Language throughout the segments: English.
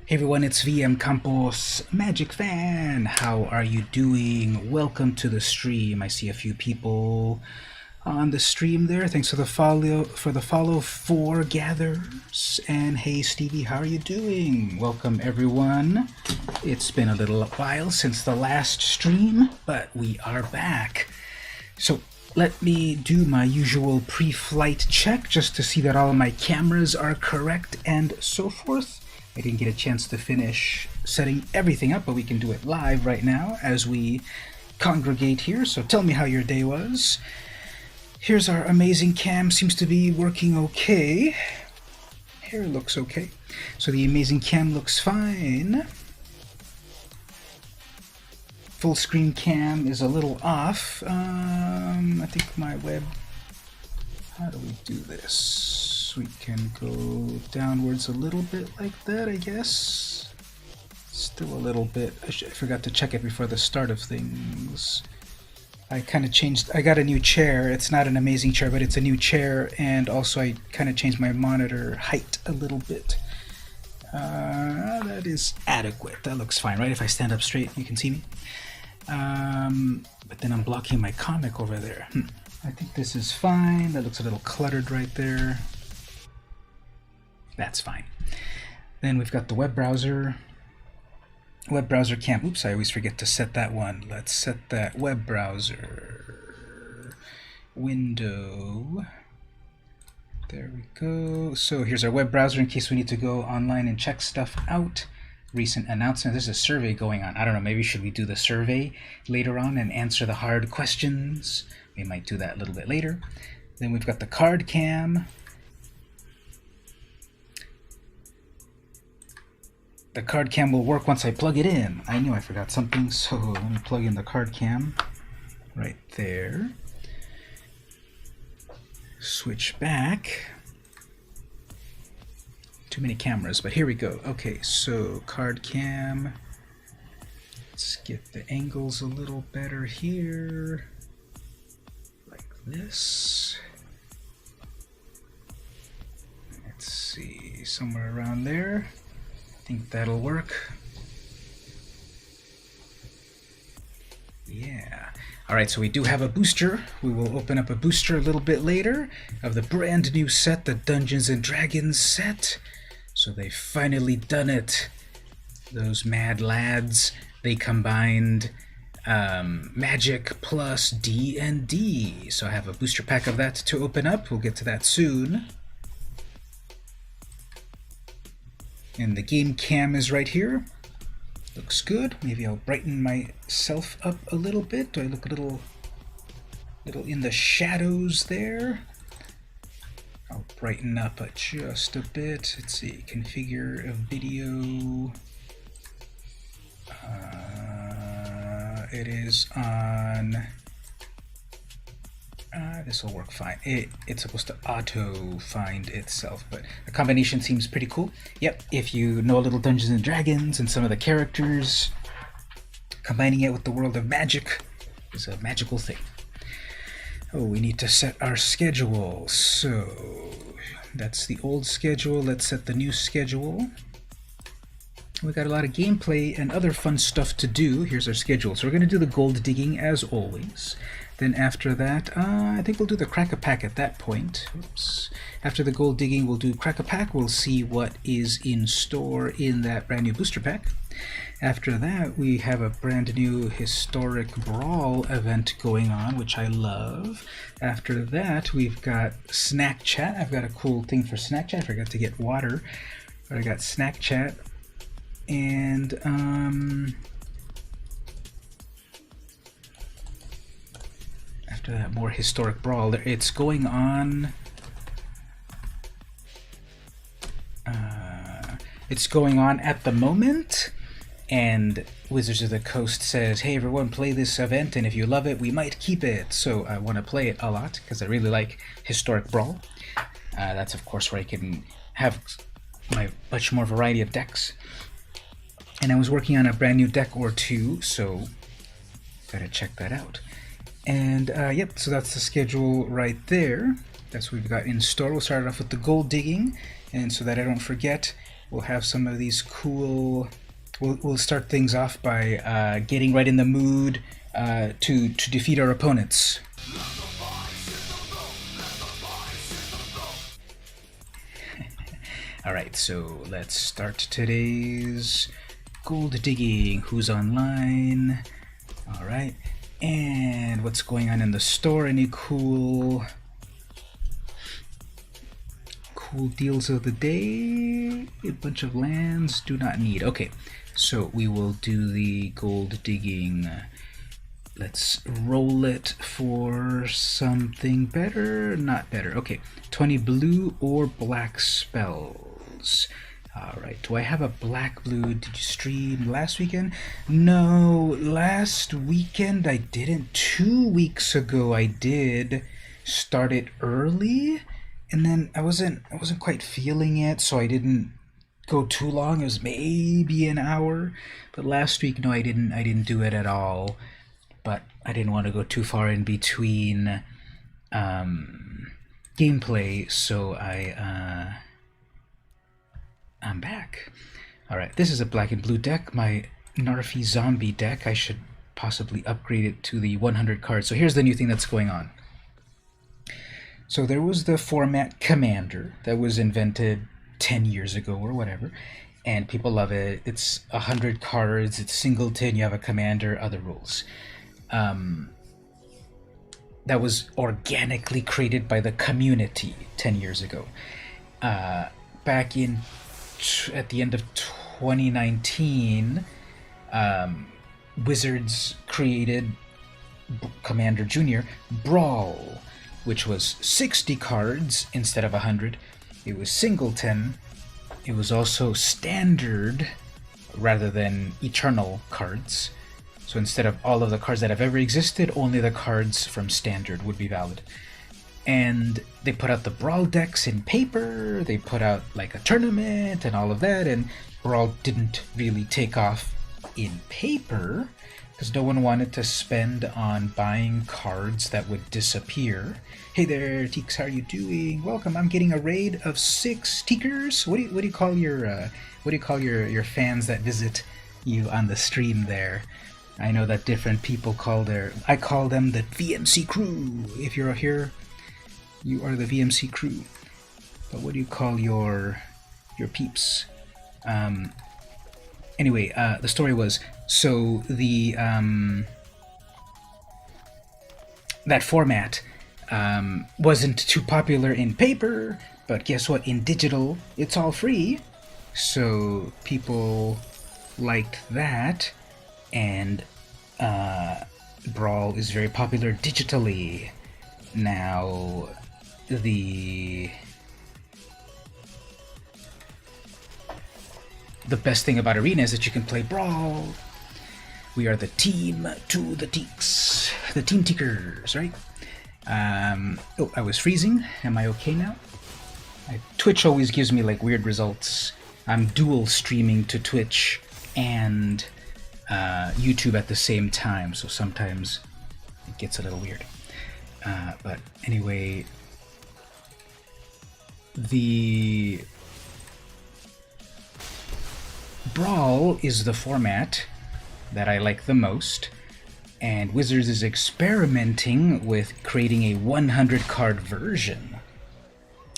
Hey everyone, it's VM Campos, Magic Fan. How are you doing? Welcome to the stream. I see a few people on the stream there. Thanks for the follow for gathers. And hey Stevie, how are you doing? Welcome everyone. It's been a little while since the last stream, but we are back. So let me do my usual pre-flight check just to see that all of my cameras are correct and so forth. I didn't get a chance to finish setting everything up, but we can do it live right now as we congregate here. So tell me how your day was. Here's our amazing cam. Seems to be working okay. Hair looks okay. So the amazing cam looks fine. Full screen cam is a little off. I think my web... How do we do this? We can go downwards a little bit like that, I guess. Still a little bit. I forgot to check it before the start of things. I kind of changed. I got a new chair. It's not an amazing chair, but it's a new chair, and also I kind of changed my monitor height a little bit. That is adequate. That looks fine, right? If I stand up straight, you can see me. But then I'm blocking my comic over there. I think this is fine. That looks a little cluttered right there. That's fine. Then we've got the web browser. Web browser cam. Oops, I always forget to set that one. Let's set that web browser window. There we go. So here's our web browser in case we need to go online and check stuff out. Recent announcement. There's a survey going on. I don't know, maybe should we do the survey later on and answer the hard questions? We might do that a little bit later. Then we've got the card cam. The card cam will work once I plug it in. I knew I forgot something, so let me plug in the card cam right there. Switch back. Too many cameras, but here we go. Okay, so card cam. Let's get the angles a little better here. Like this. Let's see, somewhere around there. I think that'll work. Yeah. Alright, so we do have a booster. We will open up a booster a little bit later of the brand new set, the Dungeons and Dragons set. So they've finally done it. Those mad lads, they combined Magic plus D&D. So I have a booster pack of that to open up. We'll get to that soon. And the game cam is right here. Looks good. Maybe I'll brighten myself up a little bit. Do I look a little in the shadows there? I'll brighten up just a bit. Let's see. Configure a video. It is on... this will work fine. It's supposed to auto-find itself, but the combination seems pretty cool. Yep, if you know a little Dungeons and Dragons and some of the characters, combining it with the world of magic is a magical thing. Oh, we need to set our schedule. So that's the old schedule. Let's set the new schedule. We got a lot of gameplay and other fun stuff to do. Here's our schedule. So we're going to do the gold digging as always. Then after that, I think we'll do the crack-a-pack at that point. Oops. After the gold digging, we'll do crack-a-pack. We'll see what is in store in that brand new booster pack. After that, we have a brand new historic Brawl event going on, which I love. After that, we've got Snack Chat. I've got a cool thing for Snack Chat. I forgot to get water, but I got Snack Chat. And after that, more historic Brawl. It's going on. It's going on at the moment, and Wizards of the Coast says, "Hey, everyone, play this event, and if you love it, we might keep it." So I want to play it a lot because I really like historic Brawl. That's of course where I can have my much more variety of decks. And I was working on a brand new deck or two, so gotta check that out. And yep, so that's the schedule right there. That's what we've got in store. We'll start off with the gold digging, and so that I don't forget, We'll have some of these cool. We'll start things off by getting right in the mood to defeat our opponents. Alright, so let's start today's gold digging. Who's online? Alright, and what's going on in the store? Any cool deals of the day? A bunch of lands, do not need. Okay, so we will do the gold digging. Let's roll it for something better, not better. Okay, 20 blue or black spells. Alright, do I have a black-blue? Did you stream last weekend? No, last weekend I didn't. 2 weeks ago I did start it early, and then I wasn't quite feeling it, so I didn't go too long. It was maybe an hour. But last week, no, I didn't do it at all. But I didn't want to go too far in between gameplay, so I'm back. Alright, this is a black and blue deck, my Narfi zombie deck. I should possibly upgrade it to the 100 cards. So here's the new thing that's going on. So there was the format Commander that was invented 10 years ago or whatever, and people love it. It's 100 cards, it's singleton, you have a commander, other rules. That was organically created by the community 10 years ago. Back in at the end of 2019, Wizards created Commander Junior Brawl, which was 60 cards instead of 100. It was singleton. It was also standard rather than eternal cards. So instead of all of the cards that have ever existed, only the cards from standard would be valid. And they put out the Brawl decks in paper, they put out like a tournament and all of that, and Brawl didn't really take off in paper because no one wanted to spend on buying cards that would disappear. Hey there, Teeks, how are you doing? Welcome. I'm getting a raid of 6 Teekers. What do you call your fans that visit you on the stream there? I know that different people I call them the VMC crew. If you're here, you are the VMC crew. But what do you call your peeps? Anyway, the story was, so the that format wasn't too popular in paper, but guess what? In digital, it's all free. So people liked that, and Brawl is very popular digitally. Now, the best thing about Arena is that you can play Brawl. We are the team to the Teeks. The Team Teekers, right? Oh, I was freezing. Am I okay now? Twitch always gives me like weird results. I'm dual streaming to Twitch and YouTube at the same time, so sometimes it gets a little weird. But anyway, the Brawl is the format that I like the most, and Wizards is experimenting with creating a 100 card version.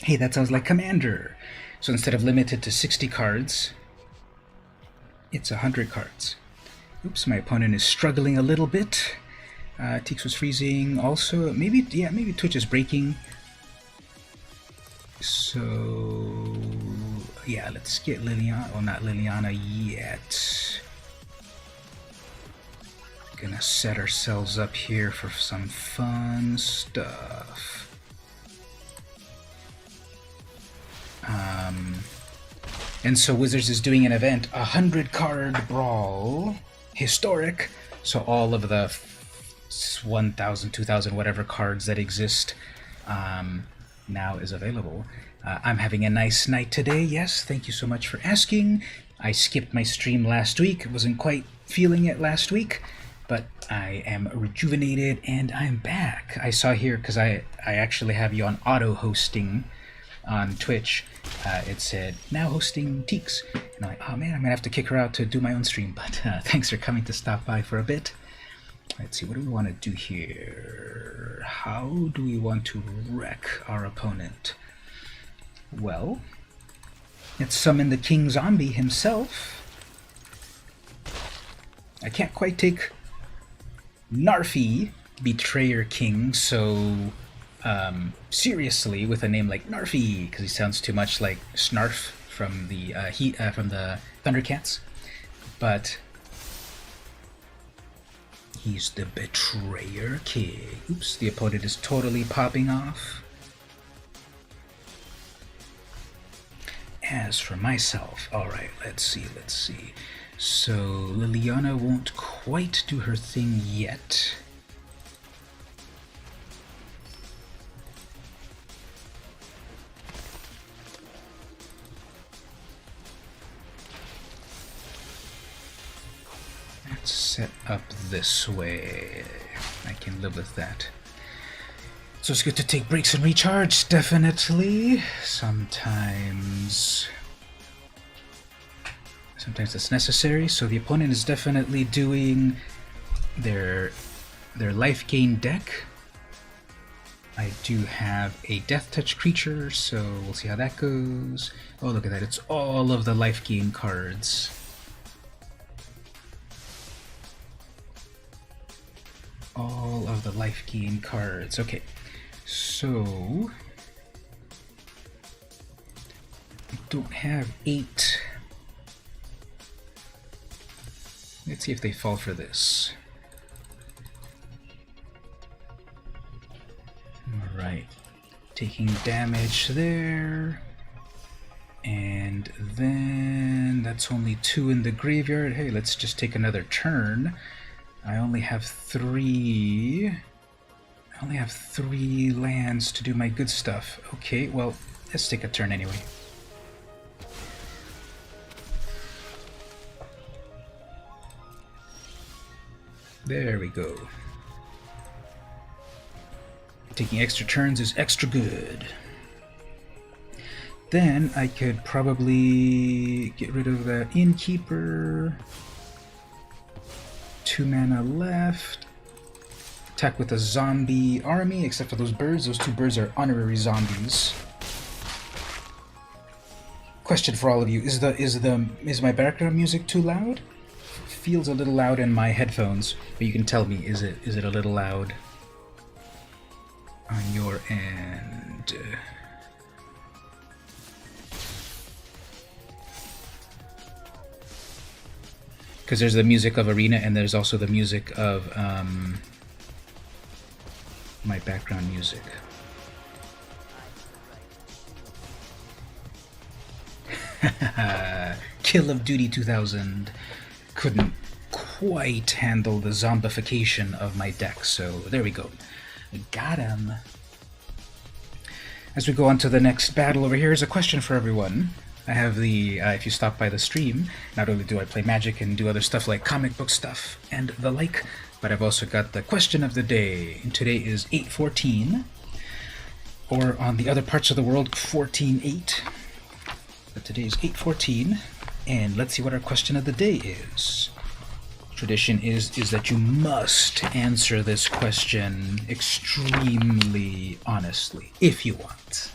Hey, that sounds like Commander. So instead of limited to 60 cards, it's 100 cards. Oops, my opponent is struggling a little bit. Teeks was freezing also. Maybe Twitch is breaking. So yeah, let's get Liliana. Well, not Liliana yet. Gonna set ourselves up here for some fun stuff. And so Wizards is doing an event, 100 card Brawl, historic. So all of the 1,000, 2,000, whatever cards that exist now is available. I'm having a nice night today. Yes, thank you so much for asking. I skipped my stream last week. Wasn't quite feeling it last week, but I am rejuvenated and I'm back. I saw here, because I actually have you on auto hosting on Twitch, it said, now hosting Teeks. And I'm like, oh man, I'm gonna have to kick her out to do my own stream, but thanks for coming to stop by for a bit. Let's see, what do we want to do here? How do we want to wreck our opponent? Well, let's summon the King Zombie himself. I can't quite take Narfy, Betrayer King, so seriously with a name like Narfy, because he sounds too much like Snarf from the from the Thundercats. But he's the Betrayer King. Oops, the opponent is totally popping off. As for myself, alright, let's see. So Liliana won't quite do her thing yet. Let's set up this way. I can live with that. So it's good to take breaks and recharge, definitely. Sometimes it's necessary. So the opponent is definitely doing their life gain deck. I do have a death touch creature, so we'll see how that goes. Oh, look at that, it's all of the life gain cards. All of the life gain cards. Okay, so I don't have 8. Let's see if they fall for this. Alright, taking damage there. And then that's only 2 in the graveyard. Hey, let's just take another turn. I only have 3. I only have 3 lands to do my good stuff. Okay, well, let's take a turn anyway. There we go. Taking extra turns is extra good. Then I could probably get rid of the Innkeeper. 2 mana left. Attack with a zombie army, except for those birds. Those 2 birds are honorary zombies. Question for all of you: is my background music too loud? Feels a little loud in my headphones, but you can tell me, is it a little loud on your end? Because there's the music of Arena, and there's also the music of my background music. Kill of Duty 2000 couldn't quite handle the zombification of my deck, so there we go. Got him. As we go on to the next battle over here, is a question for everyone. I have the, if you stop by the stream, not only do I play Magic and do other stuff like comic book stuff and the like, but I've also got the question of the day. And today is 8/14, or on the other parts of the world, 14/8. But today is 8/14, and let's see what our question of the day is. Tradition is that you must answer this question extremely honestly, if you want.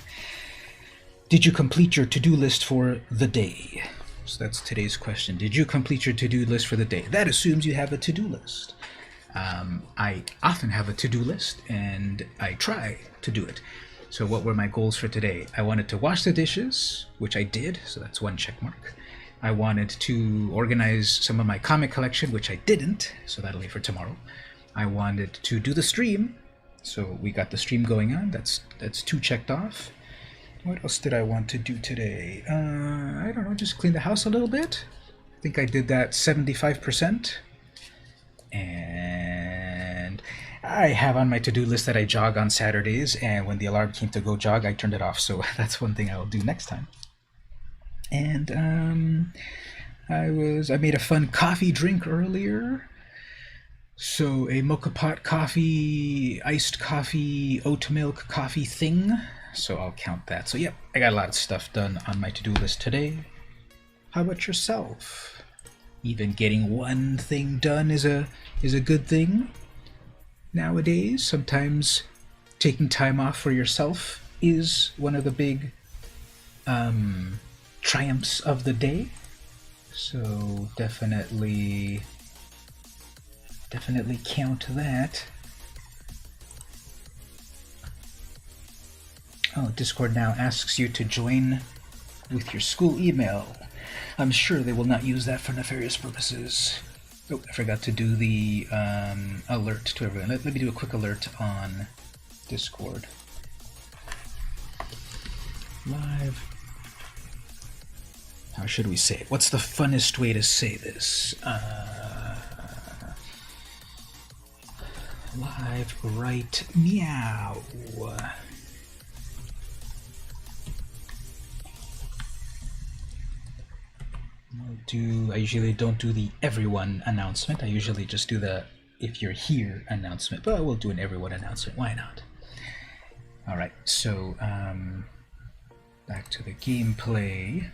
Did you complete your to-do list for the day? So that's today's question. Did you complete your to-do list for the day? That assumes you have a to-do list. I often have a to-do list, and I try to do it. So what were my goals for today? I wanted to wash the dishes, which I did, so that's 1 check mark. I wanted to organize some of my comic collection, which I didn't, so that'll be for tomorrow. I wanted to do the stream, so we got the stream going on. That's 2 checked off. What else did I want to do today? I don't know, just clean the house a little bit. I think I did that 75%. And I have on my to-do list that I jog on Saturdays, and when the alarm came to go jog, I turned it off, so that's one thing I will do next time. And I made a fun coffee drink earlier. So a mocha pot coffee, iced coffee, oat milk coffee thing. so I'll count that. So yep, I got a lot of stuff done on my to-do list today. How about yourself? Even getting one thing done is a good thing nowadays. Sometimes taking time off for yourself is one of the big triumphs of the day. So definitely count that. Oh, Discord now asks you to join with your school email. I'm sure they will not use that for nefarious purposes. Oh, I forgot to do the alert to everyone. Let me do a quick alert on Discord. Live. How should we say it? What's the funnest way to say this? Live right meow. I usually don't do the everyone announcement. I usually just do the if you're here announcement, but we'll do an everyone announcement. Why not? All right, so back to the gameplay.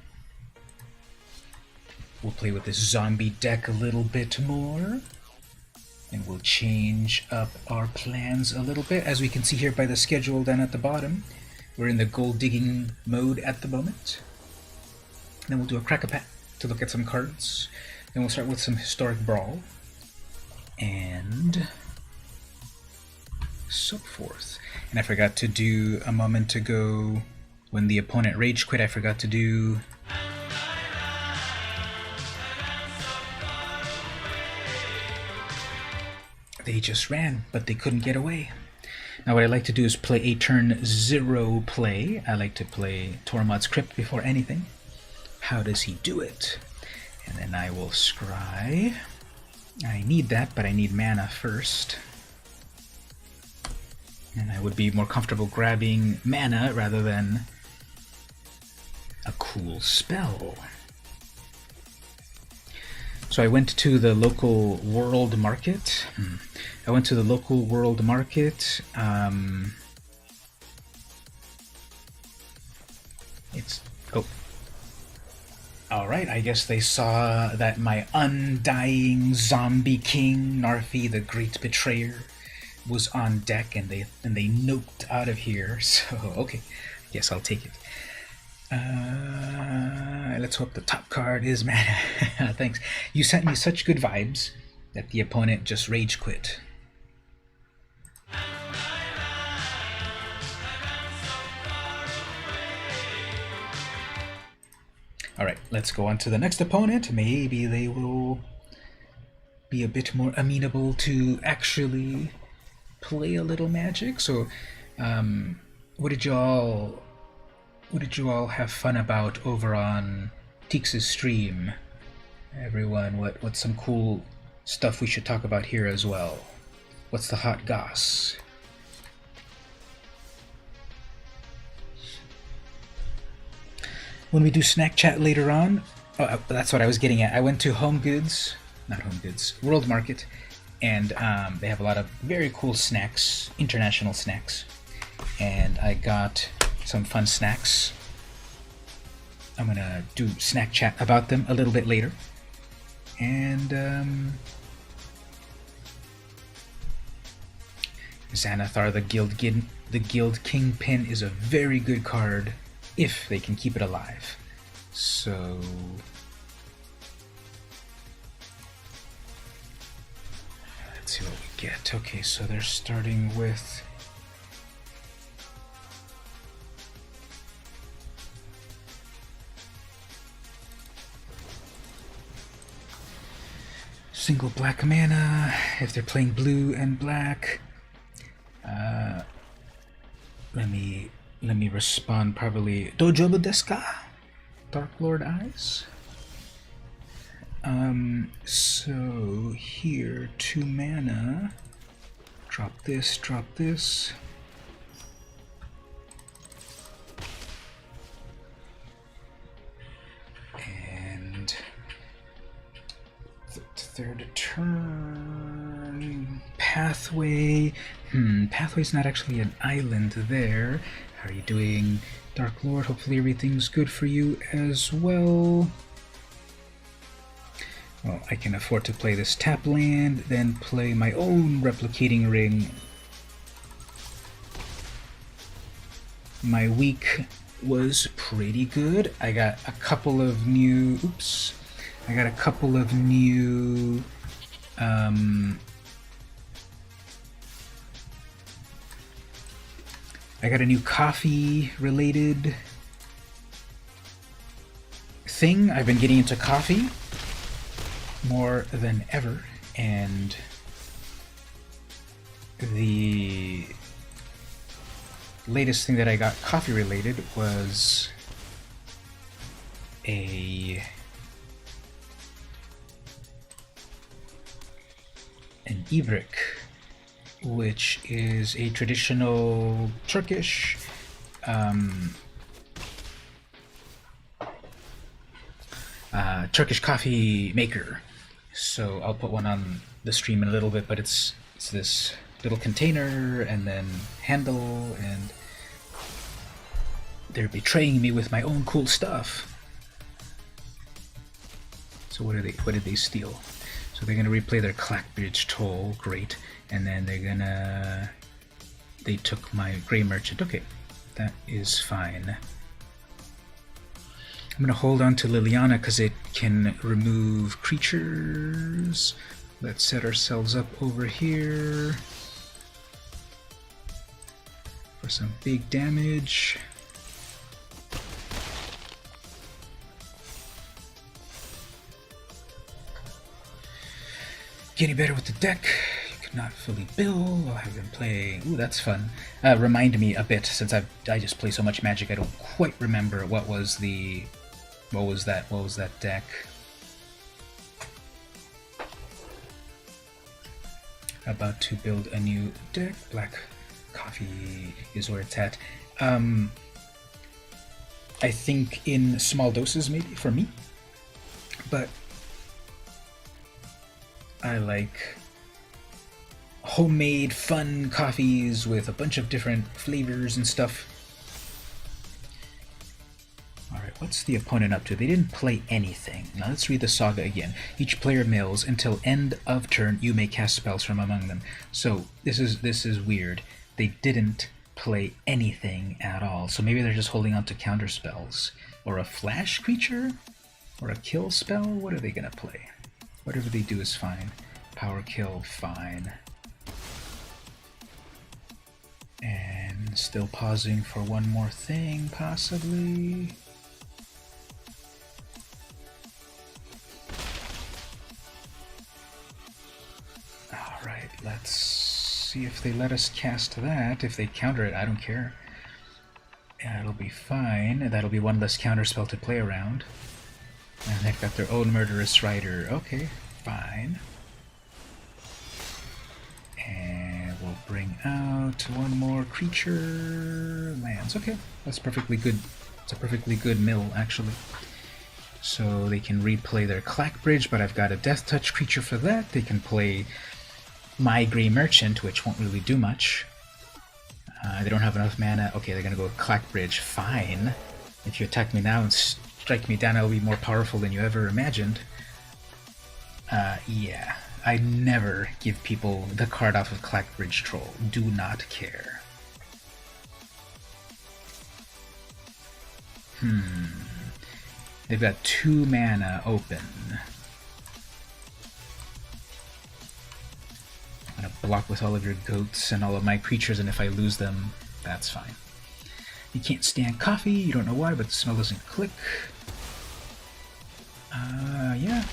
We'll play with this zombie deck a little bit more, and we'll change up our plans a little bit. As we can see here by the schedule down at the bottom, we're in the gold digging mode at the moment. Then we'll do a crack-a-pack to look at some cards. Then we'll start with some historic Brawl, and so forth. And I forgot to do a moment ago, when the opponent rage quit, I forgot to do they just ran, but they couldn't get away. Now what I like to do is play a turn 0 play. I like to play Tormod's Crypt before anything. How does he do it? And then I will scry. I need that, but I need mana first. And I would be more comfortable grabbing mana rather than a cool spell. So I went to the local world market. Alright, I guess they saw that my undying zombie king, Narfi the Great Betrayer, was on deck, and they noped out of here. So, okay, I guess I'll take it. Let's hope the top card is mana. Thanks. You sent me such good vibes that the opponent just rage quit. Alright, let's go on to the next opponent. Maybe they will be a bit more amenable to actually play a little Magic. So, what did you all have fun about over on Teex's stream? Everyone, what's some cool stuff we should talk about here as well? What's the hot goss? When we do snack chat later on, that's what I was getting at. I went to World Market, and they have a lot of very cool snacks, international snacks, and I got some fun snacks. I'm gonna do snack chat about them a little bit later. And Xanathar, the Guild Kingpin, is a very good card if they can keep it alive. So let's see what we get. Okay, so they're starting with single black mana if they're playing blue and black. Let me respond probably. Dojobu desu ka? Dark Lord Eyes. So here, 2 mana. Drop this, drop this. And third turn. Pathway. Pathway's not actually an island there. How are you doing, Dark Lord? Hopefully everything's good for you as well. Well, I can afford to play this tap land, then play my own replicating ring. My week was pretty good. I got a couple of new... Oops. I got a couple of new... I got a new coffee-related thing. I've been getting into coffee more than ever, and the latest thing that I got coffee-related was an ibrik, which is a traditional Turkish Turkish coffee maker. So I'll put one on the stream in a little bit, but it's this little container and then handle, and they're betraying me with my own cool stuff. So what did they steal? So they're gonna replay their Clackbridge toll, great, and then they took my Grey Merchant. Okay, that is fine. I'm gonna hold on to Liliana because it can remove creatures. Let's set ourselves up over here for some big damage. Getting better with the deck. You could not fully build while I've been playing. Ooh, that's fun. Remind me a bit, since I just play so much Magic, I don't quite remember what was that deck. About to build a new deck. Black coffee is where it's at. I think in small doses maybe for me, but I like homemade fun coffees with a bunch of different flavors and stuff. Alright, what's the opponent up to? They didn't play anything. Now let's read the saga again. Each player mills until end of turn. You may cast spells from among them. So this is weird. They didn't play anything at all. So maybe they're just holding on to counter spells. Or a flash creature? Or a kill spell? What are they gonna play? Whatever they do is fine. Power kill, fine. And still pausing for one more thing, possibly. Alright, let's see if they let us cast that. If they counter it, I don't care. Yeah, it'll be fine. That'll be one less counter spell to play around. And they've got their own Murderous Rider. Okay, fine. And we'll bring out one more creature. Lands. Okay, that's perfectly good. It's a perfectly good mill, actually. So they can replay their Clackbridge, but I've got a Death Touch creature for that. They can play my Grey Merchant, which won't really do much. They don't have enough mana. Okay, they're gonna go with Clackbridge. Fine. If you attack me now and strike me down, I'll be more powerful than you ever imagined. Yeah. I never give people the card off of Clackbridge Troll. Do not care. They've got 2 mana open. I'm gonna block with all of your goats and all of my creatures, and if I lose them, that's fine. You can't stand coffee, you don't know why, but the smell doesn't click. Yeah,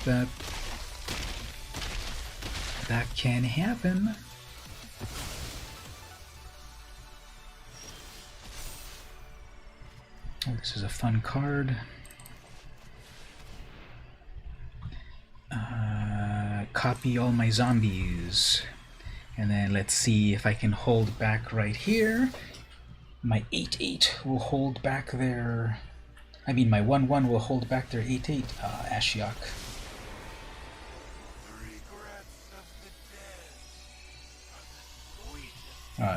that can happen. Oh, this is a fun card. Copy all my zombies. And then let's see if I can hold back right here. My 8/8 will hold back their... I mean, my 1/1 will hold back their 8/8. Ashiok.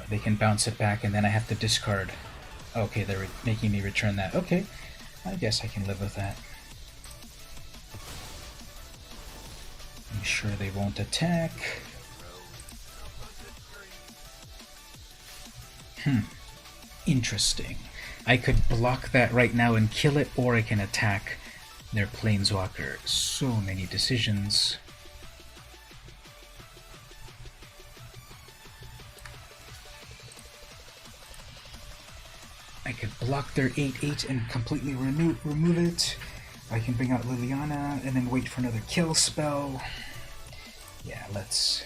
They can bounce it back, and then I have to discard Okay, they're making me return that. Okay, I guess I can live with that. I'm sure they won't attack. Interesting. I could block that right now and kill it, or I can attack their Planeswalker. So many decisions. I could block their 8/8 and completely remove it. I can bring out Liliana and then wait for another kill spell. Yeah, let's...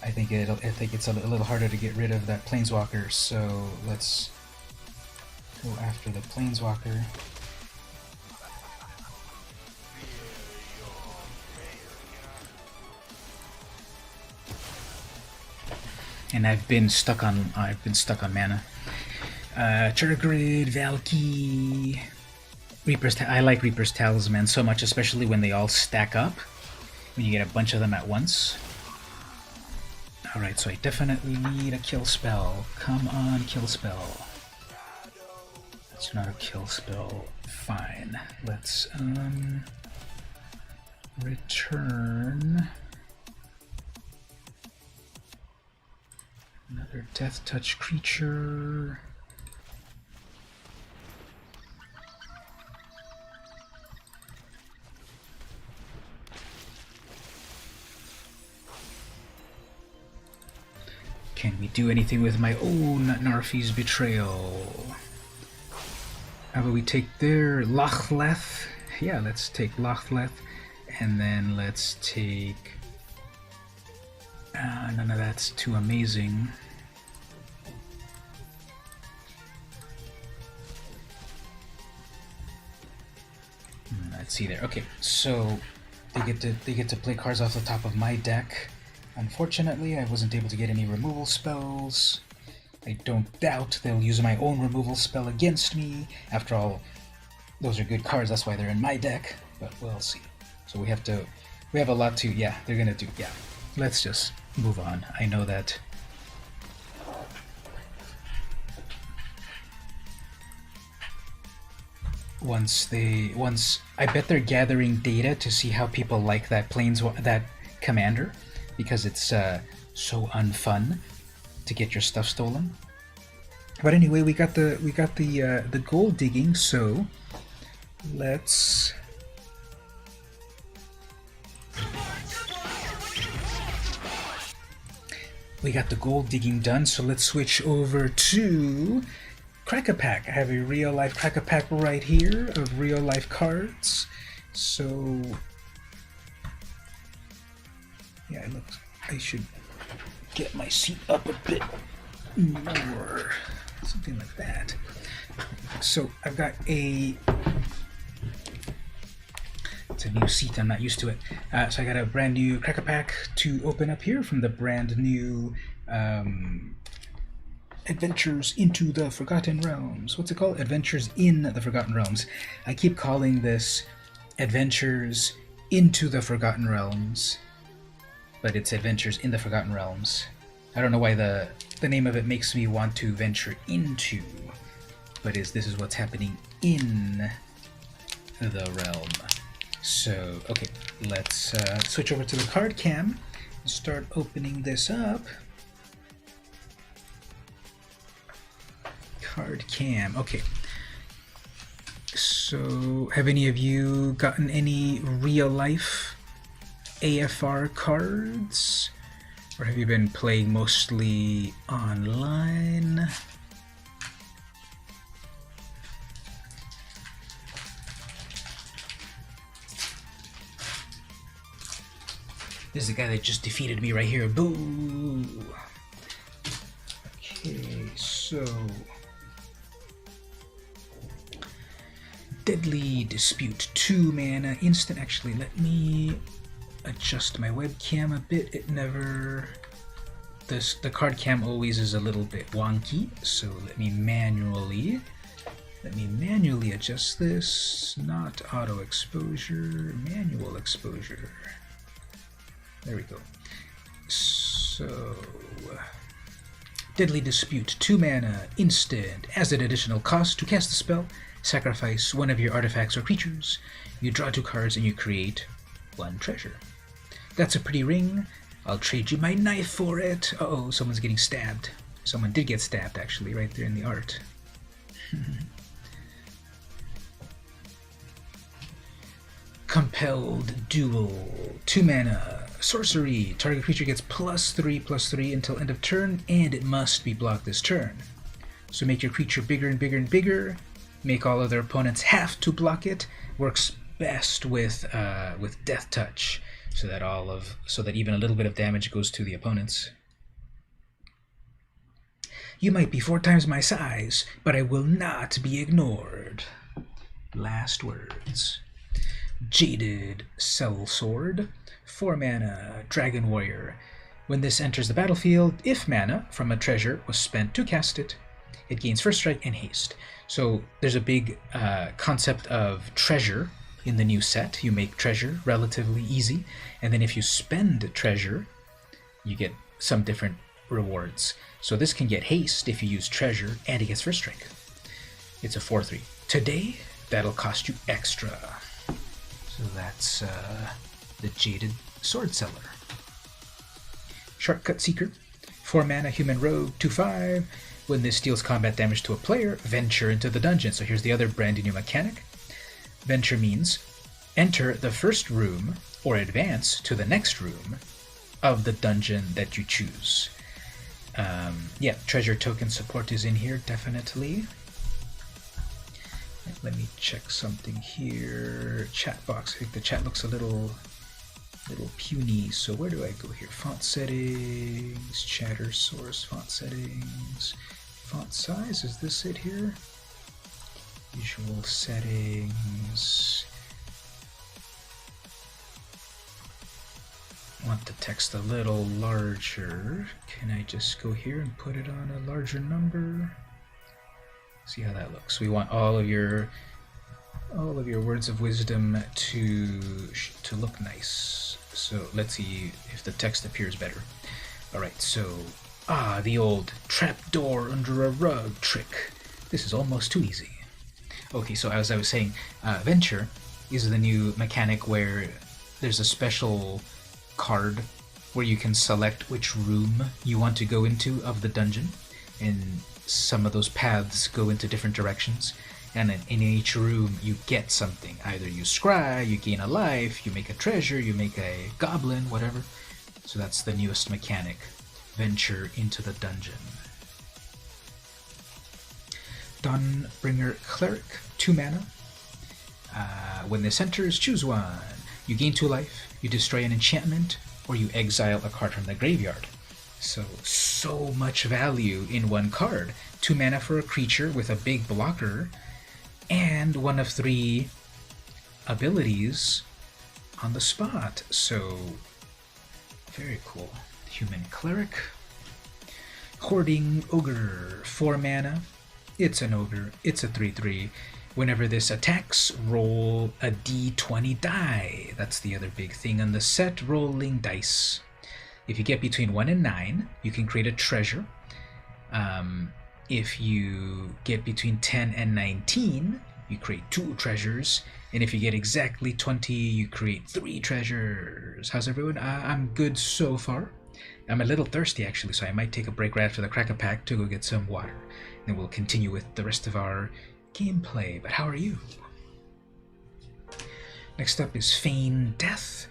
I think it's a little harder to get rid of that Planeswalker, so let's go after the Planeswalker. And I've been stuck on mana. Turgrid, Valky, I like Reaper's Talisman so much, especially when they all stack up. When you get a bunch of them at once. Alright, so I definitely need a kill spell. Come on, kill spell. That's not a kill spell. Fine. Let's return another Death Touch creature. Can we do anything with my own Narfi's Betrayal? How about we take their Lachleth? Yeah, let's take Lachleth, and then let's take... none of that's too amazing. Let's see there. Okay, so they get to play cards off the top of my deck. Unfortunately, I wasn't able to get any removal spells. I don't doubt they'll use my own removal spell against me. After all, those are good cards, that's why they're in my deck, but we'll see. So we have a lot to, yeah, they're gonna do, yeah. Let's just move on. I know that. I bet they're gathering data to see how people like that that commander, because it's so unfun to get your stuff stolen. But anyway, we got the gold digging, so let's we got the gold digging done, so let's switch over to Crack-a-Pack. I have a real-life Crack-a-Pack right here of real-life cards. So yeah, it looks, I should get my seat up a bit more, something like that. So I've got it's a new seat, I'm not used to it. So I got a brand new Crack-a-Pack to open up here from the brand new Adventures into the Forgotten Realms. What's it called? Adventures in the Forgotten Realms. I keep calling this Adventures into the Forgotten Realms, but it's Adventures in the Forgotten Realms. I don't know why the name of it makes me want to venture into, but this is what's happening in the realm. So, okay, let's switch over to the card cam and start opening this up. Card cam, okay. So, have any of you gotten any real-life AFR cards? Or have you been playing mostly online? This is the guy that just defeated me right here. Boo! Okay, so... Deadly Dispute, 2 mana, instant. Actually, let me adjust my webcam a bit. It never... The card cam always is a little bit wonky, so let me manually adjust this. Not auto exposure, manual exposure. There we go. So Deadly Dispute, 2 mana, instant. As an additional cost to cast the spell, sacrifice one of your artifacts or creatures. You draw 2 cards and you create 1 treasure. That's a pretty ring. I'll trade you my knife for it. Uh-oh, someone's getting stabbed. Someone did get stabbed, actually, right there in the art. Compelled Duel. 2 mana. Sorcery. Target creature gets +3/+3 until end of turn, and it must be blocked this turn. So make your creature bigger and bigger and bigger. Make all other opponents have to block it. Works best with Death Touch, so that even a little bit of damage goes to the opponents. You might be 4 times my size, but I will not be ignored. Last words. Jaded Sellsword, 4 mana, Dragon Warrior. When this enters the battlefield, if mana from a treasure was spent to cast it, it gains first strike and haste. So there's a big concept of treasure in the new set. You make treasure relatively easy, and then if you spend treasure, you get some different rewards. So this can get haste if you use treasure, and it gets first strike. It's a 4/3. Today, that'll cost you extra. So that's the Jaded Sword Seller. Shortcut Seeker, 4 mana, human rogue, 2/5. When this deals combat damage to a player, venture into the dungeon. So here's the other brand new mechanic. Venture means enter the first room or advance to the next room of the dungeon that you choose. Yeah, treasure token support is in here, definitely. Let me check something here. Chat box. I think the chat looks a little puny. So where do I go here? Font settings, chatter source, font settings, font size. Is this it here? Visual settings. Want the text a little larger. Can I just go here and put it on a larger number? See how that looks. We want all of your words of wisdom to look nice. So let's see if the text appears better. All right. So the old trapdoor under a rug trick. This is almost too easy. Okay. So as I was saying, venture is the new mechanic where there's a special card where you can select which room you want to go into of the dungeon, and some of those paths go into different directions, and in each room you get something. Either you scry, you gain a life, you make a treasure, you make a goblin, whatever. So that's the newest mechanic, venture into the dungeon. Dawnbringer Cleric, 2 mana. When this enters, choose 1. You gain 2 life, you destroy an enchantment, or you exile a card from the graveyard. So much value in 1 card. 2 mana for a creature with a big blocker, and 1 of 3 abilities on the spot. So, very cool. Human Cleric. Hoarding Ogre, 4 mana. It's an ogre. It's a 3/3. Whenever this attacks, roll a d20 die. That's the other big thing on the set, rolling dice. If you get between 1 and 9, you can create a treasure. If you get between 10 and 19, you create 2 treasures. And if you get exactly 20, you create 3 treasures. How's everyone? I'm good so far. I'm a little thirsty, actually, so I might take a break right after the crack a pack to go get some water. Then we'll continue with the rest of our gameplay. But how are you? Next up is Feign Death.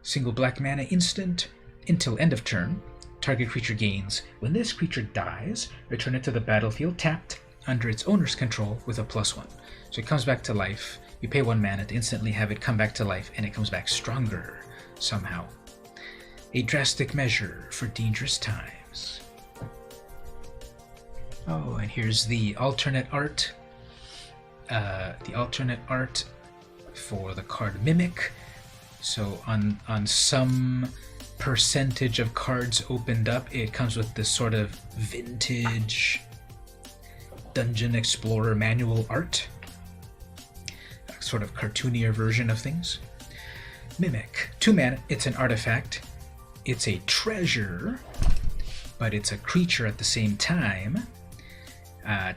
Single black mana instant. Until end of turn, target creature gains. When this creature dies, return it to the battlefield tapped under its owner's control with a +1. So it comes back to life. You pay 1 mana to instantly have it come back to life, and it comes back stronger somehow. A drastic measure for dangerous times. Oh, and here's the alternate art. The alternate art for the card Mimic. So on some percentage of cards opened up, it comes with this sort of vintage Dungeon Explorer manual art, a sort of cartoonier version of things. Mimic, 2 mana, it's an artifact, it's a treasure, but it's a creature at the same time.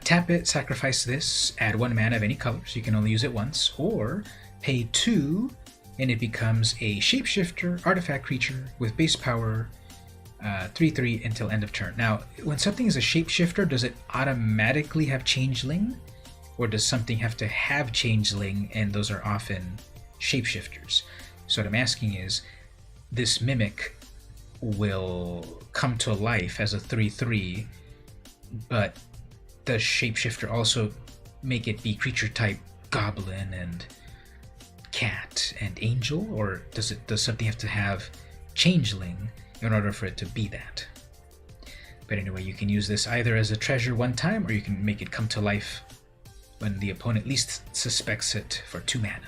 Tap it, sacrifice this, add 1 mana of any color, so you can only use it once, or pay 2 and it becomes a shapeshifter artifact creature with base power 3/3 until end of turn. Now, when something is a shapeshifter, does it automatically have changeling? Or does something have to have changeling, and those are often shapeshifters? So what I'm asking is, this mimic will come to life as a 3/3, but does shapeshifter also make it be creature type goblin and cat and angel, or does something have to have changeling in order for it to be that? But anyway, you can use this either as a treasure 1 time, or you can make it come to life when the opponent least suspects it for 2 mana.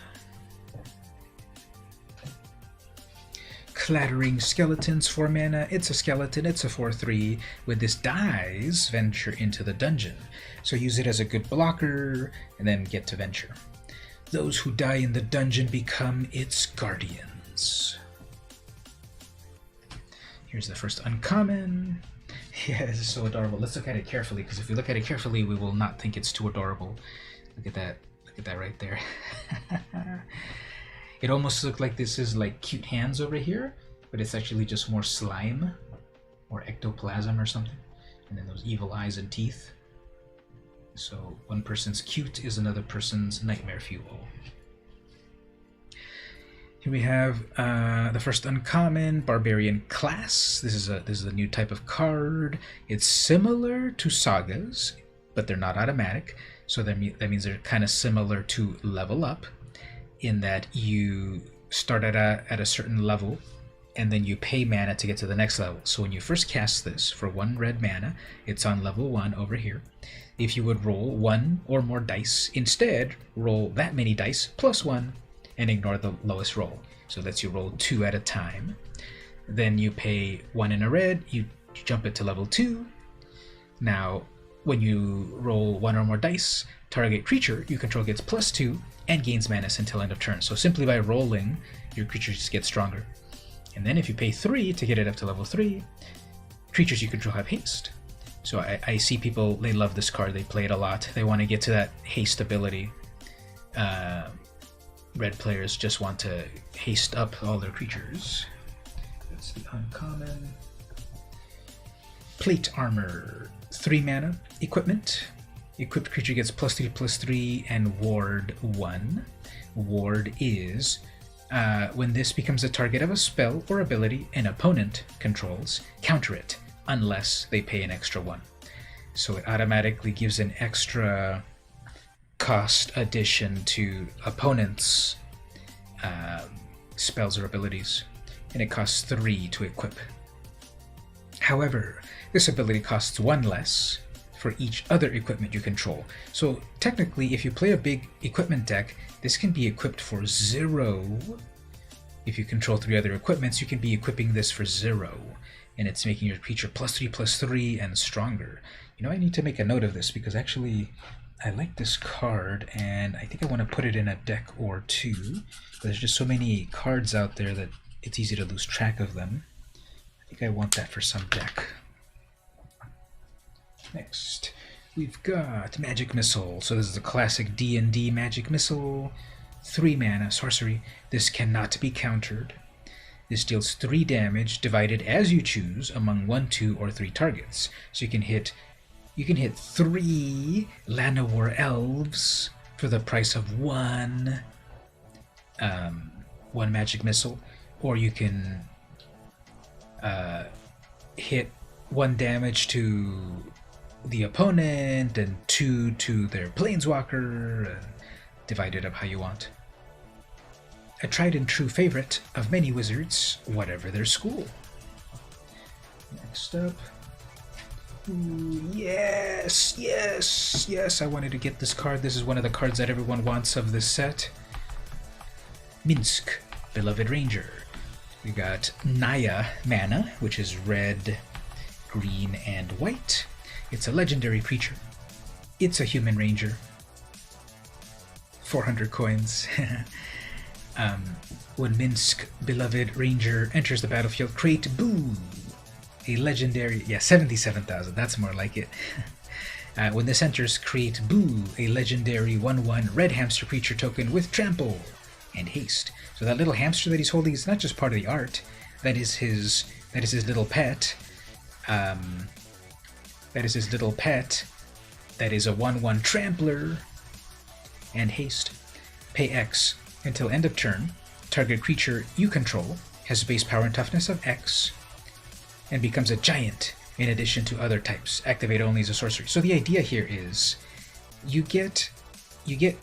Clattering Skeletons, 4 mana. It's a skeleton, it's a 4/3. When this dies, venture into the dungeon. So use it as a good blocker, and then get to venture. Those who die in the dungeon become its guardians. Here's the first uncommon. Yeah, this is so adorable. Let's look at it carefully, because if we look at it carefully, we will not think it's too adorable. Look at that. Look at that right there. It almost looks like this is like cute hands over here, but it's actually just more slime or ectoplasm or something. And then those evil eyes and teeth. So one person's cute is another person's nightmare fuel. Here we have the first uncommon, Barbarian Class. This is a new type of card. It's similar to Sagas, but they're not automatic. So that means they're kind of similar to Level Up, in that you start at a certain level, and then you pay mana to get to the next level. So when you first cast this for 1 red mana, it's on level 1 over here. If you would roll 1 or more dice, instead roll that many dice plus 1 and ignore the lowest roll. So that's you roll 2 at a time. Then you pay 1 in a red, you jump it to level 2. Now when you roll 1 or more dice, target creature you control gets plus 2 and gains mana until end of turn. So simply by rolling, your creature just gets stronger. And then if you pay 3 to get it up to level 3, creatures you control have haste. So I see people, they love this card, they play it a lot. They want to get to that haste ability. Red players just want to haste up all their creatures. That's the uncommon. Plate Armor, 3 mana, equipment. Equipped creature gets +3/+3 and ward 1. Ward is when this becomes a target of a spell or ability an opponent controls, counter it unless they pay an extra 1. So it automatically gives an extra cost addition to opponents' spells or abilities, and it costs 3 to equip. However, this ability costs 1 less for each other equipment you control. So technically, if you play a big equipment deck, this can be equipped for 0. If you control 3 other equipments, you can be equipping this for 0, and it's making your creature +3/+3 and stronger. You know, I need to make a note of this, because actually I like this card, and I think I want to put it in a deck or 2. There's just so many cards out there that it's easy to lose track of them. I think I want that for some deck. Next, we've got Magic Missile. So this is a classic D&D Magic Missile. 3 mana, sorcery. This cannot be countered. This deals 3 damage, divided as you choose among 1, 2, or 3 targets. So you can hit 3 Llanowar Elves for the price of 1 Magic Missile, or you can hit 1 damage to the opponent and 2 to their planeswalker, divide it up how you want. A tried and true favorite of many wizards, whatever their school. Next up, ooh, yes, I wanted to get this card. This is one of the cards that everyone wants of this set. Minsk, Beloved Ranger. We got Naya mana, which is red, green, and white. It's a legendary creature. It's a human ranger. 400 coins. When Minsk, Beloved Ranger, enters the battlefield, create Boo. a legendary, yeah, 77,000, that's more like it. When this enters, create Boo, a legendary 1/1 red hamster creature token with trample and haste. So that little hamster that he's holding is not just part of the art, that is his little pet. That is his little pet. That is a 1/1 trampler and haste. Pay X until end of turn. Target creature you control has base power and toughness of X and becomes a giant in addition to other types. Activate only as a sorcery. So the idea here is you get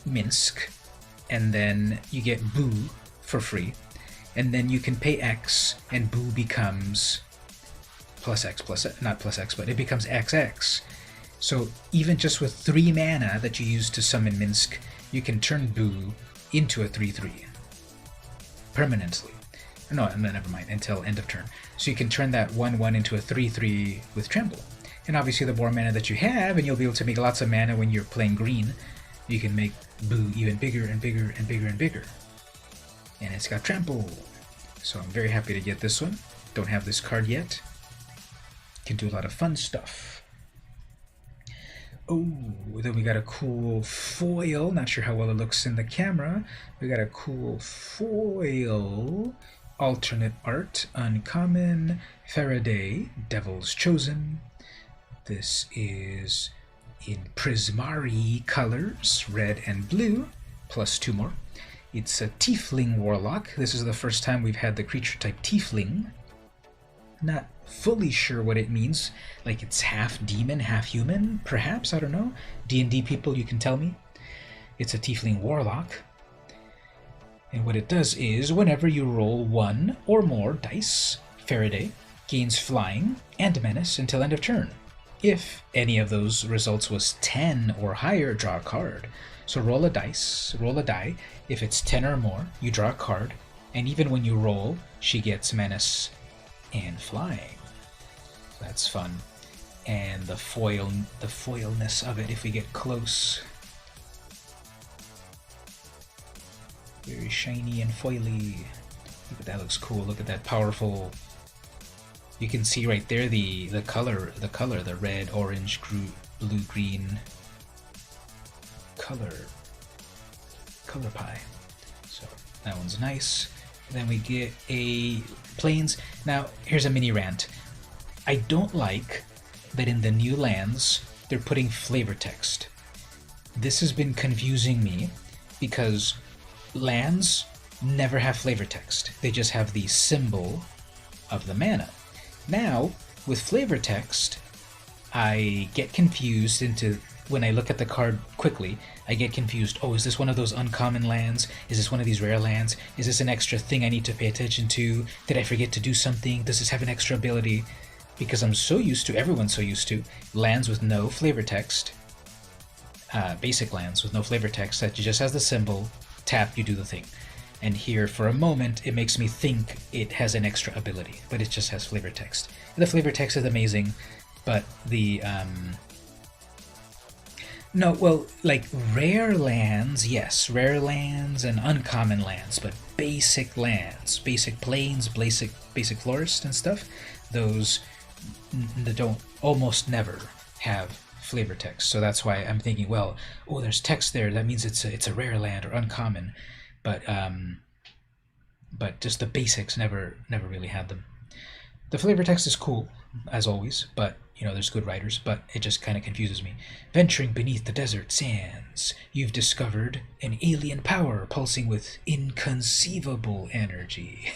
Minsk, and then you get Boo for free, and then you can pay X and Boo becomes plus X, not plus X, but it becomes XX. So even just with 3 mana that you use to summon Minsk, you can turn Boo into a 3/3 permanently. No, never mind, until end of turn. So you can turn that 1/1 into a 3/3 with trample. And obviously the more mana that you have, and you'll be able to make lots of mana when you're playing green, you can make Boo even bigger and bigger and bigger and bigger. And it's got trample. So I'm very happy to get this one. Don't have this card yet. Can do a lot of fun stuff. Oh, then we got a cool foil. Not sure how well it looks in the camera. We got a cool foil. Alternate art, uncommon, Faraday, Devil's Chosen. This is in Prismari colors, red and blue, plus 2 more. It's a Tiefling Warlock. This is the first time we've had the creature type Tiefling. Not fully sure what it means. Like it's half demon, half human, perhaps? I don't know. D&D people, you can tell me. It's a Tiefling Warlock. And what it does is, whenever you roll 1 or more dice, Faraday gains flying and menace until end of turn. If any of those results was 10 or higher, draw a card. So roll a die. If it's 10 or more, you draw a card, and even when you roll, she gets menace and flying. That's fun. And the foilness of it, if we get close. Very shiny and foily. Look at that, looks cool. Look at that powerful. You can see right there the color, the red, orange, blue, green color pie. So that one's nice. And then we get a plains. Now here's a mini rant. I don't like that in the new lands they're putting flavor text. This has been confusing me because lands never have flavor text. They just have the symbol of the mana. Now, with flavor text, I get confused into, when I look at the card quickly, I get confused. Oh, is this one of those uncommon lands? Is this one of these rare lands? Is this an extra thing I need to pay attention to? Did I forget to do something? Does this have an extra ability? Because I'm so used to, everyone's so used to, lands with no flavor text, basic lands with no flavor text, that just has the symbol, tap, you do the thing. And here, for a moment, it makes me think it has an extra ability, but it just has flavor text. And the flavor text is amazing, but the, no, well, like rare lands, yes, rare lands and uncommon lands, but basic lands, basic plains, basic forests and stuff, those don't almost never have flavor text. So that's why I'm thinking, well, oh, there's text there, that means it's a rare land or uncommon, but just the basics never really had them. The flavor text is cool, as always, but you know, there's good writers, but it just kind of confuses me. Venturing beneath the desert sands, you've discovered an alien power pulsing with inconceivable energy.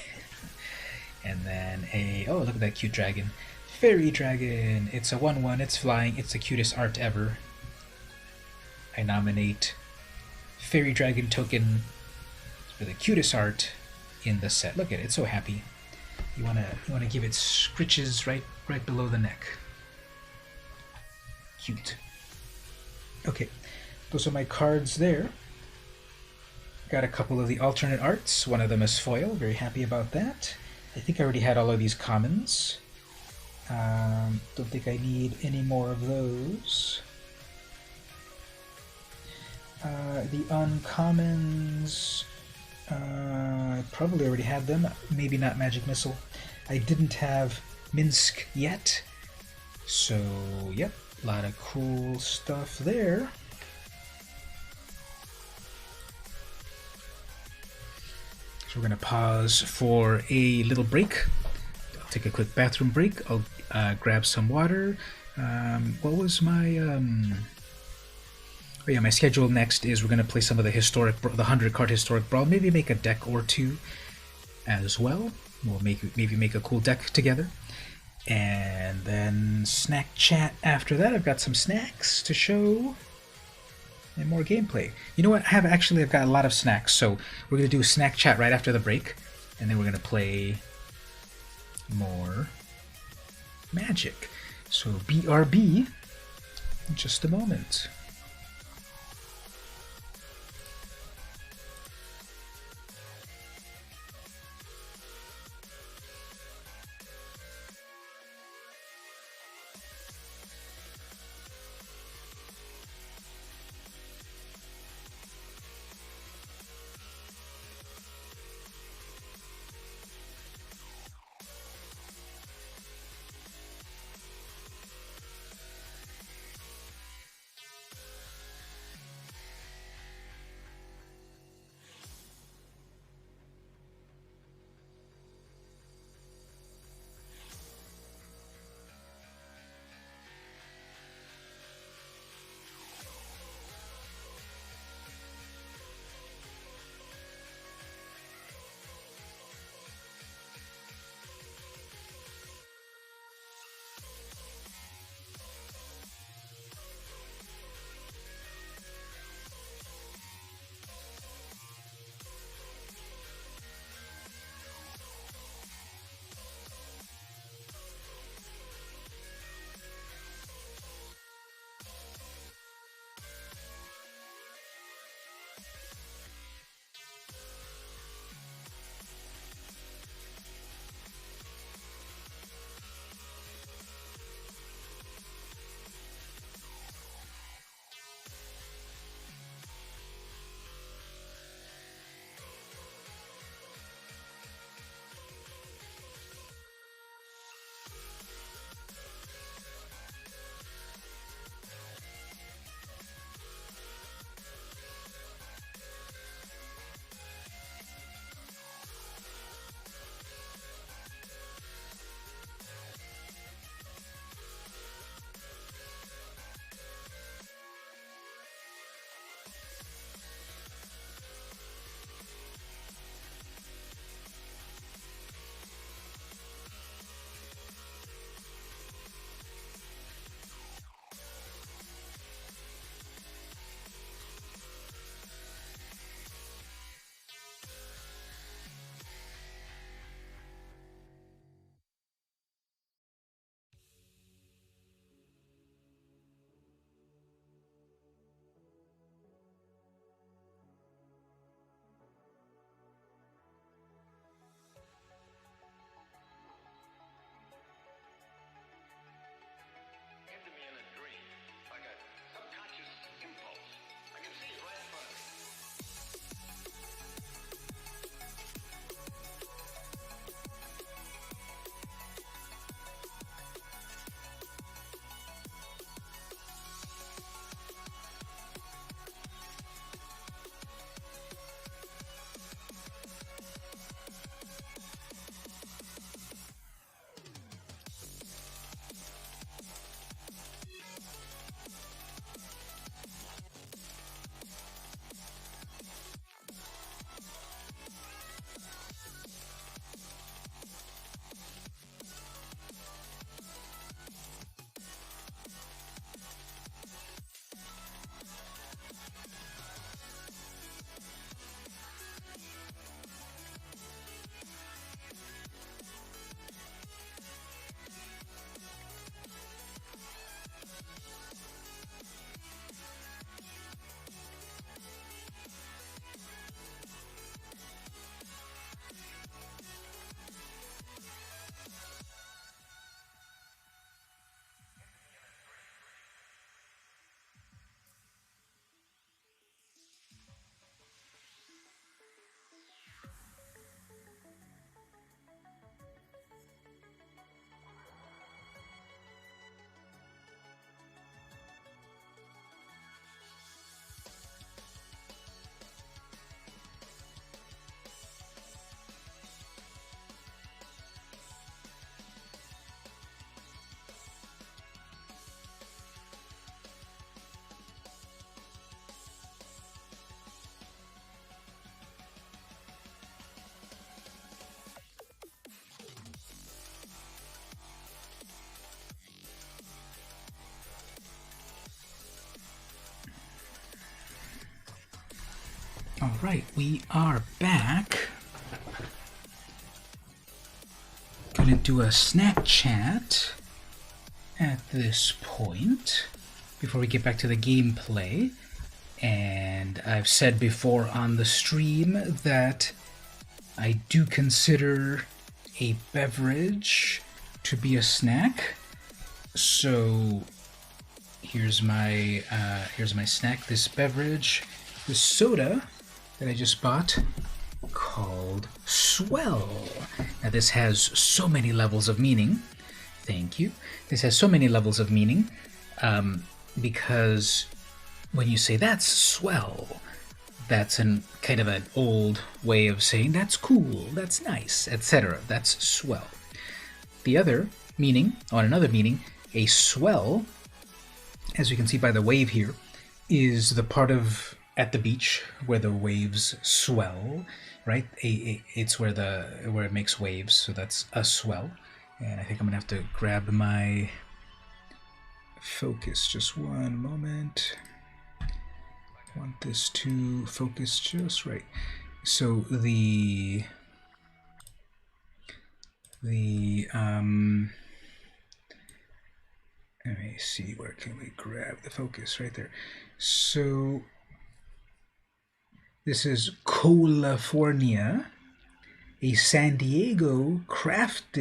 And then oh, look at that cute dragon. Fairy dragon. It's a 1/1, it's flying, it's the cutest art ever. I nominate Fairy dragon token for the cutest art in the set. Look at it, it's so happy. You wanna give it scritches right below the neck. Cute. Okay, those are my cards there. Got a couple of the alternate arts. One of them is foil. Very happy about that. I think I already had all of these commons. Don't think I need any more of those. The uncommons, I probably already had them. Maybe not Magic Missile. I didn't have Minsk yet. So, yep, a lot of cool stuff there. So we're going to pause for a little break. I'll take a quick bathroom break. I'll grab some water. What was my... Oh yeah, my schedule next is we're going to play some of the 100 card historic brawl. Maybe make a deck or two as well. We'll maybe make a cool deck together. And then snack chat after that. I've got some snacks to show and more gameplay. You know what? I've got a lot of snacks. So we're going to do a snack chat right after the break. And then we're going to play more Magic. So BRB in just a moment. Alright, we are back. Gonna do a snack chat at this point before we get back to the gameplay. And I've said before on the stream that I do consider a beverage to be a snack. So here's my snack. This beverage, this soda that I just bought, called Swell. Now this has so many levels of meaning. Thank you. This has so many levels of meaning because when you say that's swell, that's kind of an old way of saying that's cool, that's nice, etc. That's swell. The other meaning, another meaning, a swell, as you can see by the wave here, is the part of at the beach where the waves swell, right? It's where it makes waves, so that's a swell. And I think I'm gonna have to grab my focus. Just one moment. I want this to focus just right. So the let me see, where can we grab the focus? Right there. So this is California, a San Diego craft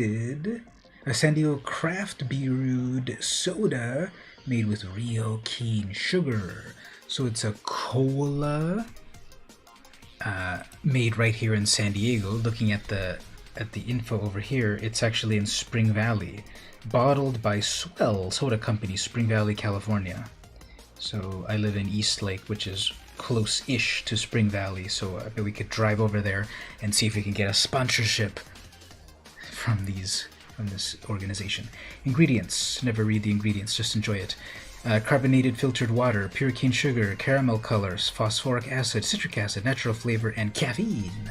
brewed soda made with real cane sugar. So it's a cola made right here in San Diego. Looking at the info over here, it's actually in Spring Valley, bottled by Swell Soda Company, Spring Valley, California. So I live in Eastlake, which is close-ish to Spring Valley, so I bet we could drive over there and see if we can get a sponsorship from this organization. Ingredients. Never read the ingredients, just enjoy it. Carbonated filtered water, pure cane sugar, caramel colors, phosphoric acid, citric acid, natural flavor, and caffeine.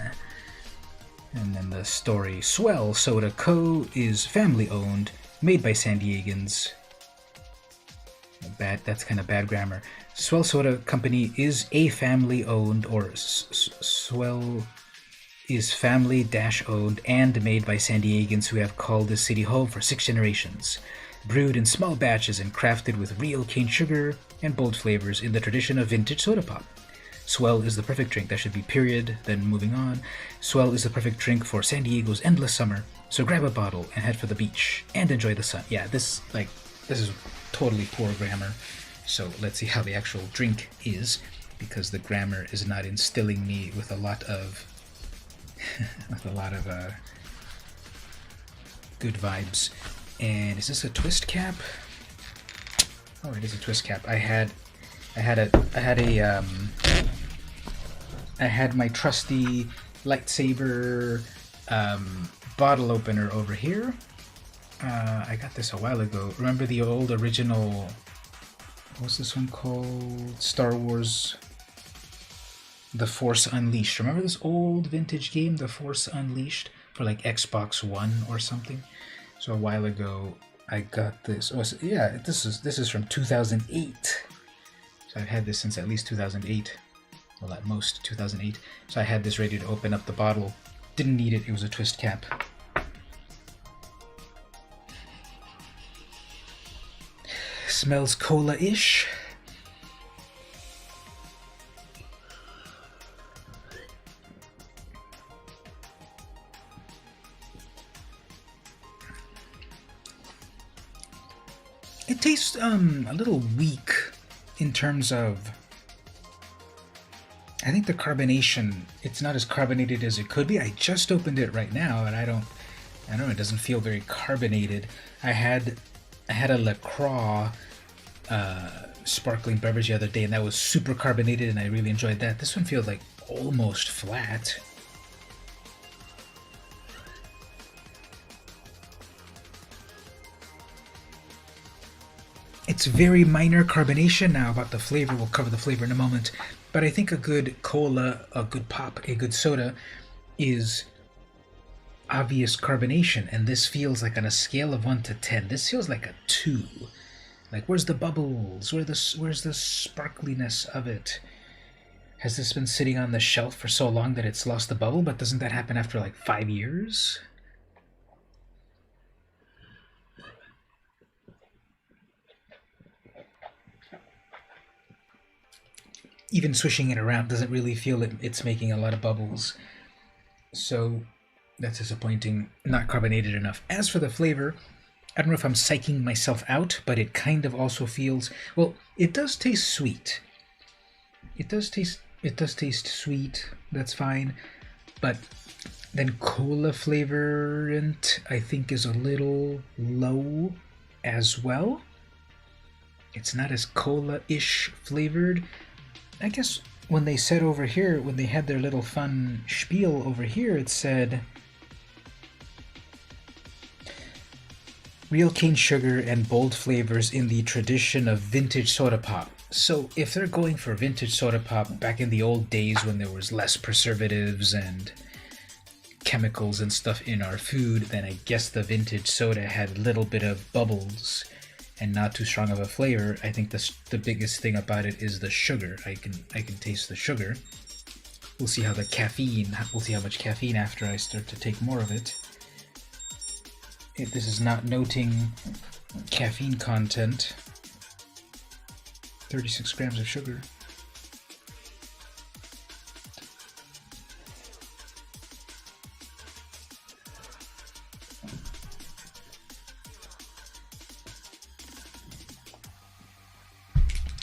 And then the story. Swell Soda Co. is family-owned, made by San Diegans. That's kind of bad grammar. Swell Soda Company is a family-owned, or Swell is family-owned and made by San Diegans who have called this city home for 6 generations. Brewed in small batches and crafted with real cane sugar and bold flavors in the tradition of vintage soda pop. Swell is the perfect drink. That should be period, then moving on. Swell is the perfect drink for San Diego's endless summer. So grab a bottle and head for the beach and enjoy the sun. Yeah, this is totally poor grammar. So let's see how the actual drink is, because the grammar is not instilling me with a lot of good vibes. And is this a twist cap? Oh, it is a twist cap. I had my trusty lightsaber bottle opener over here. I got this a while ago. Remember the old original, what's this one called? Star Wars The Force Unleashed. Remember this old vintage game, The Force Unleashed, for like Xbox One or something? So a while ago I got this. Oh, so yeah, this is from 2008. So I've had this since at least 2008. Well, at most 2008. So I had this ready to open up the bottle. Didn't need it. It was a twist cap. Smells cola-ish. It tastes a little weak in terms of, I think the carbonation, it's not as carbonated as it could be. I just opened it right now and I don't know, it doesn't feel very carbonated. I had a LaCroix sparkling beverage the other day, and that was super carbonated, and I really enjoyed that. This one feels like almost flat. It's very minor carbonation. Now about the flavor, we'll cover the flavor in a moment, but I think a good cola, a good pop, a good soda is obvious carbonation, and this feels like, on a scale of 1 to 10, this feels like a 2. Like, where's the bubbles? Where's the sparkliness of it? Has this been sitting on the shelf for so long that it's lost the bubble? But doesn't that happen after like 5 years? Even swishing it around doesn't really feel it's making a lot of bubbles. So that's disappointing. Not carbonated enough. As for the flavor, I don't know if I'm psyching myself out, but it kind of also feels... Well, it does taste sweet. It does taste sweet. That's fine. But then cola flavorant, I think, is a little low as well. It's not as cola-ish flavored. I guess when they said over here, when they had their little fun spiel over here, it said real cane sugar and bold flavors in the tradition of vintage soda pop. So if they're going for vintage soda pop back in the old days when there was less preservatives and chemicals and stuff in our food, then I guess the vintage soda had a little bit of bubbles and not too strong of a flavor. I think the biggest thing about it is the sugar. I can taste the sugar. We'll see how the caffeine. We'll see how much caffeine after I start to take more of it. This is not noting caffeine content. 36 grams of sugar.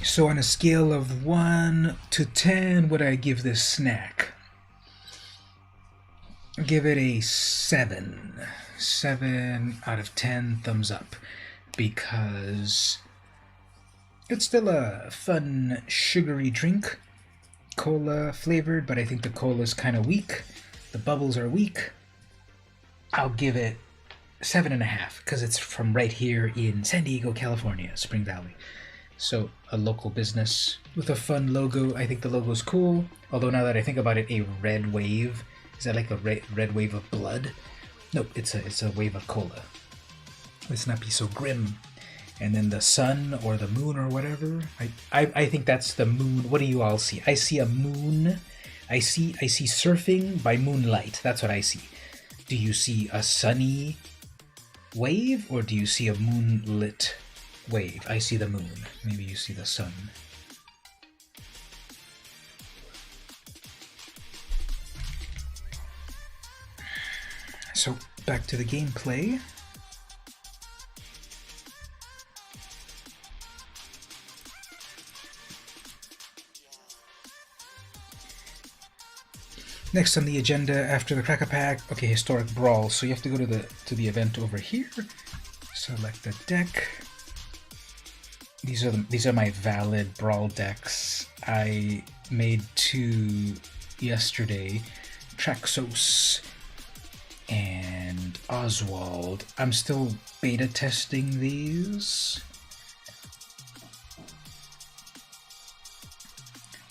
So on a scale of 1 to 10, would I give this snack? Give it a 7. 7 out of 10 thumbs up, because it's still a fun sugary drink, cola flavored, but I think the cola is kind of weak. The bubbles are weak. I'll give it 7.5 because it's from right here in San Diego, California, Spring Valley. So a local business with a fun logo. I think the logo's cool, although now that I think about it, a red wave. Is that like a red wave of blood? No, it's a wave of cola. Let's not be so grim. And then the sun or the moon or whatever. I think that's the moon. What do you all see? I see a moon. I see surfing by moonlight. That's what I see. Do you see a sunny wave or do you see a moonlit wave? I see the moon. Maybe you see the sun. So back to the gameplay. Next on the agenda after the Cracker Pack, okay, historic Brawl. So you have to go to the event over here. Select the deck. These are my valid Brawl decks. I made 2 yesterday. Traxos and Oswald. I'm still beta testing these.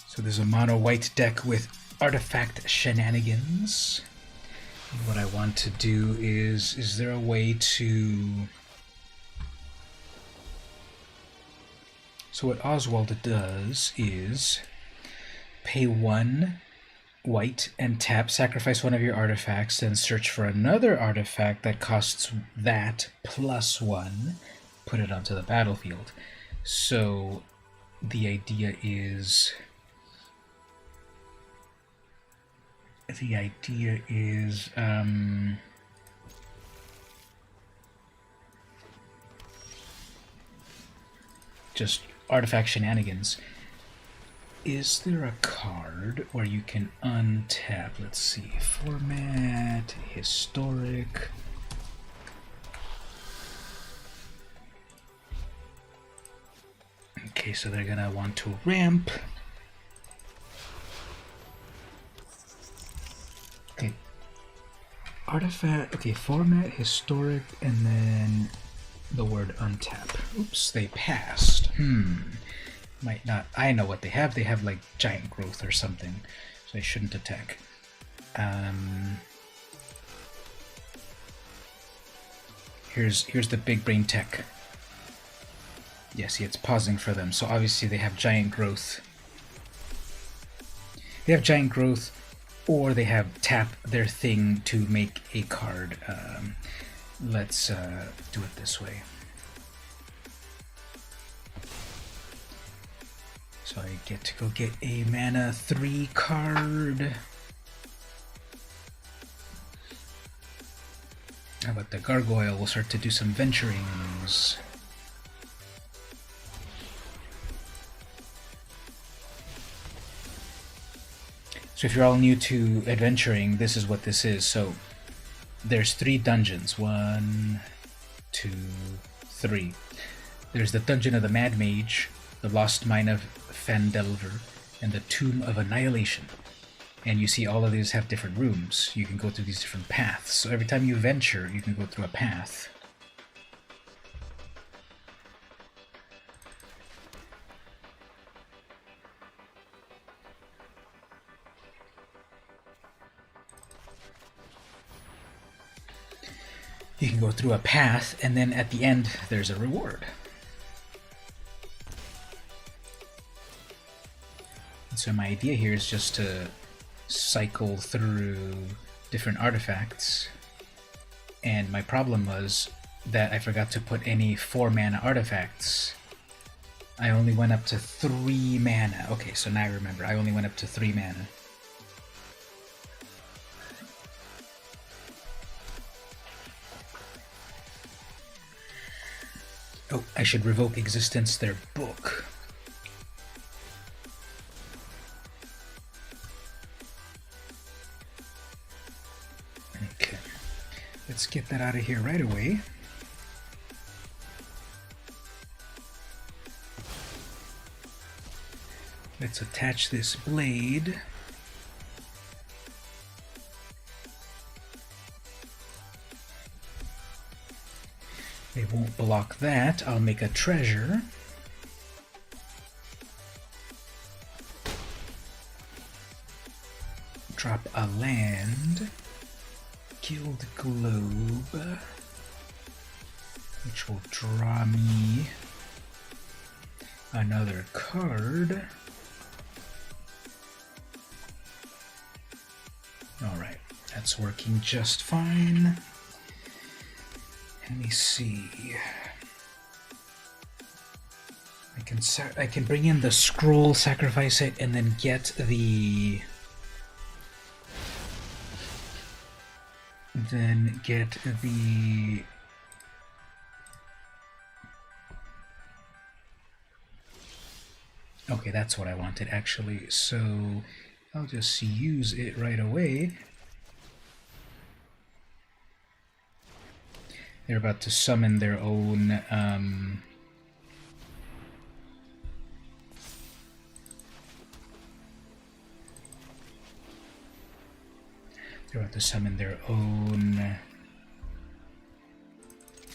So there's a mono white deck with artifact shenanigans. And what I want to do is there a way to... So what Oswald does is pay 1 white and tap, sacrifice one of your artifacts, then search for another artifact that costs that plus 1, put it onto the battlefield. So the idea is just artifact shenanigans. Is there a card where you can untap? Let's see. Format, historic. Okay, so they're gonna want to ramp. Okay. Artifact, okay, format, historic, and then the word untap. Oops, they passed. Might not. I know what they have. They have like giant growth or something, so they shouldn't attack. Here's the big brain tech. Yeah, see, it's pausing for them. So obviously they have giant growth. They have giant growth, or they have tap their thing to make a card. Let's do it this way. So I get to go get a mana 3 card. How about the gargoyle? We'll start to do some venturings. So if you're all new to adventuring, this is what this is. So there's 3 dungeons. 1, 2, 3. There's the Dungeon of the Mad Mage, the Lost Mine of Fandelver, and the Tomb of Annihilation. And you see all of these have different rooms. You can go through these different paths. So every time you venture, you can go through a path. You can go through a path, and then at the end, there's a reward. And so my idea here is just to cycle through different artifacts, and my problem was that I forgot to put any 4 mana artifacts. I only went up to 3 mana. Okay, so now I remember, I only went up to 3 mana. Oh, I should revoke existence their book. Okay, let's get that out of here right away. Let's attach this blade. It won't block that. I'll make a treasure. Drop a land. Guild Globe, which will draw me another card. Alright, that's working just fine. Let me see. I can bring in the scroll, sacrifice it, and then get the okay, that's what I wanted actually, so I'll just use it right away. They're about to summon their own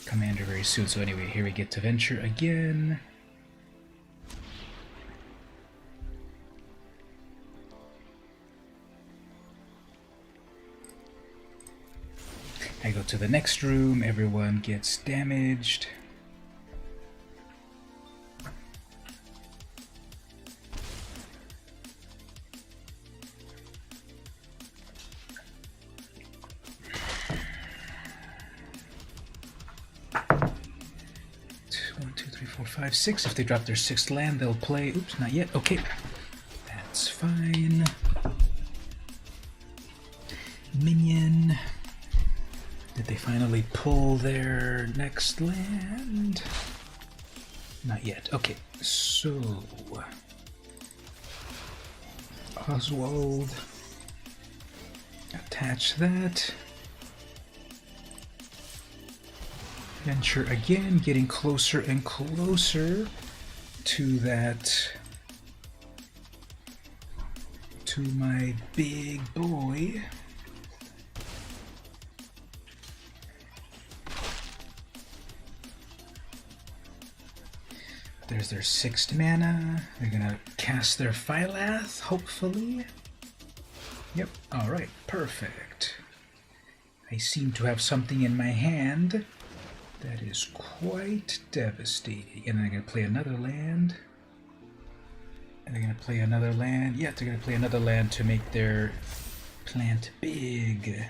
commander very soon. So anyway, here we get to venture again. I go to the next room, everyone gets damaged. One, two, three, four, five, six. If they drop their 6th land, they'll play. Oops, not yet. Okay, that's fine. Minion. Did they finally pull their next land? Not yet. Okay, so Oswald, attach that. Venture again, getting closer and closer to that, to my big boy. There's their 6th mana. They're gonna cast their Phylath, hopefully. Yep, alright, perfect. I seem to have something in my hand that is quite devastating. And then I'm gonna play another land. They're gonna play another land. Yeah, they're gonna play another land to make their plant big.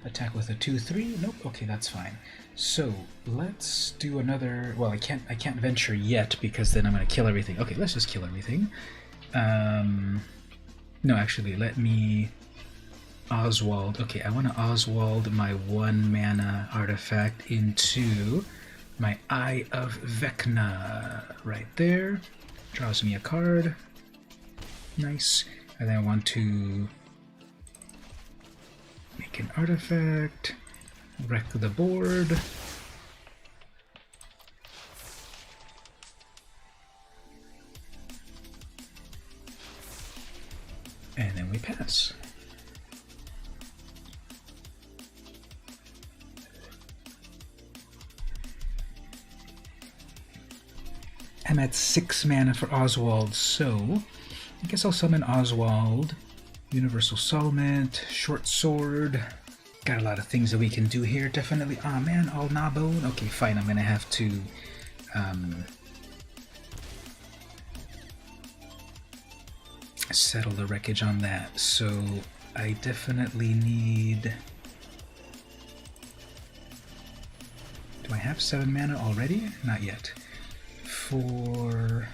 Attack with a 2/3. Nope. Okay, that's fine. So let's do another. Well, I can't venture yet because then I'm gonna kill everything. Okay, let's just kill everything. No, actually, let me Oswald. Okay, I want to Oswald my 1 mana artifact into my Eye of Vecna right there. Draws me a card. Nice. And then I want to make an artifact, wreck the board. And then we pass. I'm at 6 mana for Oswald, so I guess I'll summon Oswald. Universal Solvent, Short Sword. Got a lot of things that we can do here, definitely. Aw, man, all Nabone. Okay, fine, I'm gonna have to settle the wreckage on that. So I definitely need... Do I have 7 mana already? Not yet. For...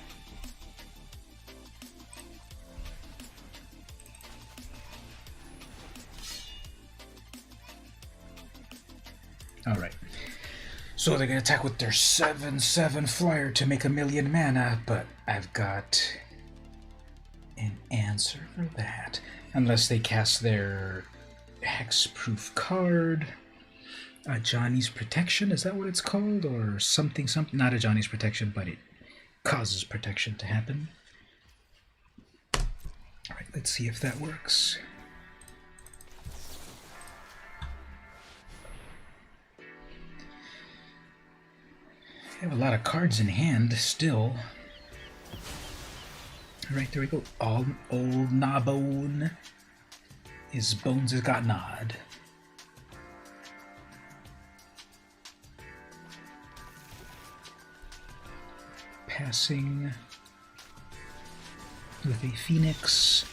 Alright. So they're going to attack with their 7/7 flyer to make 1,000,000 mana, but I've got an answer for that. Unless they cast their hexproof card. Johnny's Protection, is that what it's called? Or something, not a Johnny's Protection, but it causes protection to happen. Alright, let's see if that works. I have a lot of cards in hand still. Alright, there we go. All old Nabone. His bones has got gnawed. Passing with a Phoenix.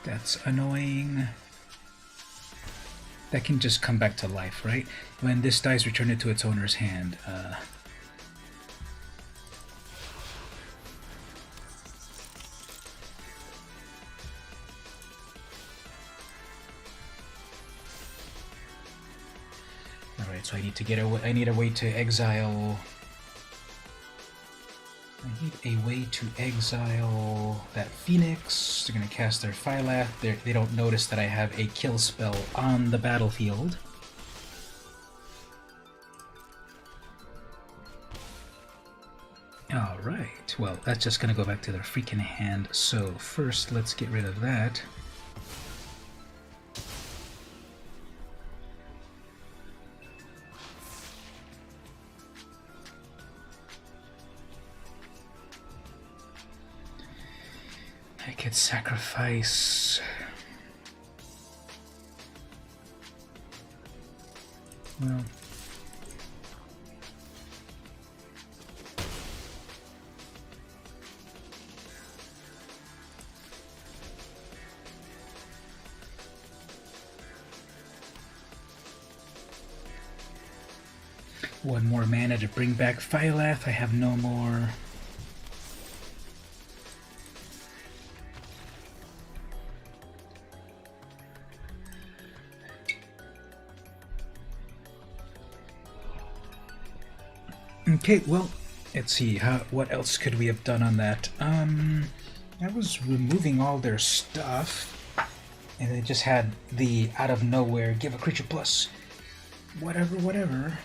That's annoying. That can just come back to life, right? When this dies, return it to its owner's hand. Alright, so I need to get away. I need a way to exile. I need a way to exile that Phoenix. They're going to cast their Phylath. They don't notice that I have a kill spell on the battlefield. Alright, well, that's just going to go back to their freaking hand. So first, let's get rid of that. I could sacrifice... Well... One more mana to bring back Phylath. I have no more... Okay, well, let's see, what else could we have done on that? I was removing all their stuff, and they just had the out of nowhere, give a creature plus, whatever.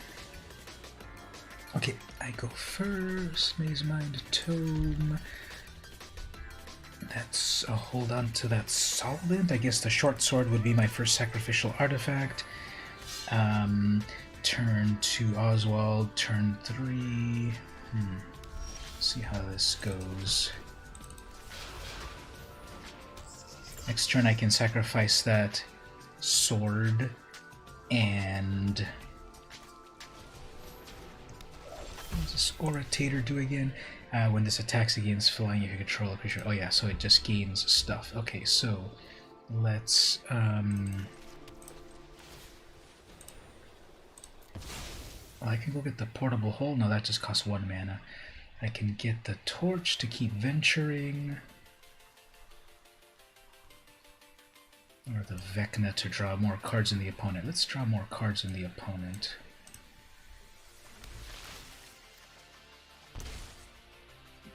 Okay, I go first, Maze Mind Tome. That's a hold on to that Solvent. I guess the Short Sword would be my first sacrificial artifact. Turn 2 Oswald, turn 3. See how this goes. Next turn I can sacrifice that sword and does this Orator do again? When this attacks against flying, if you control a creature. Oh yeah, so it just gains stuff. Okay, so let's I can go get the portable hole. No, that just costs 1 mana. I can get the torch to keep venturing. Or the Vecna to draw more cards in the opponent. Let's draw more cards in the opponent.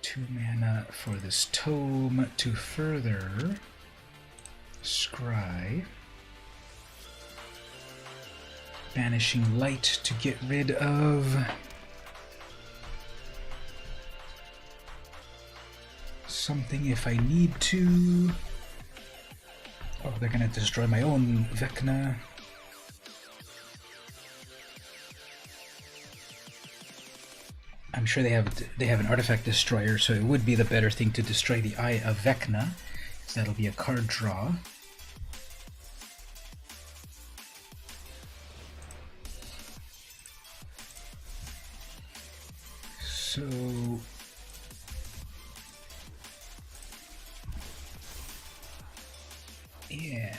Two mana for this tome to further scry. Banishing light to get rid of something if I need to. Oh, they're gonna destroy my own Vecna. I'm sure they have an artifact destroyer, so it would be the better thing to destroy the Eye of Vecna, because that'll be a card draw. So yeah.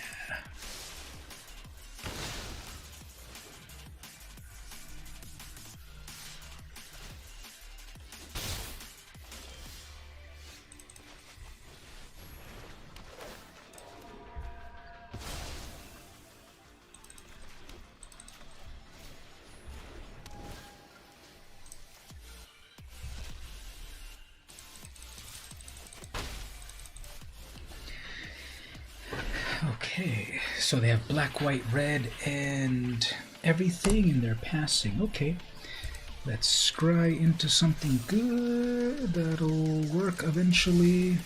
Okay, so they have black, white, red, and everything, and they're passing. Okay, let's scry into something good that'll work eventually.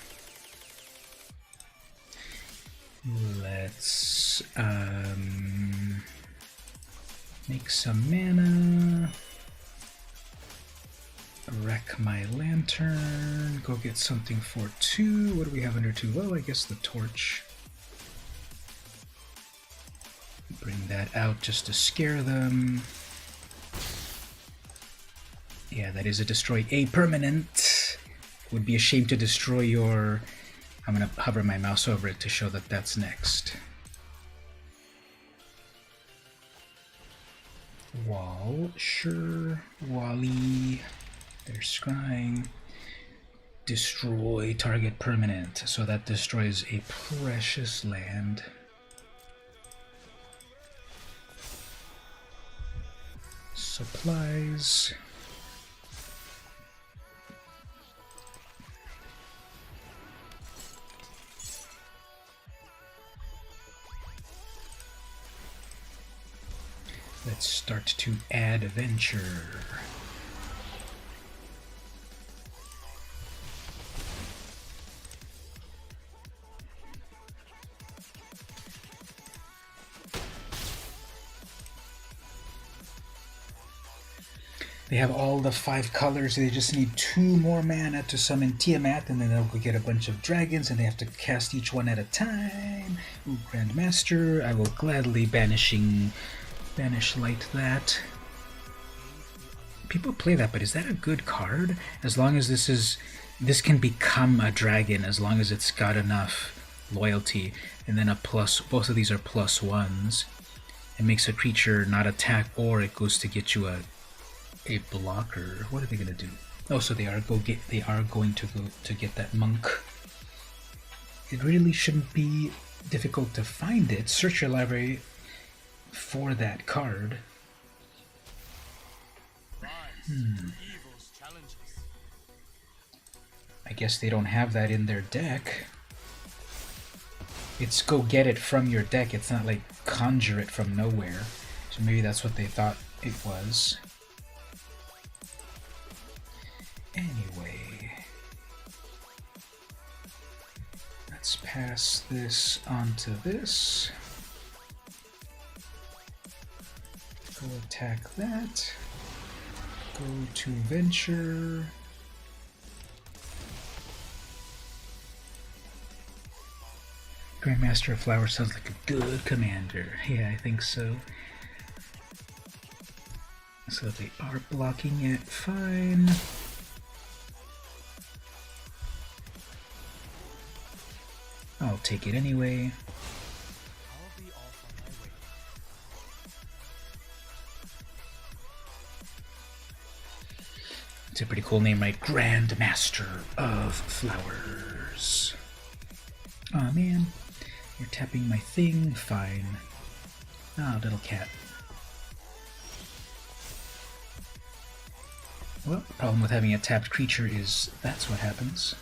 Let's make some mana. Wreck my lantern. Go get something for 2. What do we have under 2? Well, I guess the torch. Bring that out just to scare them. Yeah, that is a destroy a permanent. Would be a shame to destroy your... I'm going to hover my mouse over it to show that that's next. Wall, sure. Wally. They're scrying. Destroy target permanent. So that destroys a precious land. Supplies. Let's start to add adventure. They have all the 5 colors. They just need 2 more mana to summon Tiamat, and then they'll go get a bunch of dragons, and they have to cast each one at a time. Ooh, Grandmaster, I will gladly banish light that. People play that, but is that a good card? As long as this can become a dragon, as long as it's got enough loyalty, and then a plus. Both of these are +1s. It makes a creature not attack, or it goes to get you a blocker. What are they gonna do? Oh, so they are going to go to get that monk. It really shouldn't be difficult to find it. Search your library for that card. I guess they don't have that in their deck. It's go get it from your deck. It's not like conjure it from nowhere. So maybe that's what they thought it was. Anyway, let's pass this onto this. Go attack that. Go to venture. Grandmaster of Flowers sounds like a good commander. Yeah, I think so. So they are blocking it fine. I'll take it anyway. It's a pretty cool name, right? Grand Master of Flowers. Aw, man. You're tapping my thing. Fine. Ah, little cat. Well, the problem with having a tapped creature is that's what happens.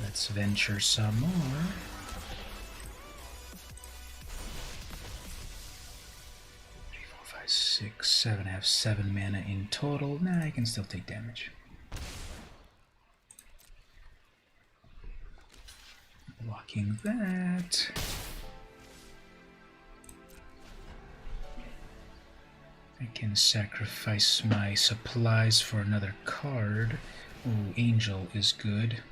Let's venture some more. 3, 4, 5, 6, 7. I have 7 mana in total. Nah, I can still take damage. Blocking that. I can sacrifice my supplies for another card. Ooh, Angel is good.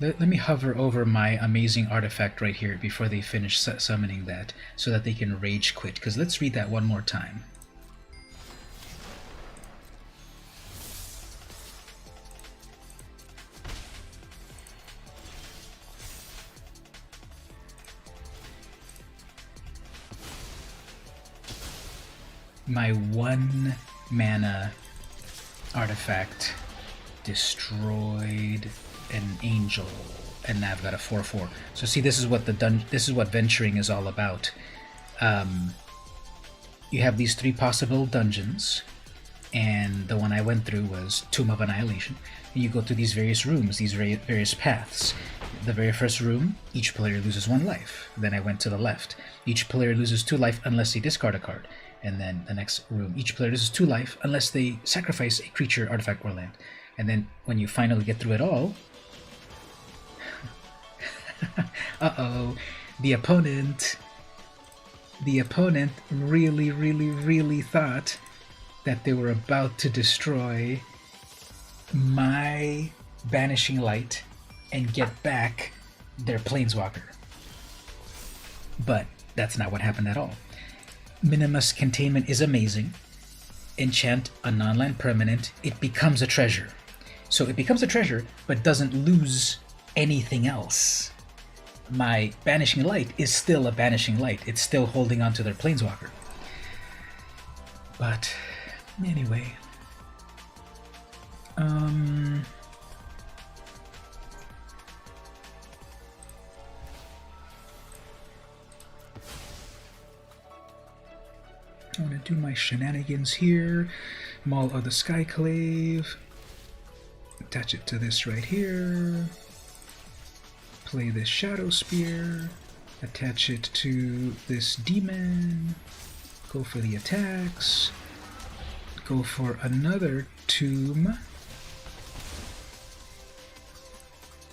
Let me hover over my amazing artifact right here before they finish summoning that, so that they can rage quit, because let's read that one more time. My 1 mana artifact destroyed an angel, and now I've got a 4/4. So see, this is what this is what venturing is all about. You have these 3 possible dungeons, and the one I went through was Tomb of Annihilation. And you go through these various rooms, these various paths. The very first room, each player loses 1 life. Then I went to the left. Each player loses 2 life unless they discard a card. And then the next room, each player loses 2 life unless they sacrifice a creature, artifact, or land. And then when you finally get through it all, uh-oh, the opponent really thought that they were about to destroy my Banishing Light and get back their Planeswalker. But that's not what happened at all. Minimus Containment is amazing. Enchant a non-land permanent, it becomes a treasure. So it becomes a treasure, but doesn't lose anything else. My Banishing Light is still a Banishing Light. It's still holding on to their Planeswalker. But anyway, I'm going to do my shenanigans here. Maul of the Skyclave. Attach it to this right here. Play this Shadow Spear. Attach it to this Demon. Go for the attacks. Go for another Tomb.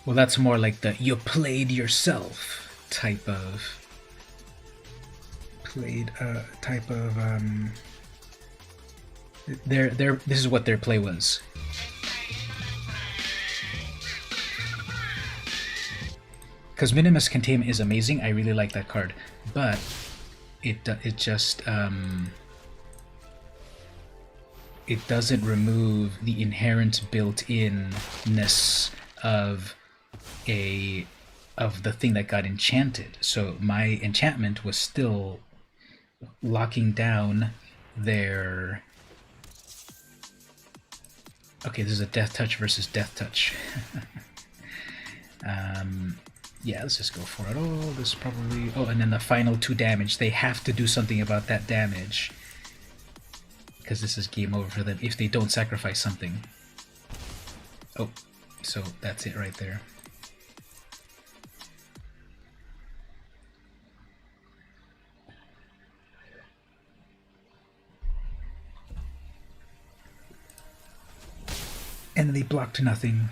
Well, that's more like the you played yourself type of this is what their play was. Because Minimus Containment is amazing, I really like that card, but it just it doesn't remove the inherent built-inness of the thing that got enchanted. So my enchantment was still locking down their... Okay, this is a Death Touch versus Death Touch. Yeah, let's just go for it all. This probably... Oh, and then the final 2 damage. They have to do something about that damage, because this is game over for them if they don't sacrifice something. Oh, so that's it right there. And they blocked nothing.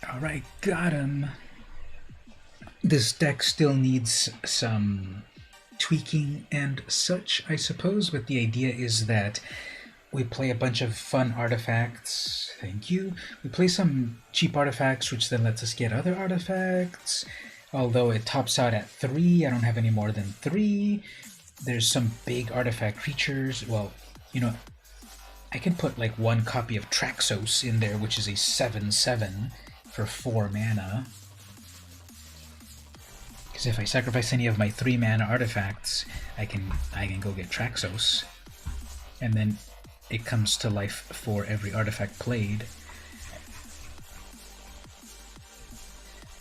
Alright, got him. This deck still needs some tweaking and such, I suppose, but the idea is that we play a bunch of fun artifacts. Thank you. We play some cheap artifacts, which then lets us get other artifacts. Although it tops out at 3, I don't have any more than 3. There's some big artifact creatures. Well, you know, I can put like 1 copy of Traxos in there, which is a 7/7 for 4 mana. Because if I sacrifice any of my 3 mana artifacts, I can go get Traxos, and then it comes to life for every artifact played.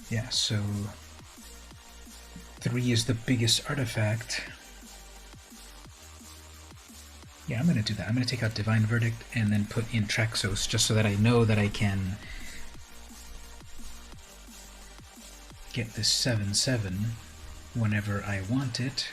Yeah, so 3 is the biggest artifact. Yeah, I'm going to do that. I'm going to take out Divine Verdict and then put in Traxos, just so that I know that I can get this 7/7 whenever I want it.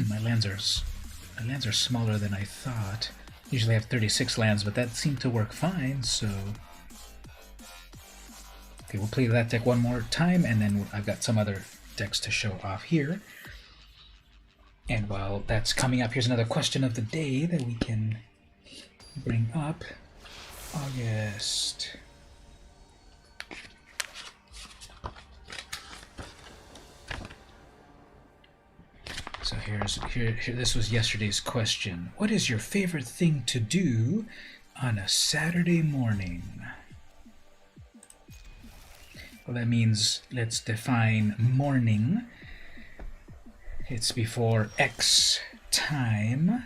My lands are smaller than I thought. Usually I have 36 lands, but that seemed to work fine, so... Okay, we'll play that deck one more time, and then I've got some other decks to show off here. And while that's coming up, here's another question of the day that we can bring up. August. So here, this was yesterday's question. What is your favorite thing to do on a Saturday morning? Well, that means let's define morning. It's before X time.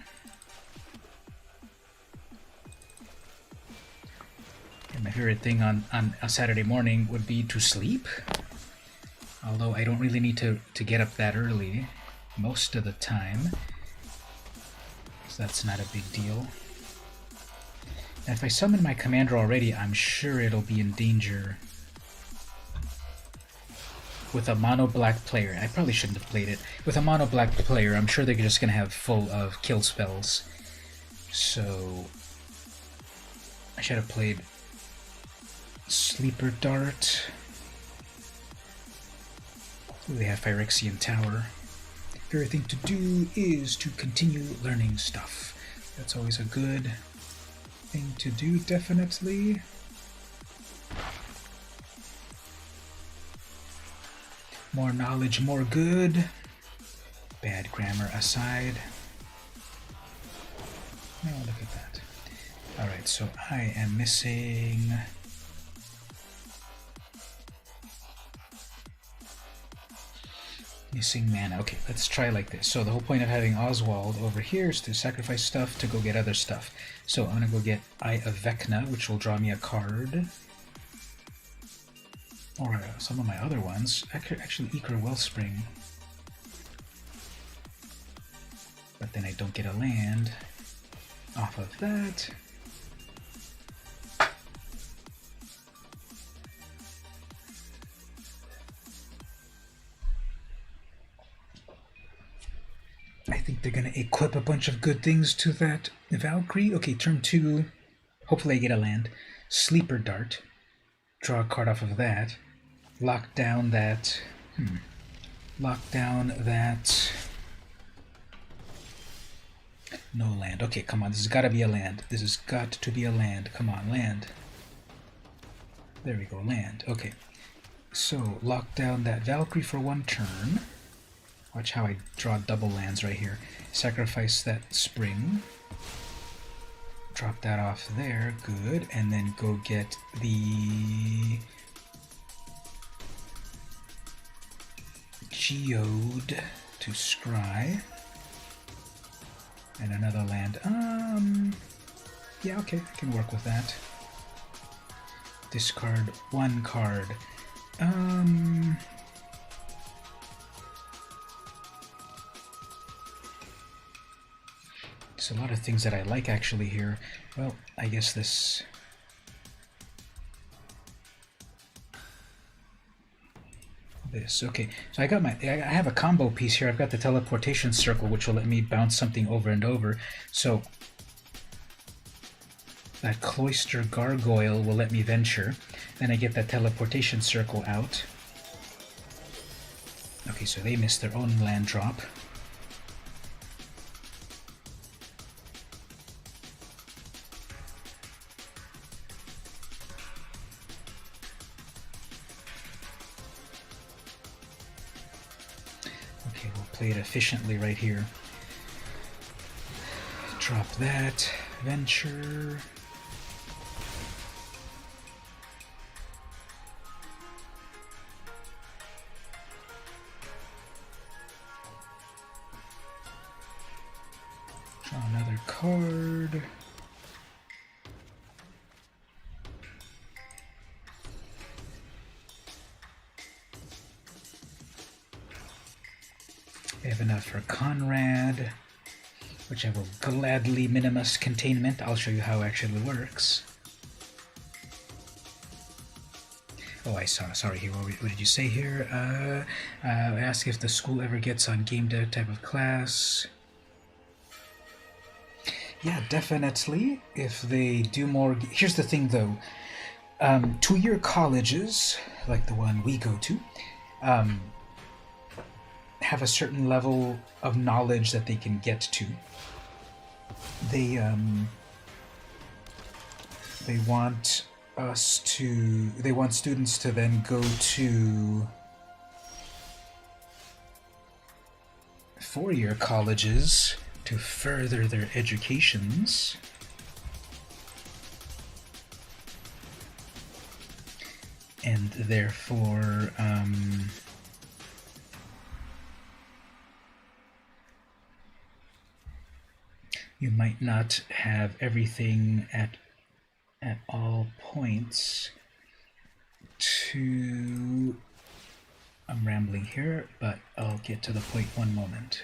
And my favorite thing on a Saturday morning would be to sleep. Although I don't really need to get up that early most of the time, so that's not a big deal. And if I summon my commander already, I'm sure it'll be in danger with a mono-black player. I probably shouldn't have played it. With a mono-black player, I'm sure they're just going to have full of kill spells. So I should have played Sleeper Dart. Ooh, they have Phyrexian Tower. Favorite thing to do is to continue learning stuff. That's always a good thing to do, definitely. More knowledge, more good. Bad grammar aside. Oh, look at that. Alright, so I am missing... mana. Okay, let's try like this. So the whole point of having Oswald over here is to sacrifice stuff to go get other stuff. So I'm going to go get Eye of Vecna, which will draw me a card. Or some of my other ones. Actually, Eager Wellspring. But then I don't get a land off of that. I think they're going to equip a bunch of good things to that Valkyrie. Okay, turn 2. Hopefully I get a land. Sleeper Dart. Draw a card off of that. Lock down that... Lock down that... No land. Okay, come on. This has got to be a land. This has got to be a land. Come on, land. There we go, land. Okay. So, lock down that Valkyrie for 1 turn. Watch how I draw double lands right here. Sacrifice that Spring. Drop that off there. Good. And then go get the... Geode to scry. And another land. Yeah, okay. I can work with that. Discard 1 card. There's a lot of things that I like actually here. Well, I guess this... Okay, so I have a combo piece here. I've got the teleportation circle, which will let me bounce something over and over. So that Cloister Gargoyle will let me venture. Then I get that teleportation circle out. Okay, so they missed their own land drop. Okay, we'll play it efficiently right here. Drop that. Venture. Draw another card. I have enough for Conrad, which I will gladly minimus containment. I'll show you how it actually works. Oh, I saw. Sorry, here. What did you say here? Ask if the school ever gets on game dev type of class. Yeah, definitely. If they do more... Here's the thing, though. 2-year colleges, like the one we go to, have a certain level of knowledge that they can get to. They want us to... They want students to then go to 4-year colleges to further their educations. And therefore, you might not have everything at all points to... I'm rambling here, but I'll get to the point one moment.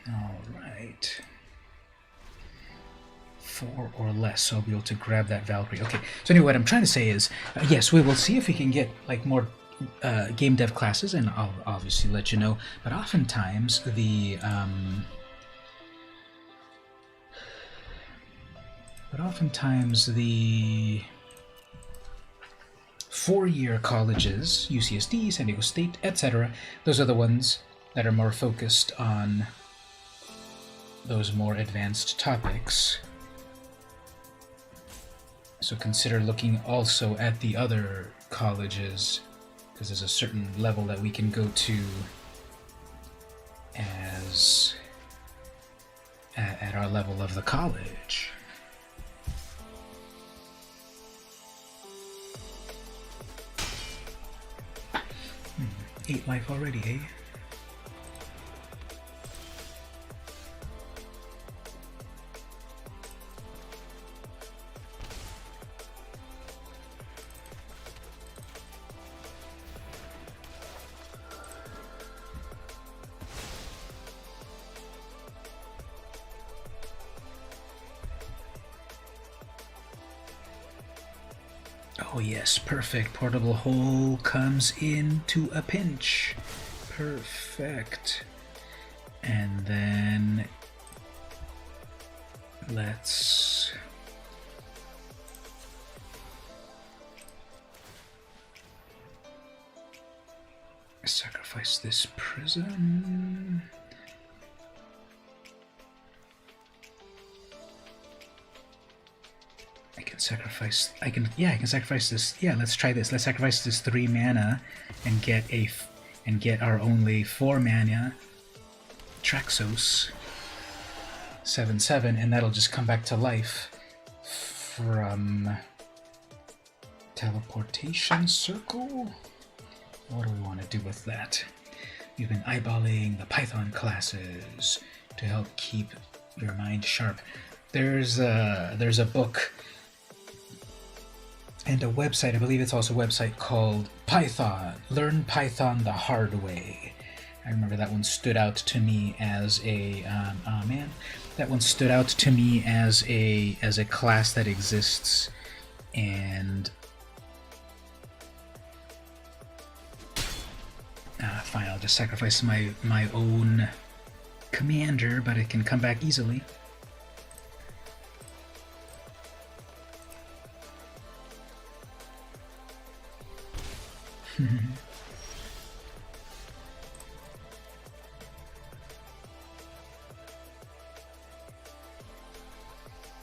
All right. 4 or less, so I'll be able to grab that Valkyrie. Okay, so anyway, what I'm trying to say is, yes, we will see if we can get like more game dev classes, and I'll obviously let you know. But oftentimes the 4-year colleges, UCSD, San Diego State, etc., those are the ones that are more focused on those more advanced topics. So consider looking also at the other colleges, because there's a certain level that we can go to as at our level of the college. 8 life already, eh? Oh yes, perfect. Portable hole comes into a pinch. Perfect. And then let's sacrifice this prison. I can sacrifice this. Yeah, let's try this. Let's sacrifice this 3 mana and get our only 4 mana Traxos 7/7, and that'll just come back to life from teleportation circle. What do we want to do with that? We've been eyeballing the Python classes to help keep your mind sharp. There's a book and a website, I believe it's also a website, called Python. Learn Python the Hard Way. I remember that one stood out to me as a that one stood out to me as a class that exists, and Fine, I'll just sacrifice my own commander, but it can come back easily.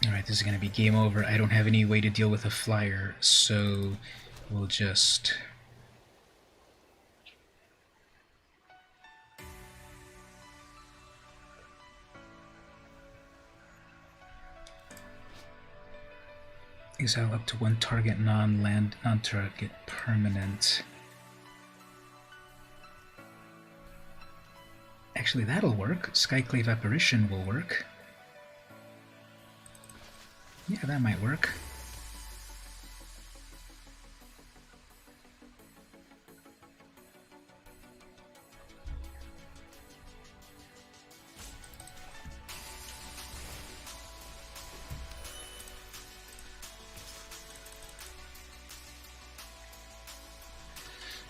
Alright, this is going to be game over. I don't have any way to deal with a flyer, so we'll just... exile up to one target non-land, non-target permanent. Actually, that'll work. Skyclave Apparition will work. Yeah, that might work.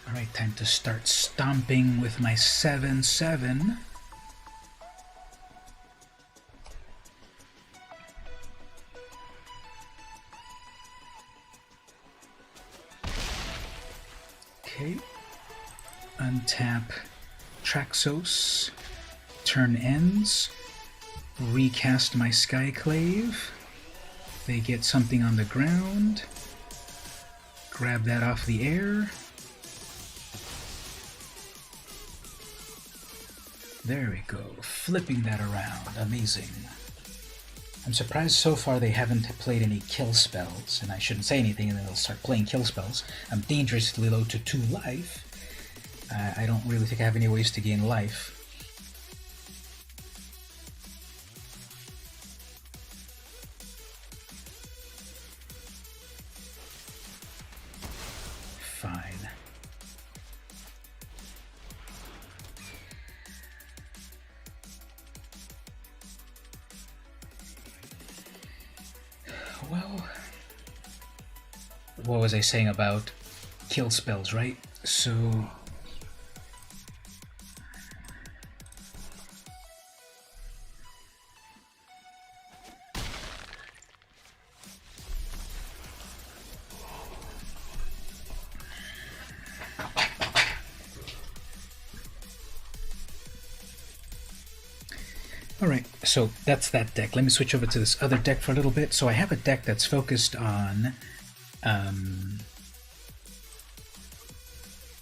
Alright, time to start stomping with my 7/7. Okay. Untap Traxos. Turn ends. Recast my Skyclave. They get something on the ground. Grab that off the air. There we go, flipping that around, amazing. I'm surprised so far they haven't played any kill spells, and I shouldn't say anything and then they'll start playing kill spells. I'm dangerously low to 2 life. I don't really think I have any ways to gain life. Fine. Well, what was I saying about kill spells, right? So alright, so that's that deck. Let me switch over to this other deck for a little bit. So I have a deck that's focused on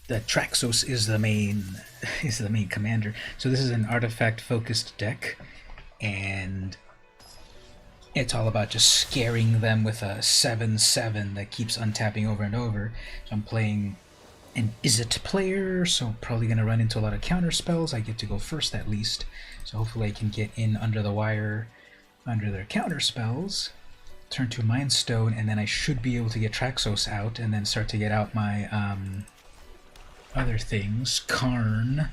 the Traxos is the main commander. So this is an artifact focused deck, and it's all about just scaring them with a 7/7 that keeps untapping over and over. So I'm playing an Izzet player, so probably going to run into a lot of counter spells. I get to go first at least, so hopefully I can get in under the wire under their counter spells. Turn to Mind Stone, and then I should be able to get Traxos out and then start to get out my other things. Karn.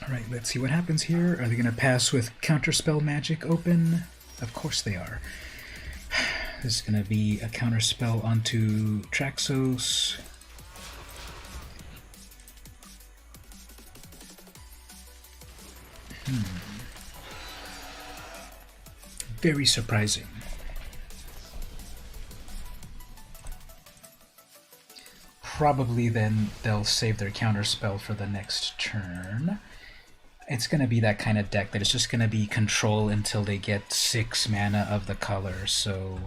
Alright, let's see what happens here. Are they going to pass with Counterspell Magic open? Of course they are. This is going to be a Counterspell onto Traxos. Very surprising. Probably then they'll save their Counterspell for the next turn. It's going to be that kind of deck that it's just going to be control until they get 6 mana of the color, so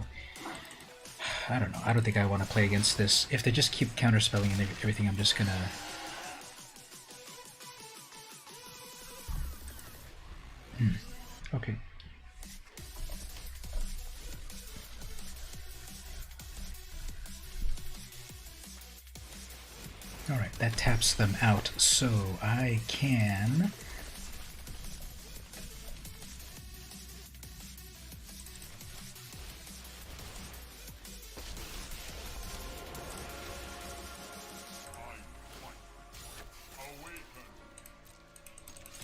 I don't know. I don't think I want to play against this. If they just keep counterspelling and everything, I'm just going to... Okay. Alright, that taps them out, so I can...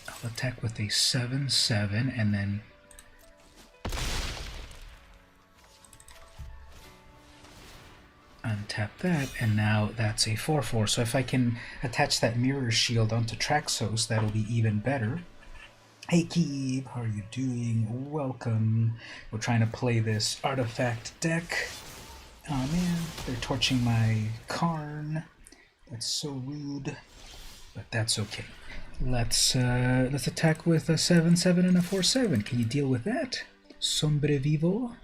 I'll attack with a 7/7 and then untap that, and now that's a 4/4. So if I can attach that mirror shield onto Traxos, that'll be even better. Hey Keeb, how are you doing? Welcome. We're trying to play this artifact deck. Oh man, they're torching my Karn. That's so rude, but that's okay. Let's attack with a 7/7 and a 4/7. Can you deal with that? Sombrevivo.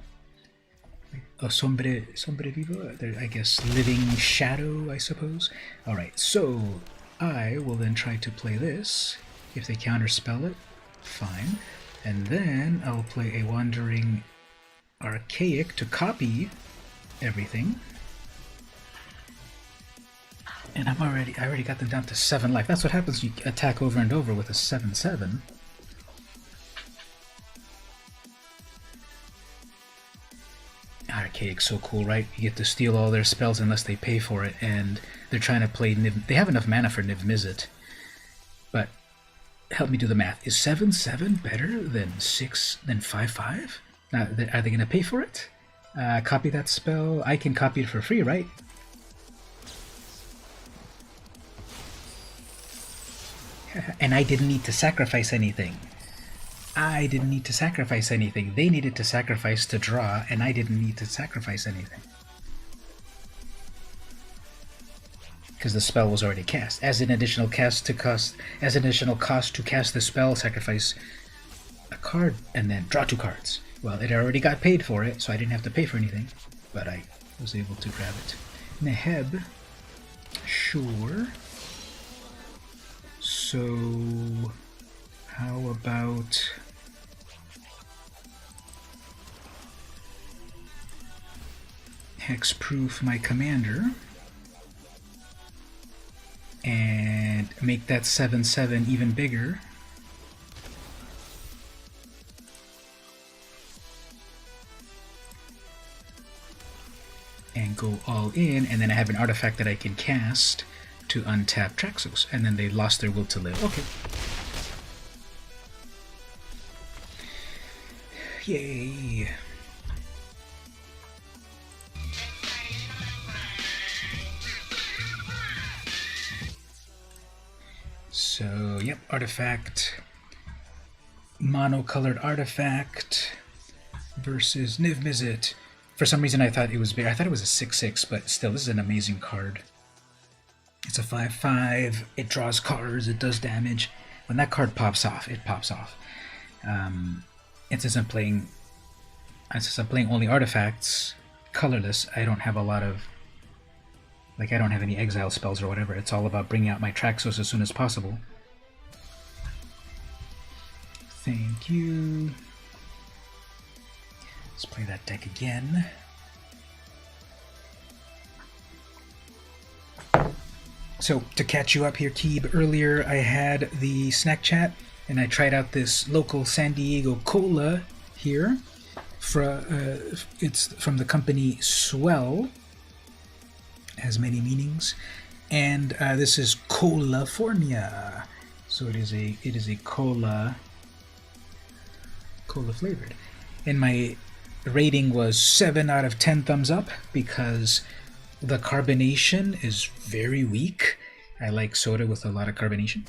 Oh, Sombrevivo. I guess living shadow, I suppose. All right, so I will then try to play this. If they counterspell it, fine. And then I'll play a Wandering Archaic to copy everything. And I already got them down to 7 life. That's what happens when you attack over and over with a 7/7. Archaic's so cool, right? You get to steal all their spells unless they pay for it, and they're trying to play Niv. They have enough mana for Niv Mizzet, but help me do the math. Is 7/7 better than 5/5? Are they going to pay for it? Copy that spell. I can copy it for free, right? And I didn't need to sacrifice anything. I didn't need to sacrifice anything. They needed to sacrifice to draw, and I didn't need to sacrifice anything. Because the spell was already cast. As an additional cost to cast the spell, sacrifice a card, and then draw 2 cards. Well, it already got paid for it, so I didn't have to pay for anything. But I was able to grab it. Neheb. Sure. So, how about hexproof my commander and make that 7/7 even bigger. And go all in, and then I have an artifact that I can cast to untap Traxos, and then they lost their will to live. Okay. Yay. So, yep, artifact. Mono-colored artifact versus Niv Mizzet. For some reason I thought it was big. I thought it was a 6/6, but still, this is an amazing card. It's a 5/5, it draws cards, it does damage. When that card pops off, it pops off. And since I'm playing only artifacts, colorless, I don't have a lot of, I don't have any exile spells or whatever. It's all about bringing out my Traxos as soon as possible. Thank you. Let's play that deck again. So, to catch you up here, Keeb, earlier I had the snack chat, and I tried out this local San Diego cola here. It's from the company Swell. It has many meanings. And this is Colafornia. So it is a cola flavored. And my rating was 7 out of 10 thumbs up because the carbonation is very weak. I like soda with a lot of carbonation.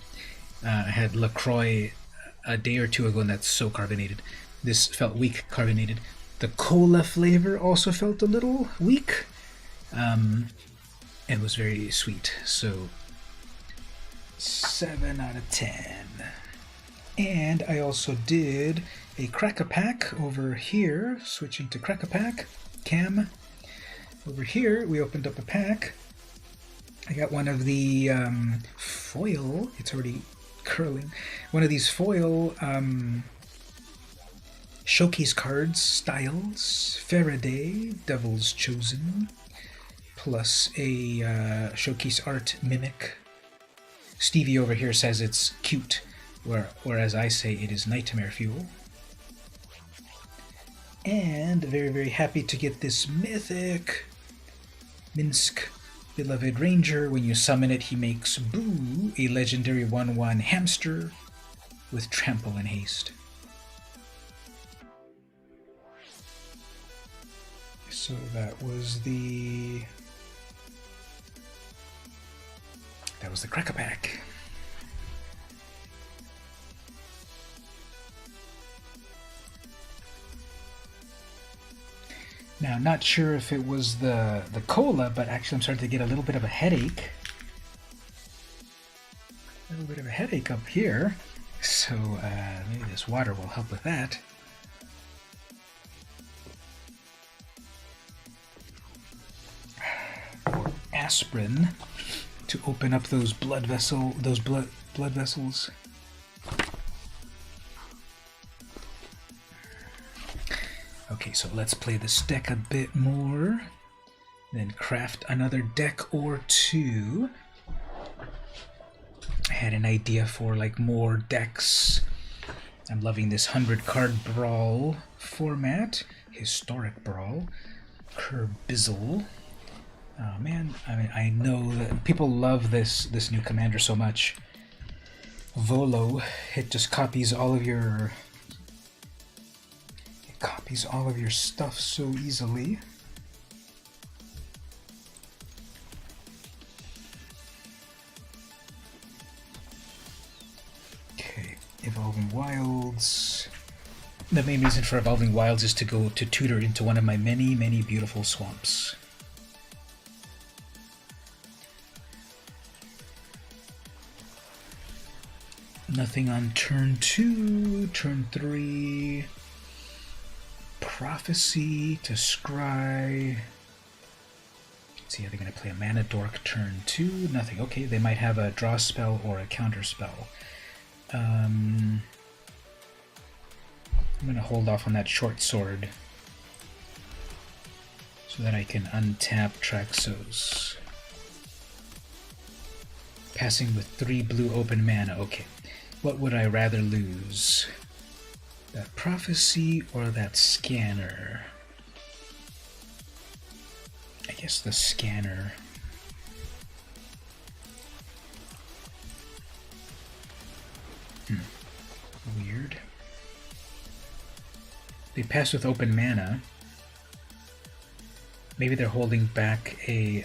I had LaCroix a day or two ago, and that's so carbonated. This felt weak carbonated. The cola flavor also felt a little weak. It was very sweet. So 7 out of 10. And I also did a Crack-a-Pack over here. Switching to Crack-a-Pack. Cam. Over here, we opened up a pack. I got one of the foil. It's already curling. One of these foil showcase cards, Styles, Faraday, Devil's Chosen, plus a showcase art Mimic. Stevie over here says it's cute, whereas I say it is nightmare fuel. And very, very happy to get this mythic Minsk Beloved Ranger. When you summon it, he makes Boo, a legendary 1/1 hamster with trample and haste. So that was the That was the cracker pack. Now, not sure if it was the cola, but actually I'm starting to get a little bit of a headache. A little bit of a headache up here. So maybe this water will help with that. Or aspirin to open up those blood vessels. Okay, so let's play this deck a bit more, then craft another deck or two. I had an idea for like more decks. I'm loving this 100-card Brawl format, historic Brawl, Kerbizzle. Oh man, I mean, I know that people love this new commander so much. Volo, it just copies all of your stuff so easily. Okay, Evolving Wilds. The main reason for Evolving Wilds is to go to tutor into one of my many, many beautiful swamps. Nothing on turn 2, turn 3. Prophecy to scry. Let's see, are they going to play a Mana Dork turn 2? Nothing. Okay, they might have a draw spell or a counter spell. I'm going to hold off on that short sword so that I can untap Traxos. Passing with 3 blue open mana. Okay. What would I rather lose? That Prophecy or that Scanner? I guess the Scanner. Weird. They pass with open mana. Maybe they're holding back a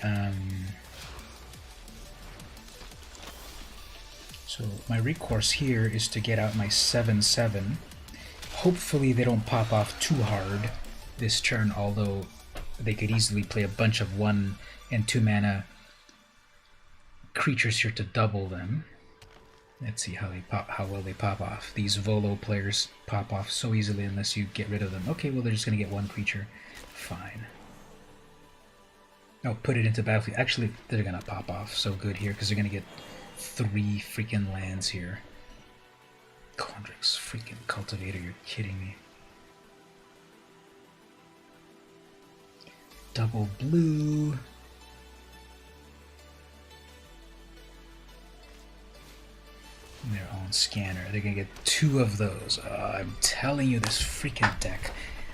So my recourse here is to get out my 7/7. Hopefully they don't pop off too hard this turn, although they could easily play a bunch of 1 and 2 mana creatures here to double them. Let's see how well they pop off. These Volo players pop off so easily unless you get rid of them. Okay, well they're just gonna get 1 creature. Fine. Oh, put it into battlefield. Actually, they're gonna pop off so good here because they're gonna get 3 freaking lands here. Condrix, freaking Cultivator, you're kidding me. Double blue. And their own Scanner. They're gonna get 2 of those. I'm telling you, this freaking deck.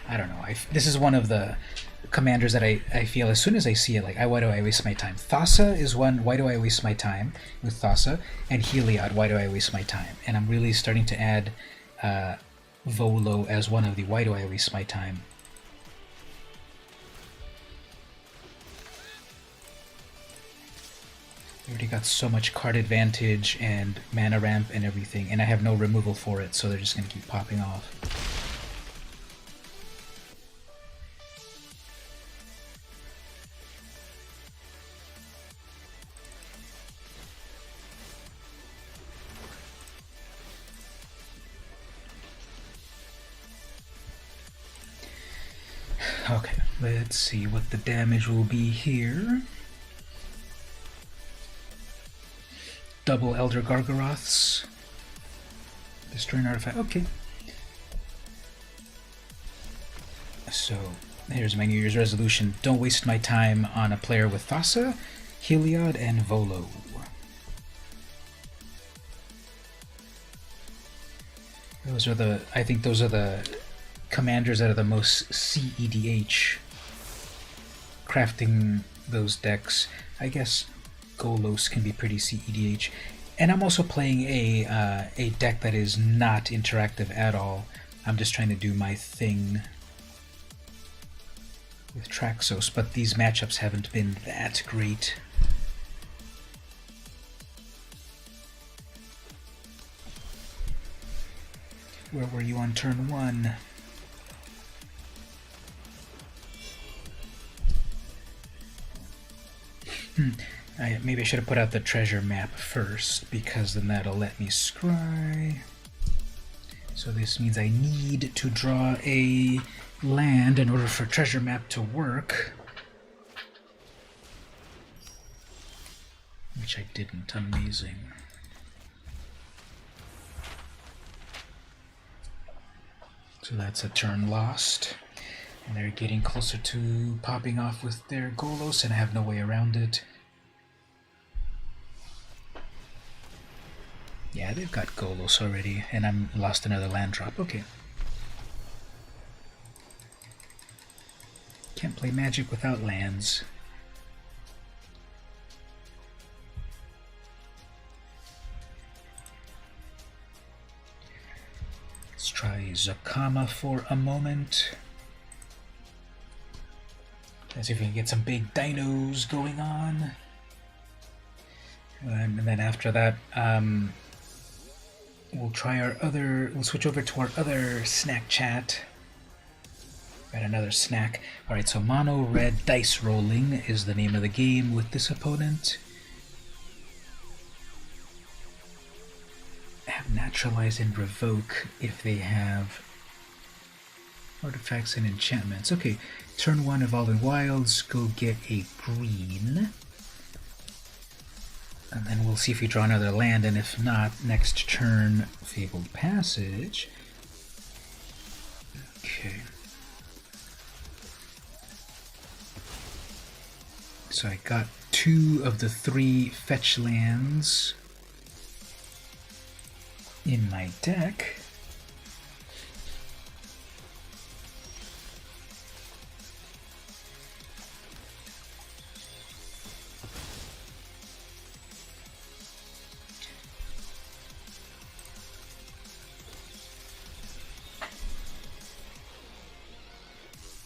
I don't know. This is one of the commanders that I feel as soon as I see it, like, why do I waste my time? Thassa is one, why do I waste my time with Thassa? And Heliod, why do I waste my time? And I'm really starting to add Volo as one of the why do I waste my time. I already got so much card advantage and mana ramp and everything, and I have no removal for it, so they're just going to keep popping off. Okay, let's see what the damage will be here. Double Elder Gargaroths. Destroy an artifact. Okay. So, here's my New Year's resolution. Don't waste my time on a player with Thassa, Heliod, and Volo. I think those are the commanders that are the most CEDH. Crafting those decks, I guess Golos can be pretty CEDH. And I'm also playing a deck that is not interactive at all. I'm just trying to do my thing with Traxos, but these matchups haven't been that great. Where were you on turn 1? Maybe I should have put out the treasure map first, because then that'll let me scry. So this means I need to draw a land in order for treasure map to work. Which I didn't. Amazing. So that's a turn lost. And they're getting closer to popping off with their Golos, and I have no way around it. Yeah, they've got Golos already, and I'm lost another land drop. Okay. Can't play Magic without lands. Let's try Zakama for a moment. Let's see if we can get some big dinos going on. And then after that, we'll switch over to our other snack chat. Got another snack. Alright, so mono red dice rolling is the name of the game with this opponent. Have naturalize and revoke if they have artifacts and enchantments. Okay, turn 1 Evolving Wilds, go get a green. And then we'll see if we draw another land, and if not, next turn, Fabled Passage. Okay. So I got 2 of the 3 fetch lands in my deck.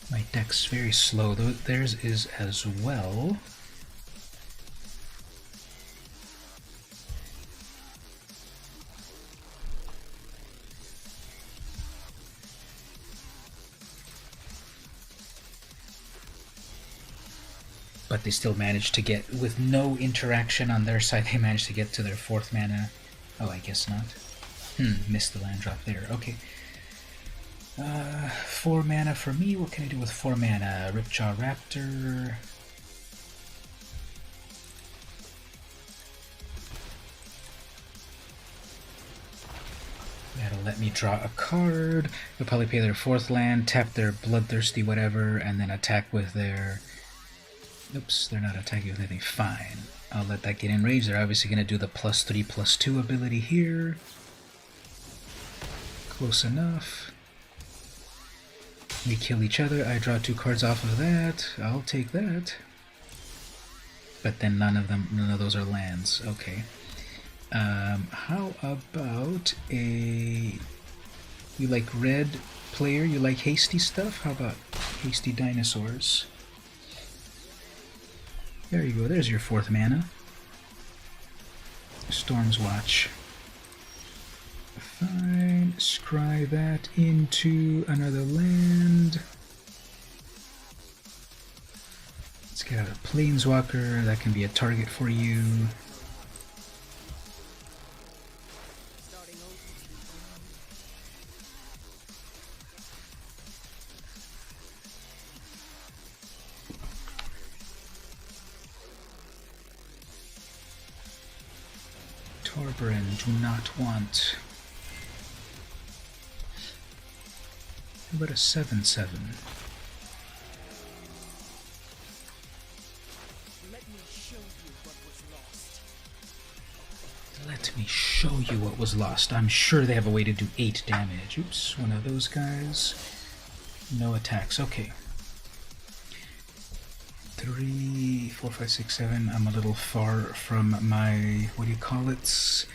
My deck's very slow, though theirs is as well. But they still managed to get, with no interaction on their side, they managed to get to their 4th mana. Oh, I guess not. Missed the land drop there. Okay. 4 mana for me. What can I do with 4 mana? Ripjaw Raptor. That'll let me draw a card. They'll probably pay their 4th land, tap their Bloodthirsty whatever, and then attack with their... Oops, they're not attacking with anything. Fine. I'll let that get enraged. They're obviously going to do the +3/+2 ability here. Close enough. We kill each other. I draw 2 cards off of that. I'll take that. But then none of those are lands. Okay. How about a... You like red player? You like hasty stuff? How about hasty dinosaurs? There you go. There's your 4th mana. Storm's Watch. Fine. Scry that into another land. Let's get out a Planeswalker. That can be a target for you. Torbrand, do not want. How about a 7/7? Let me show you what was lost. I'm sure they have a way to do 8 damage. Oops, one of those guys. No attacks. Okay. 3, 4, 5, 6, 7. I'm a little far from my, what do you call it?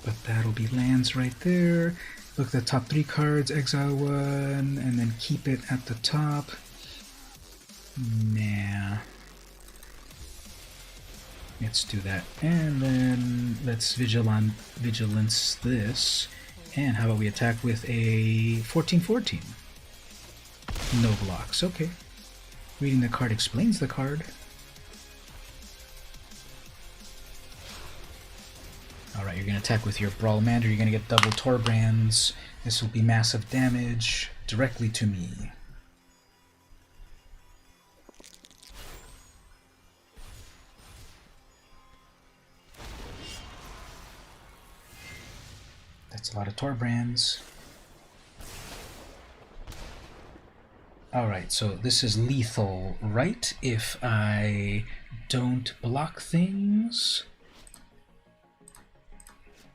But that'll be lands right there. Look at the top 3 cards, exile 1, and then keep it at the top. Nah. Let's do that. And then let's vigilance this, And how about we attack with a 14-14? No blocks. Okay. Reading the card explains the card. Alright, you're going to attack with your Brawl Mander. You're going to get double Torbrands. This will be massive damage directly to me. That's a lot of Torbrands. Alright, so this is lethal, right? If I don't block things.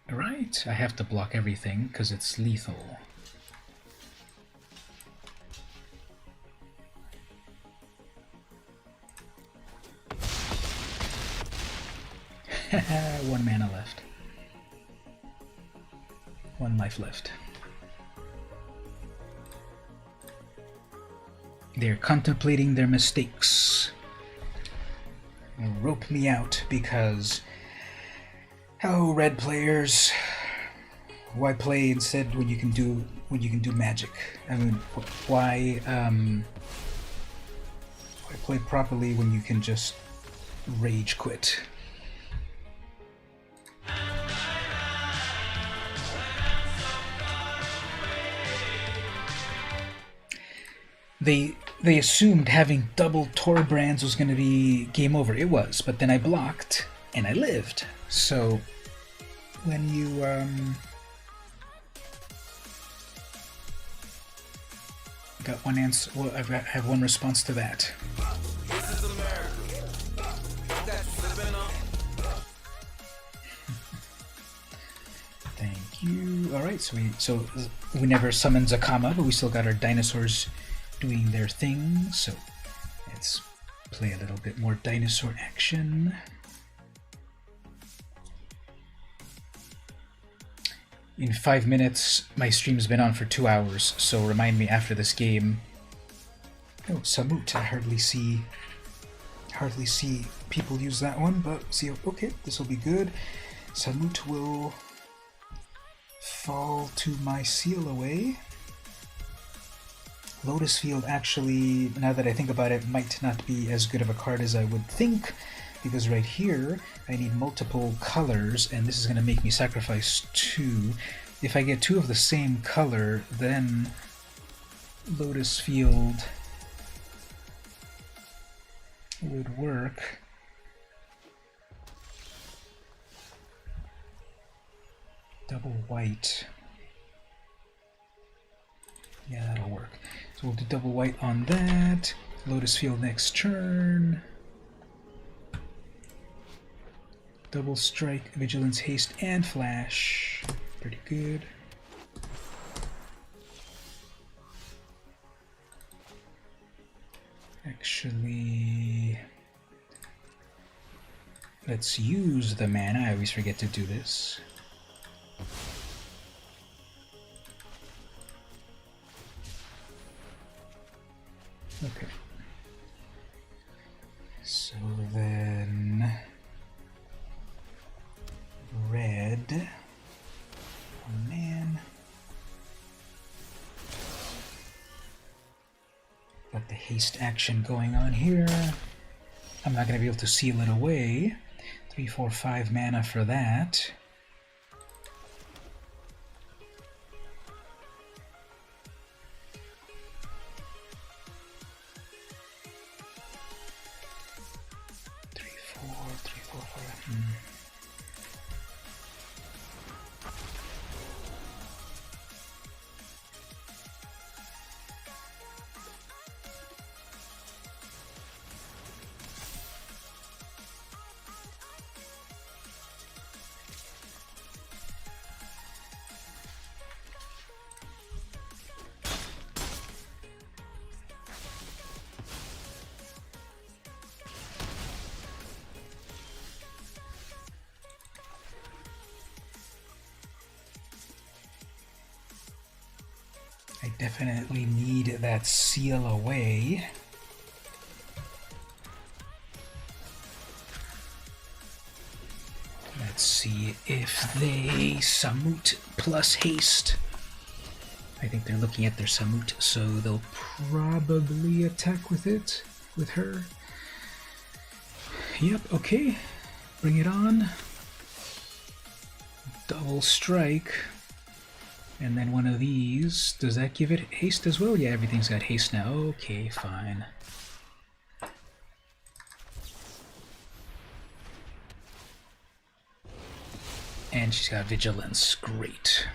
Right, I have to block everything because it's lethal. One mana left. One life left. They're contemplating their mistakes. They'll rope me out because, oh, red players, why play instead when you can do magic? I mean, why play properly when you can just rage quit? They assumed having double Torbrands was going to be game over. It was, but then I blocked and I lived. So when you got one answer, well, I have one response to that. Thank you. All right, so we never summoned Zakama, but we still got our dinosaurs doing their thing, so let's play a little bit more dinosaur action. In 5 minutes, my stream's been on for 2 hours, so remind me after this game. Oh, Samut, I hardly see people use that one, but see, okay, this will be good. Samut will fall to my seal away. Lotus Field actually, now that I think about it, might not be as good of a card as I would think, because right here I need multiple colors, and this is going to make me sacrifice 2. If I get 2 of the same color, then Lotus Field would work. Double white. Yeah, that'll work. So we'll do double white on that. Lotus Field next turn. Double strike, vigilance, haste, and flash. Pretty good. Actually, let's use the mana. I always forget to do this. Okay. So then red. Oh man. Got the haste action going on here. I'm not going to be able to seal it away. 3, 4, 5 mana for that. I definitely need that seal away. Let's see if they Samut plus haste. I think they're looking at their Samut, so they'll probably attack with it, with her. Yep, okay. Bring it on. Double strike. And then one of these. Does that give it haste as well? Yeah, everything's got haste now. Okay, fine. And she's got vigilance. Great.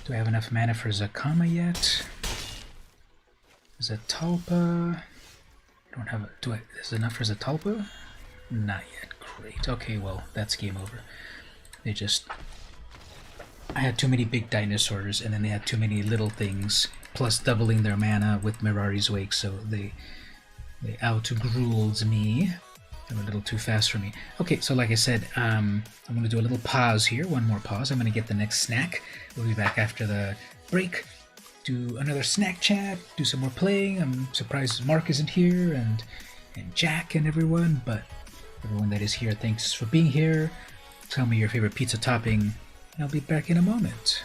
Do I have enough mana for Zakama yet? Zatalpa. I don't have. Is it enough for Zatalpa? Not yet. Great. Okay, well, that's game over. They just. I had too many big dinosaurs, and then they had too many little things, plus doubling their mana with Mirari's Wake, so they outgruled me. They were a little too fast for me. Okay, so like I said, I'm going to do a little pause here, one more pause. I'm going to get the next snack. We'll be back after the break, do another snack chat, do some more playing. I'm surprised Mark isn't here, and Jack and everyone, but everyone that is here, thanks for being here. Tell me your favorite pizza topping, and I'll be back in a moment.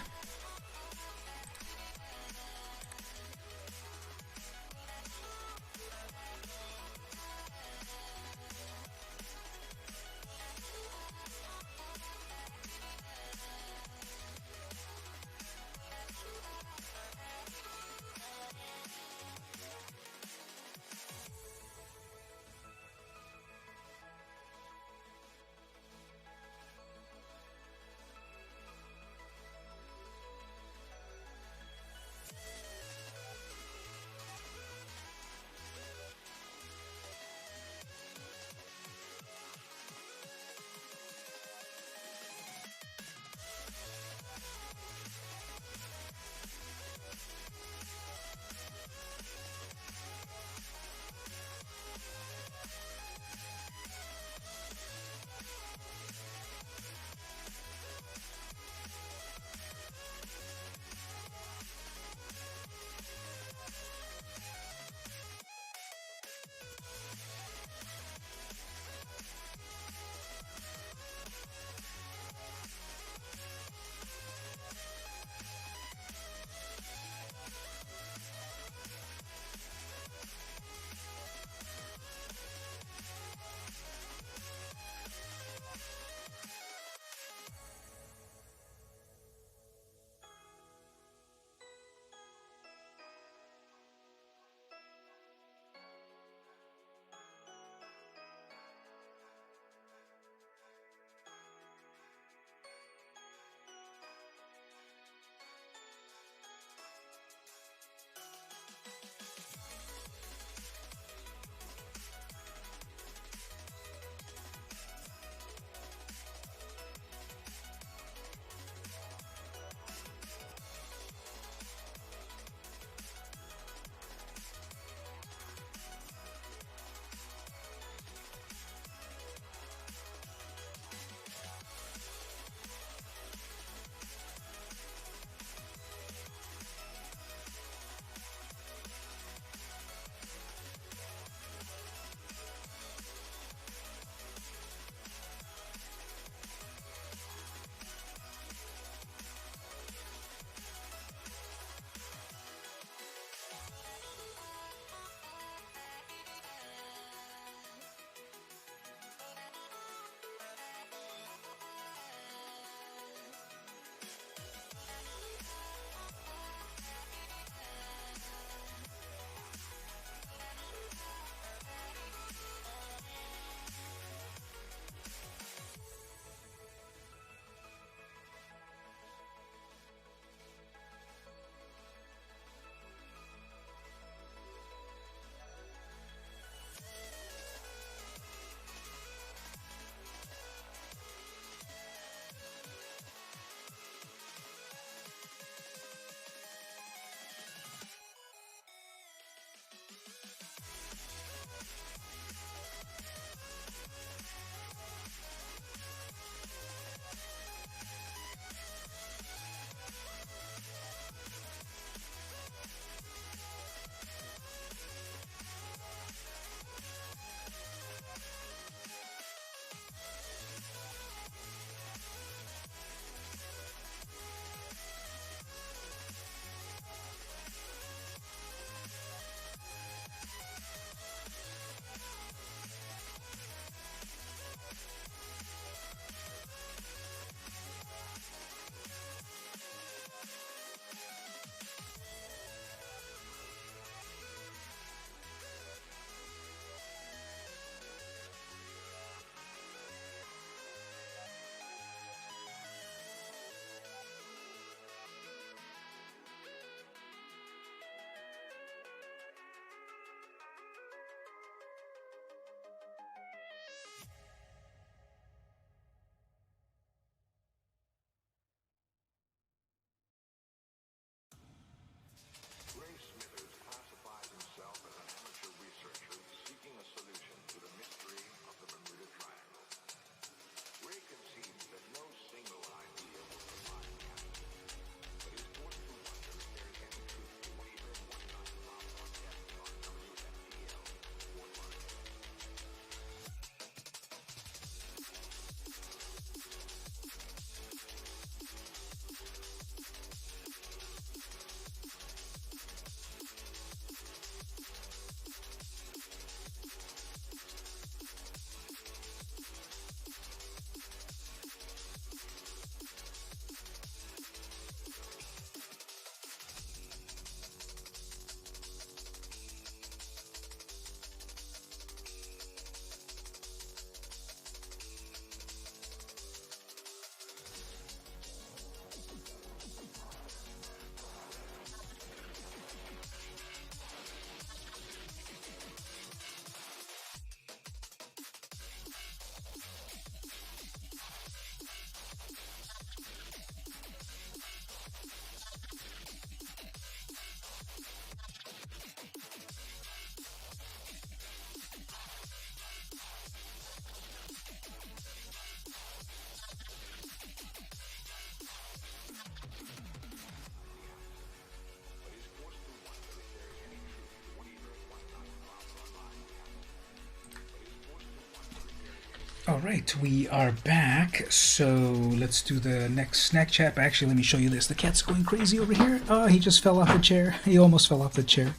Alright, we are back. So let's do the next snack chat. But actually, let me show you this. The cat's going crazy over here. Oh, he just fell off the chair. He almost fell off the chair.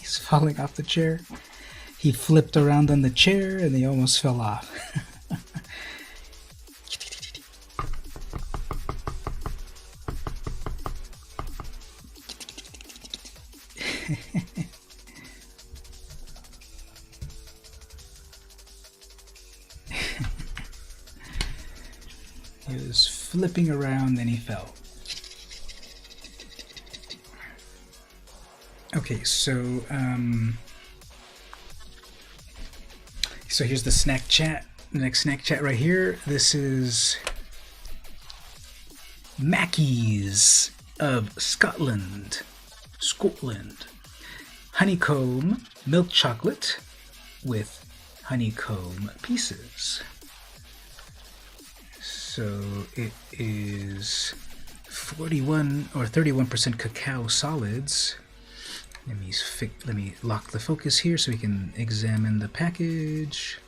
He's falling off the chair. He flipped around on the chair and he almost fell off. He was flipping around and he fell. Okay, so here's the snack chat. The next snack chat right here. This is Mackies of Scotland. Honeycomb milk chocolate with honeycomb pieces. So it is 41 or 31% cacao solids. Let me lock the focus here so we can examine the package.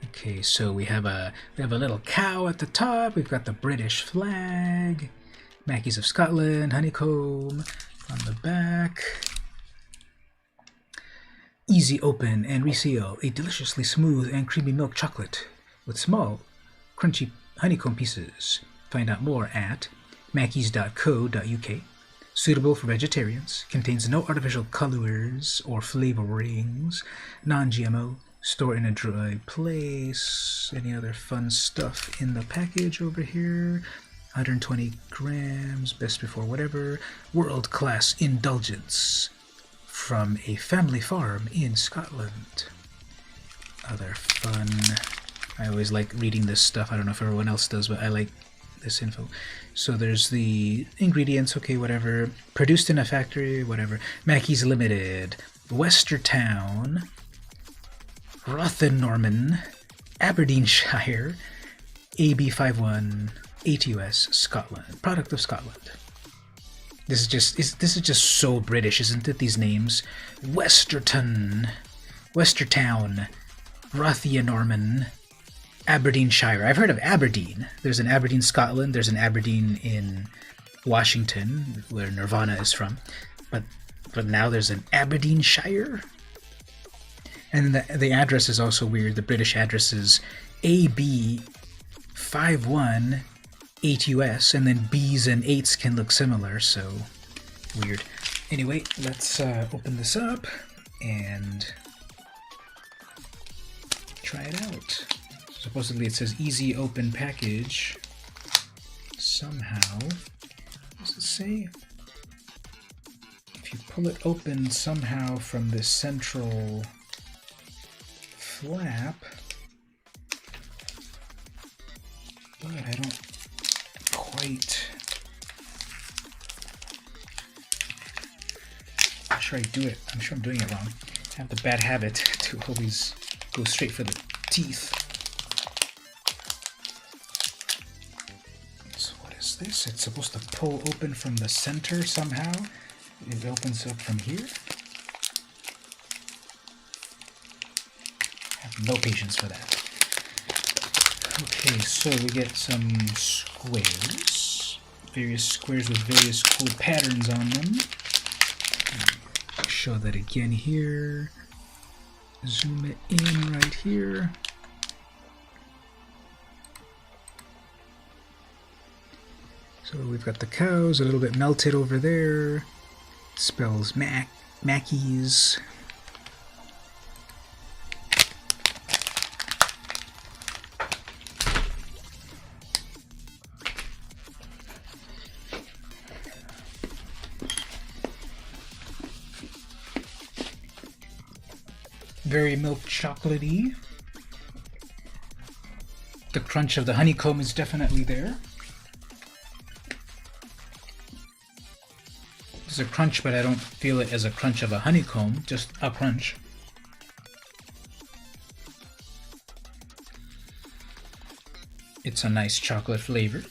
Okay, so we have a little cow at the top. We've got the British flag, Mackies of Scotland, honeycomb on the back. Easy open and reseal a deliciously smooth and creamy milk chocolate with small, crunchy honeycomb pieces. Find out more at mackies.co.uk. Suitable for vegetarians. Contains no artificial colors or flavorings. Non-GMO. Store in a dry place. Any other fun stuff in the package over here? 120 grams. Best before whatever. World-class indulgence from a family farm in Scotland. Other fun. I always like reading this stuff. I don't know if everyone else does, but I like this info. So there's the ingredients, okay, whatever. Produced in a factory, whatever. Mackies Limited, Westertown, Rothennorman, Aberdeenshire, AB51, ATUS, Scotland. Product of Scotland. This is just so British, isn't it? These names. Westertown, Rothennorman, Aberdeenshire. I've heard of Aberdeen. There's an Aberdeen, Scotland. There's an Aberdeen in Washington, where Nirvana is from. But now there's an Aberdeenshire? And the address is also weird. The British address is AB51 8US, and then B's and 8s can look similar, so weird. Anyway, let's open this up and try it out. Supposedly it says easy open package. Somehow, what does it say? If you pull it open somehow from this central flap, but I don't quite. I'm sure I do it. I'm sure I'm doing it wrong. I have the bad habit to always go straight for the teeth. So what is this? It's supposed to pull open from the center somehow. It opens up from here. I have no patience for that. Okay, so we get some squares. Various squares with various cool patterns on them. Show that again here. Zoom it in right here. So we've got the cows a little bit melted over there. It spells Mackies. Very milk chocolatey. The crunch of the honeycomb is definitely there. It's a crunch, but I don't feel it as a crunch of a honeycomb, just a crunch. It's a nice chocolate flavor.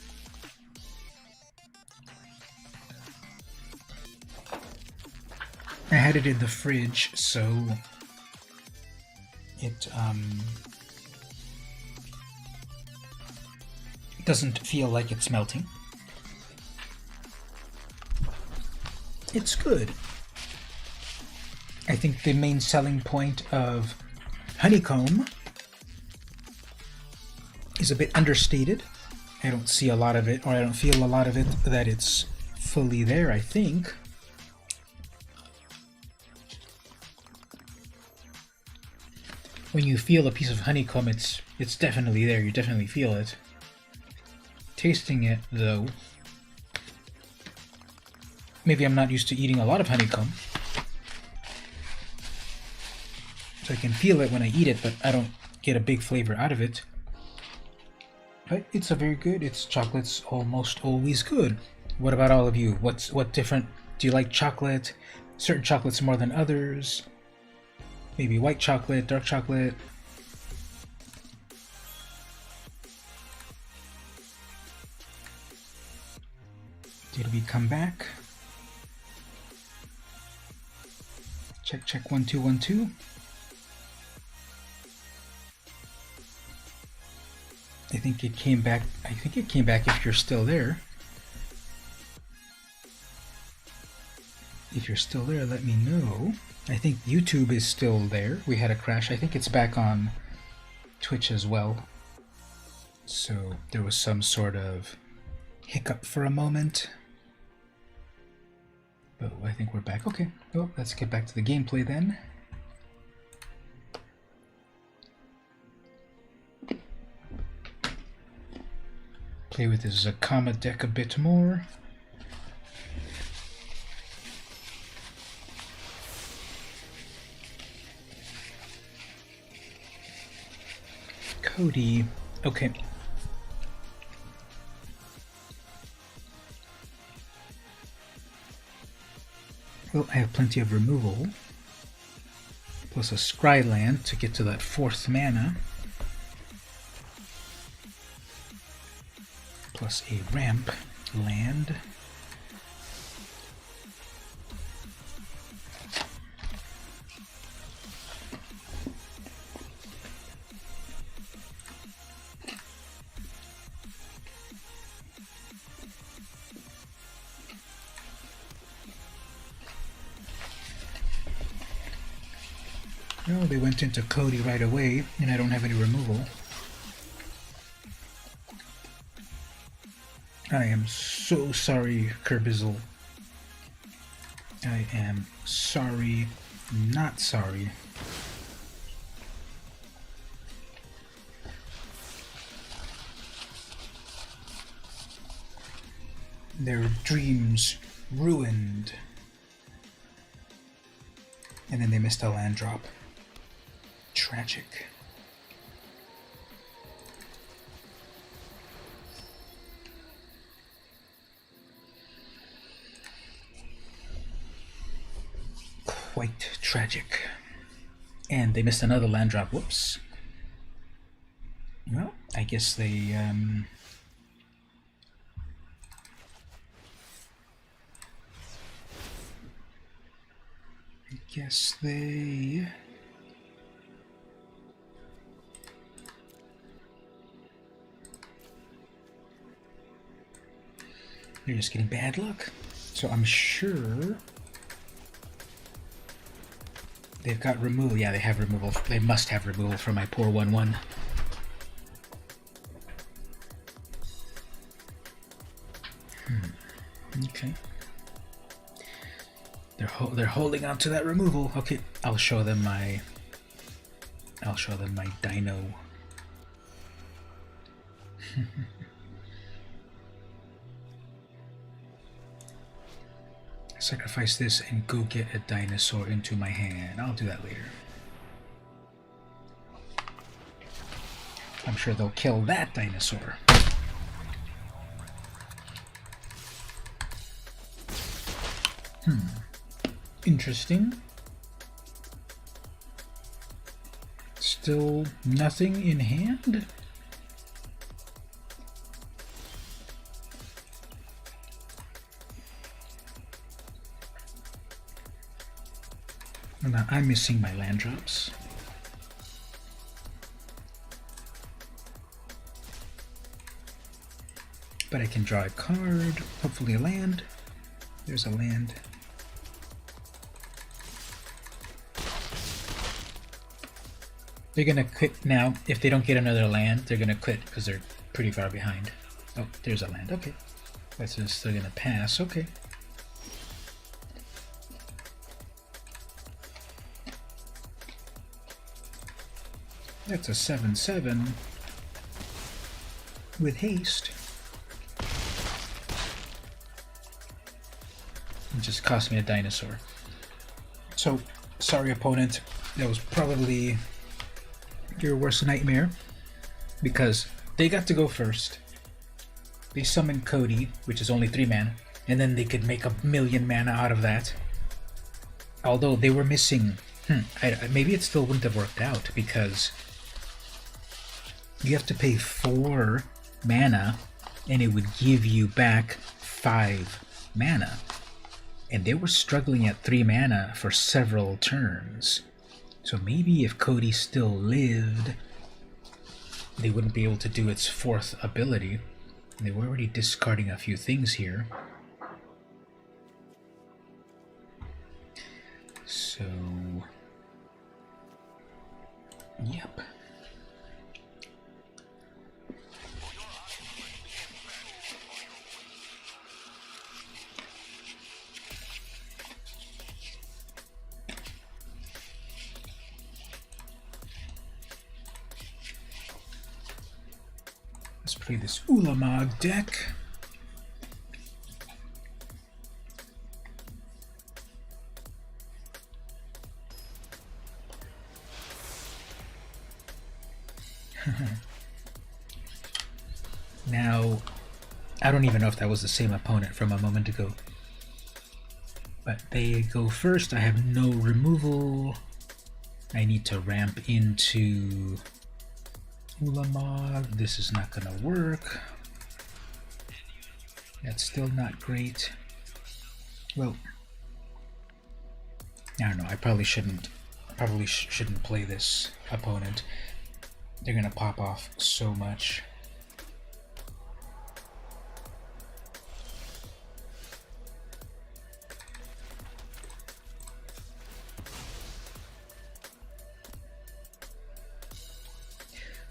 I had it in the fridge, so it doesn't feel like it's melting. It's good. I think the main selling point of honeycomb is a bit understated. I don't see a lot of it, or I don't feel a lot of it, that it's fully there, I think. When you feel a piece of honeycomb, it's definitely there, you definitely feel it. Tasting it, though, maybe I'm not used to eating a lot of honeycomb, so I can feel it when I eat it, but I don't get a big flavor out of it. But it's a very good. It's chocolate's almost always good. What about all of you? What different? Do you like chocolate? Certain chocolates more than others? Maybe white chocolate, dark chocolate. Did we come back? Check, check, 1 2 1 2. I think it came back. I think it came back if you're still there. If you're still there, let me know. I think YouTube is still there. We had a crash. I think it's back on Twitch as well. So there was some sort of hiccup for a moment. But I think we're back. Okay. Well, let's get back to the gameplay then. Play with this Zakama deck a bit more. Cody. Okay. Well, I have plenty of removal. Plus a Scry land to get to that 4th mana. Plus a ramp land. No, they went into Cody right away, and I don't have any removal. I am so sorry, Kerbizzle. I am sorry, not sorry. Their dreams ruined. And then they missed a land drop. Tragic. Quite tragic. And they missed another land drop. Whoops. Well, I guess they they're just getting bad luck. So I'm sure they've got removal. Yeah, they have removal. They must have removal for my poor 1/1. Okay. They're holding on to that removal. Okay, I'll show them my dino. Sacrifice this and go get a dinosaur into my hand. I'll do that later. I'm sure they'll kill that dinosaur. Interesting. Still nothing in hand? Now I'm missing my land drops. But I can draw a card, hopefully a land. There's a land. They're gonna quit now. If they don't get another land, they're gonna quit because they're pretty far behind. Oh, there's a land. Okay. That's just they're gonna pass. Okay. That's a 7/7 with haste. It just cost me a dinosaur. So, sorry opponent, that was probably your worst nightmare because they got to go first. They summoned Cody, which is only 3 mana, and then they could make 1,000,000 mana out of that. Although they were missing, maybe it still wouldn't have worked out because you have to pay 4 mana and it would give you back 5 mana. And they were struggling at 3 mana for several turns. So maybe if Cody still lived, they wouldn't be able to do its 4th ability. They were already discarding a few things here. So, yep. Let's play this Ulamog deck. Now, I don't even know if that was the same opponent from a moment ago. But they go first. I have no removal. I need to ramp into Ulamog. This is not gonna work. That's still not great. Well, I don't know. I probably shouldn't play this opponent. They're gonna pop off so much.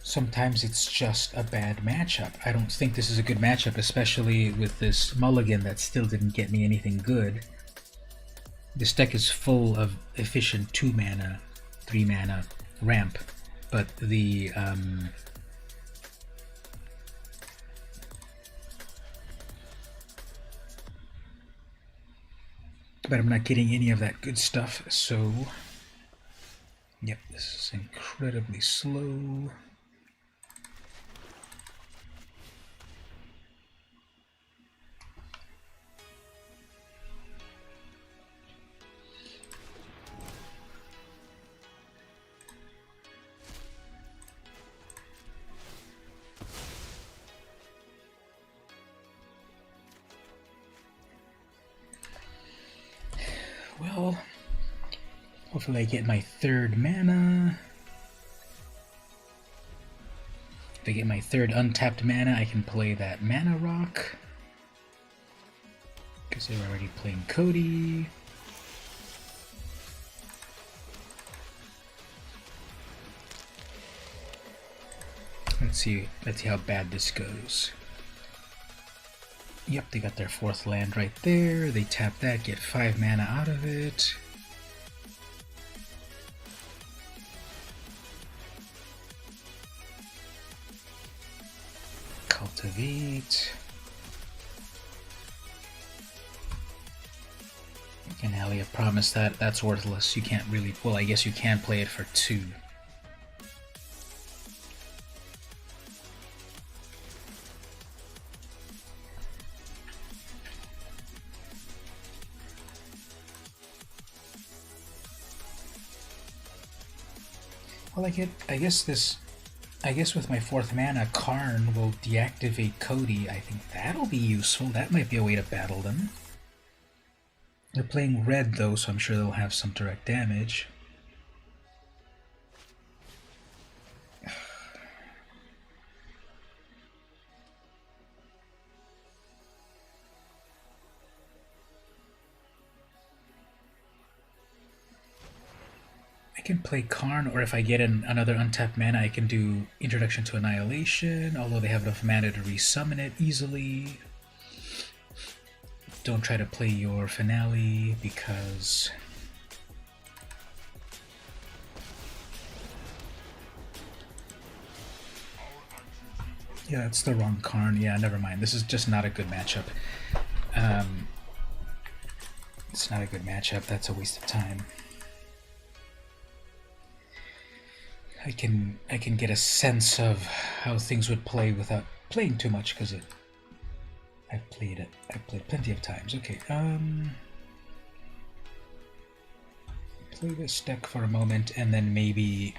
Sometimes it's just a bad matchup. I don't think this is a good matchup, especially with this mulligan that still didn't get me anything good. This deck is full of efficient 2 mana, 3 mana ramp, but the but I'm not getting any of that good stuff, so yep, this is incredibly slow. Well, hopefully I get my 3rd mana. If I get my 3rd untapped mana, I can play that Mana Rock. Because they're already playing Cody. Let's see how bad this goes. Yep, they got their 4th land right there. They tap that, get 5 mana out of it. Cultivate. And Alia promised that that's worthless. You can't really, well, I guess you can play it for 2. Well, I guess with my 4th mana, Karn will deactivate Cody. I think that'll be useful. That might be a way to battle them. They're playing red though, so I'm sure they'll have some direct damage. I can play Karn, or if I get another untapped mana, I can do Introduction to Annihilation, although they have enough mana to resummon it easily. Don't try to play your Finale, because... yeah, that's the wrong Karn. Yeah, never mind. This is just not a good matchup. It's not a good matchup. That's a waste of time. I can get a sense of how things would play without playing too much, because I've played it. I've played plenty of times. Okay, play this deck for a moment, and then maybe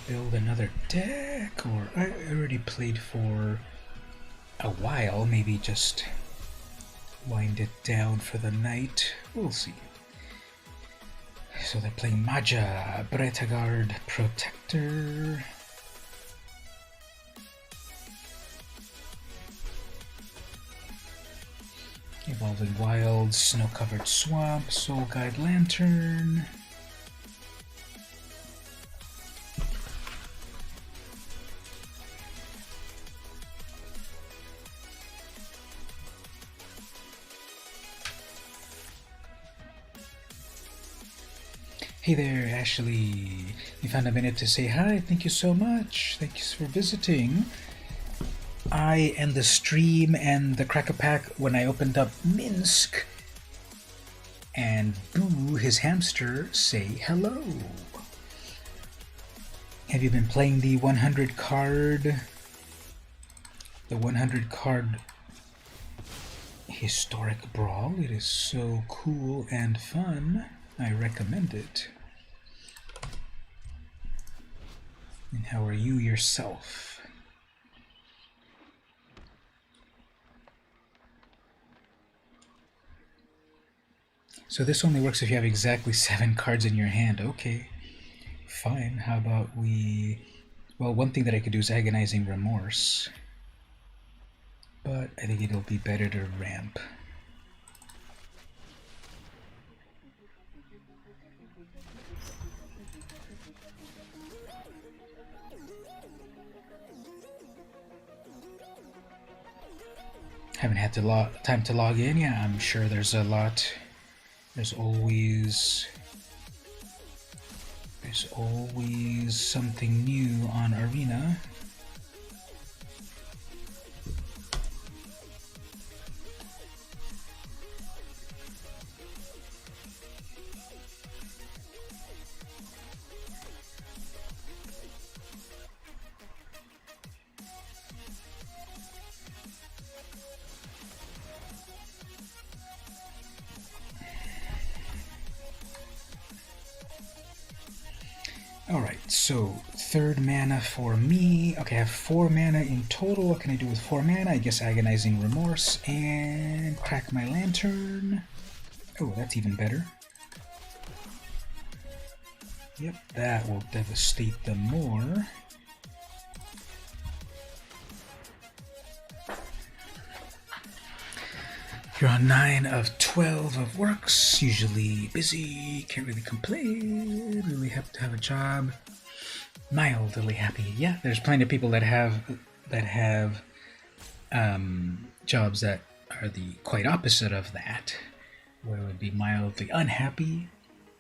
build another deck, or I already played for a while. Maybe just wind it down for the night. We'll see. So they're playing Maja, Bretagard, Protector. Evolving Wilds, Snow-Covered Swamp, Soul Guide Lantern. Hey there, Ashley. You found a minute to say hi. Thank you so much. Thank you for visiting. I and the stream and the Cracker Pack, when I opened up Minsk, and Boo, his hamster, say hello. Have you been playing the 100 card historic Brawl? It is so cool and fun. I recommend it. And how are you yourself? So this only works if you have exactly 7 cards in your hand. Okay, fine. How about we... well, one thing that I could do is Agonizing Remorse. But I think it'll be better to ramp. Haven't had time to log in. Yeah, I'm sure there's a lot. There's always something new on Arena. Alright, so 3rd mana for me. Okay, I have 4 mana in total. What can I do with 4 mana? I guess Agonizing Remorse and Crack my Lantern. Oh, that's even better. Yep, that will devastate them more. You're on 9 of 12 of works, usually busy, can't really complain, really have to have a job. Mildly happy. Yeah, there's plenty of people that have jobs that are the quite opposite of that, where it would be mildly unhappy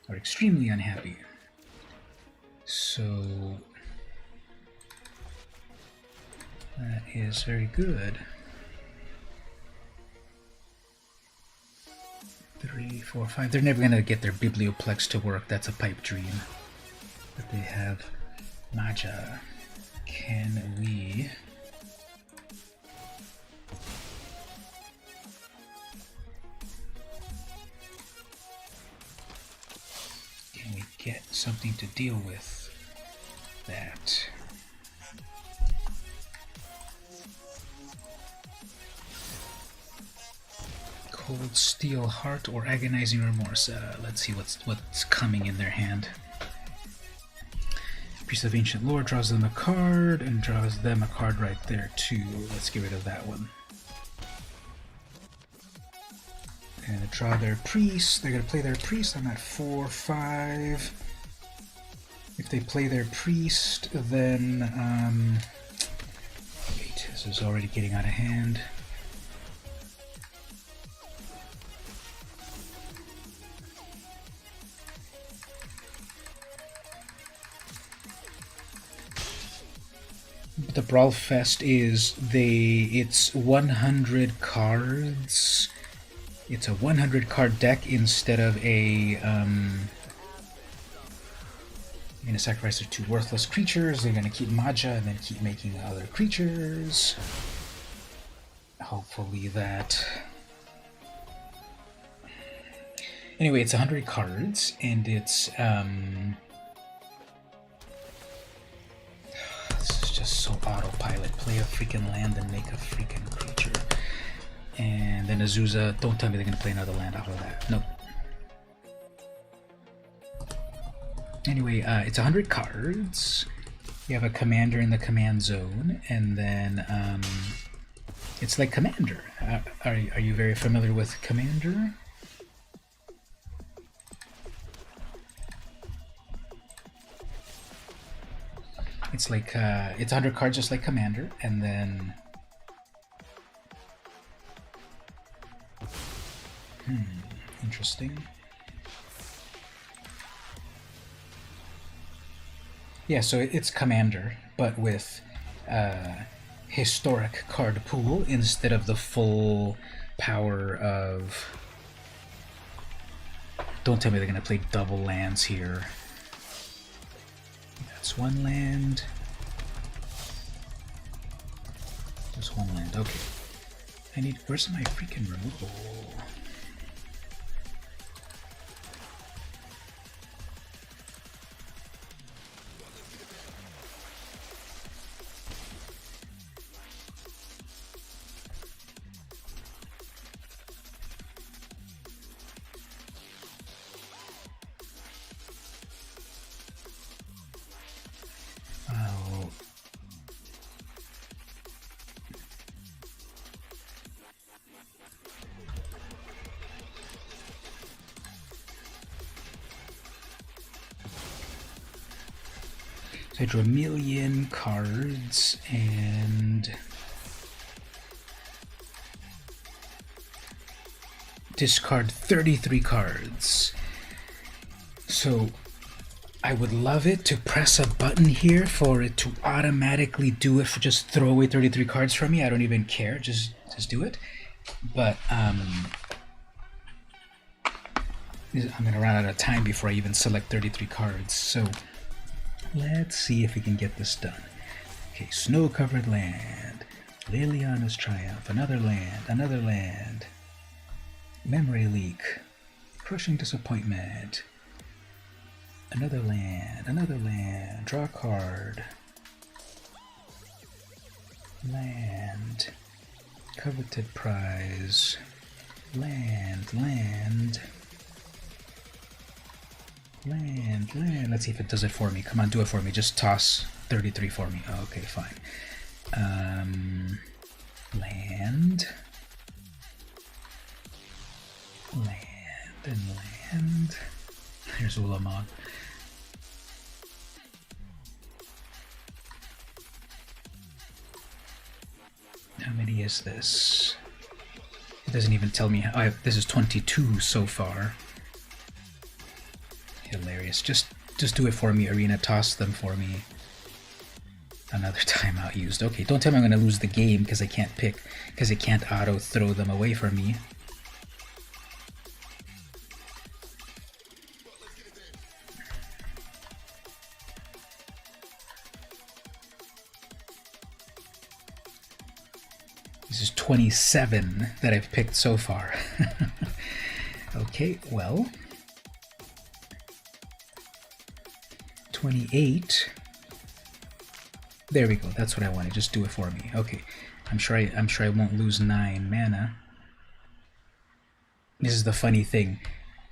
or extremely unhappy. So that is very good. 3, 4, 5. They're never gonna get their Biblioplex to work. That's a pipe dream. But they have Maja. Can we... get something to deal with that? Cold Steel Heart or Agonizing Remorse. Let's see what's coming in their hand. Piece of Ancient Lore draws them a card and draws them a card right there too. Let's get rid of that one. They're gonna draw their priest. They're gonna play their priest. I'm at 4-5. If they play their priest, then wait, this is already getting out of hand. But the Brawl Fest is it's 100 cards. It's a 100 card deck instead of a you're going to sacrifice their 2 worthless creatures. They're going to keep Maja and then keep making other creatures. Hopefully that... Anyway, it's 100 cards, and it's... This is just so autopilot. Play a freaking land and make a freaking creature. And then Azusa, don't tell me they're going to play another land off of that. Nope. Anyway, it's 100 cards. You have a commander in the command zone, and then it's like Commander. Are you very familiar with Commander? It's like it's 100 cards just like Commander, and then interesting. Yeah, so it's Commander, but with historic card pool instead of the full power of... Don't tell me they're going to play double lands here. That's one land. Just one land, okay. I need... Where's my freaking removal? I drew a million cards and discard 33 cards. So I would love it to press a button here for it to automatically do it, for just throw away 33 cards from me. I don't even care, just do it. But I'm gonna run out of time before I even select 33 cards. So let's see if we can get this done. Okay, snow-covered land, Liliana's Triumph, another land, Memory Leak, Crushing Disappointment, another land, draw a card, land, Coveted Prize, land. Let's see if it does it for me. Come on, do it for me. Just toss 33 for me. Oh, okay, fine. Land. Here's Ulamog. How many is this? It doesn't even tell me. This is 22 so far. Hilarious. Just do it for me, Arena. Toss them for me. Another timeout used. Okay, don't tell me I'm going to lose the game because I can't pick, because it can't auto throw them away from me. This is 27 that I've picked so far. Okay, well, 28. There we go. That's what I wanted. Just do it for me. Okay. I'm sure I won't lose 9 mana. this is the funny thing.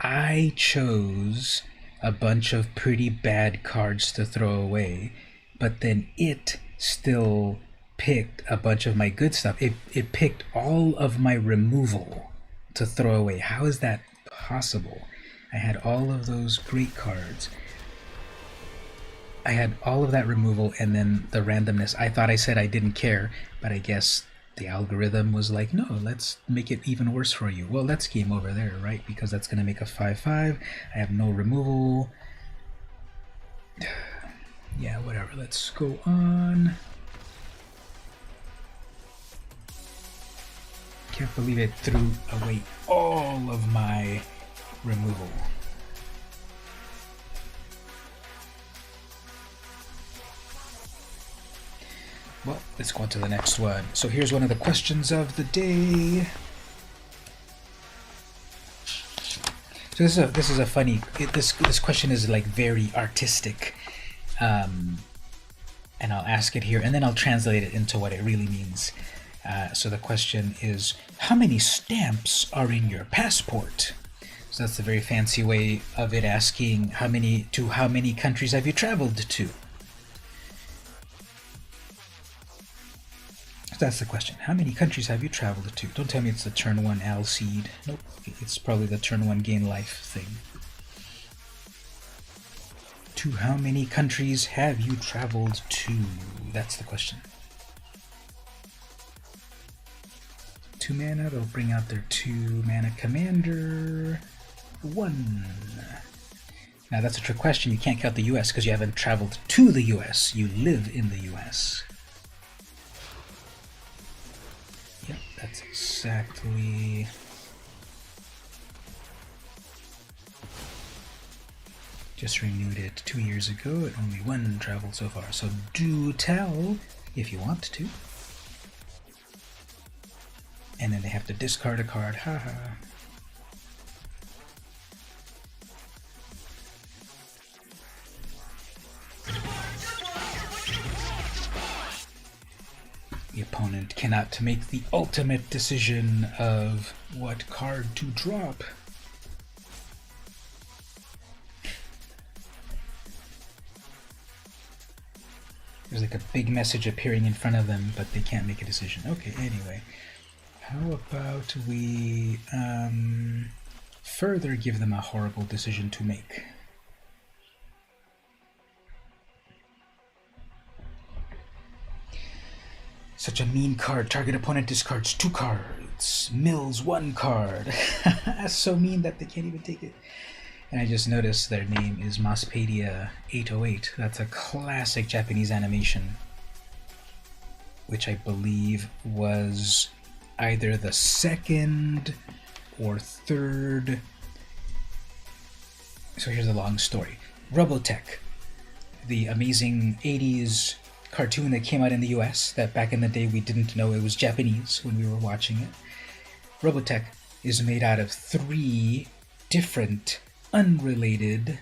I chose a bunch of pretty bad cards to throw away, but then it still picked a bunch of my good stuff. It picked all of my removal to throw away. How is that possible? I had all of those great cards. I had all of that removal and then the randomness. I thought I said I didn't care, but I guess the algorithm was like, no, let's make it even worse for you. Well, that's game over there, right? Because that's going to make a 5/5. I have no removal. Yeah, whatever. Let's go on. Can't believe it threw away all of my removal. Well, let's go on to the next one. So here's one of the questions of the day. So this is a funny. This question is like very artistic, and I'll ask it here, and then I'll translate it into what it really means. So the question is, how many stamps are in your passport? So that's a very fancy way of it asking how many countries have you traveled to? That's the question. How many countries have you traveled to? Don't tell me it's the turn 1 Al seed. Nope, it's probably the turn 1 gain life thing. To how many countries have you traveled to? That's the question. 2 mana, they'll bring out their 2 mana commander. 1. Now that's a trick question. You can't count the US because you haven't traveled to the US. You live in the US. Yep, that's exactly... Just renewed it 2 years ago, and only 1 traveled so far. So do tell if you want to. And then they have to discard a card. Haha. The opponent cannot make the ultimate decision of what card to drop. There's like a big message appearing in front of them, but they can't make a decision. Okay, anyway. How about we further give them a horrible decision to make? Such a mean card. Target opponent discards 2 cards. Mills 1 card. That's so mean that they can't even take it. And I just noticed their name is Mospedia 808. That's a classic Japanese animation, which I believe was either the 2nd or 3rd. So here's a long story. Robotech, the amazing 80s cartoon that came out in the US that back in the day we didn't know it was Japanese when we were watching it. Robotech is made out of 3 different unrelated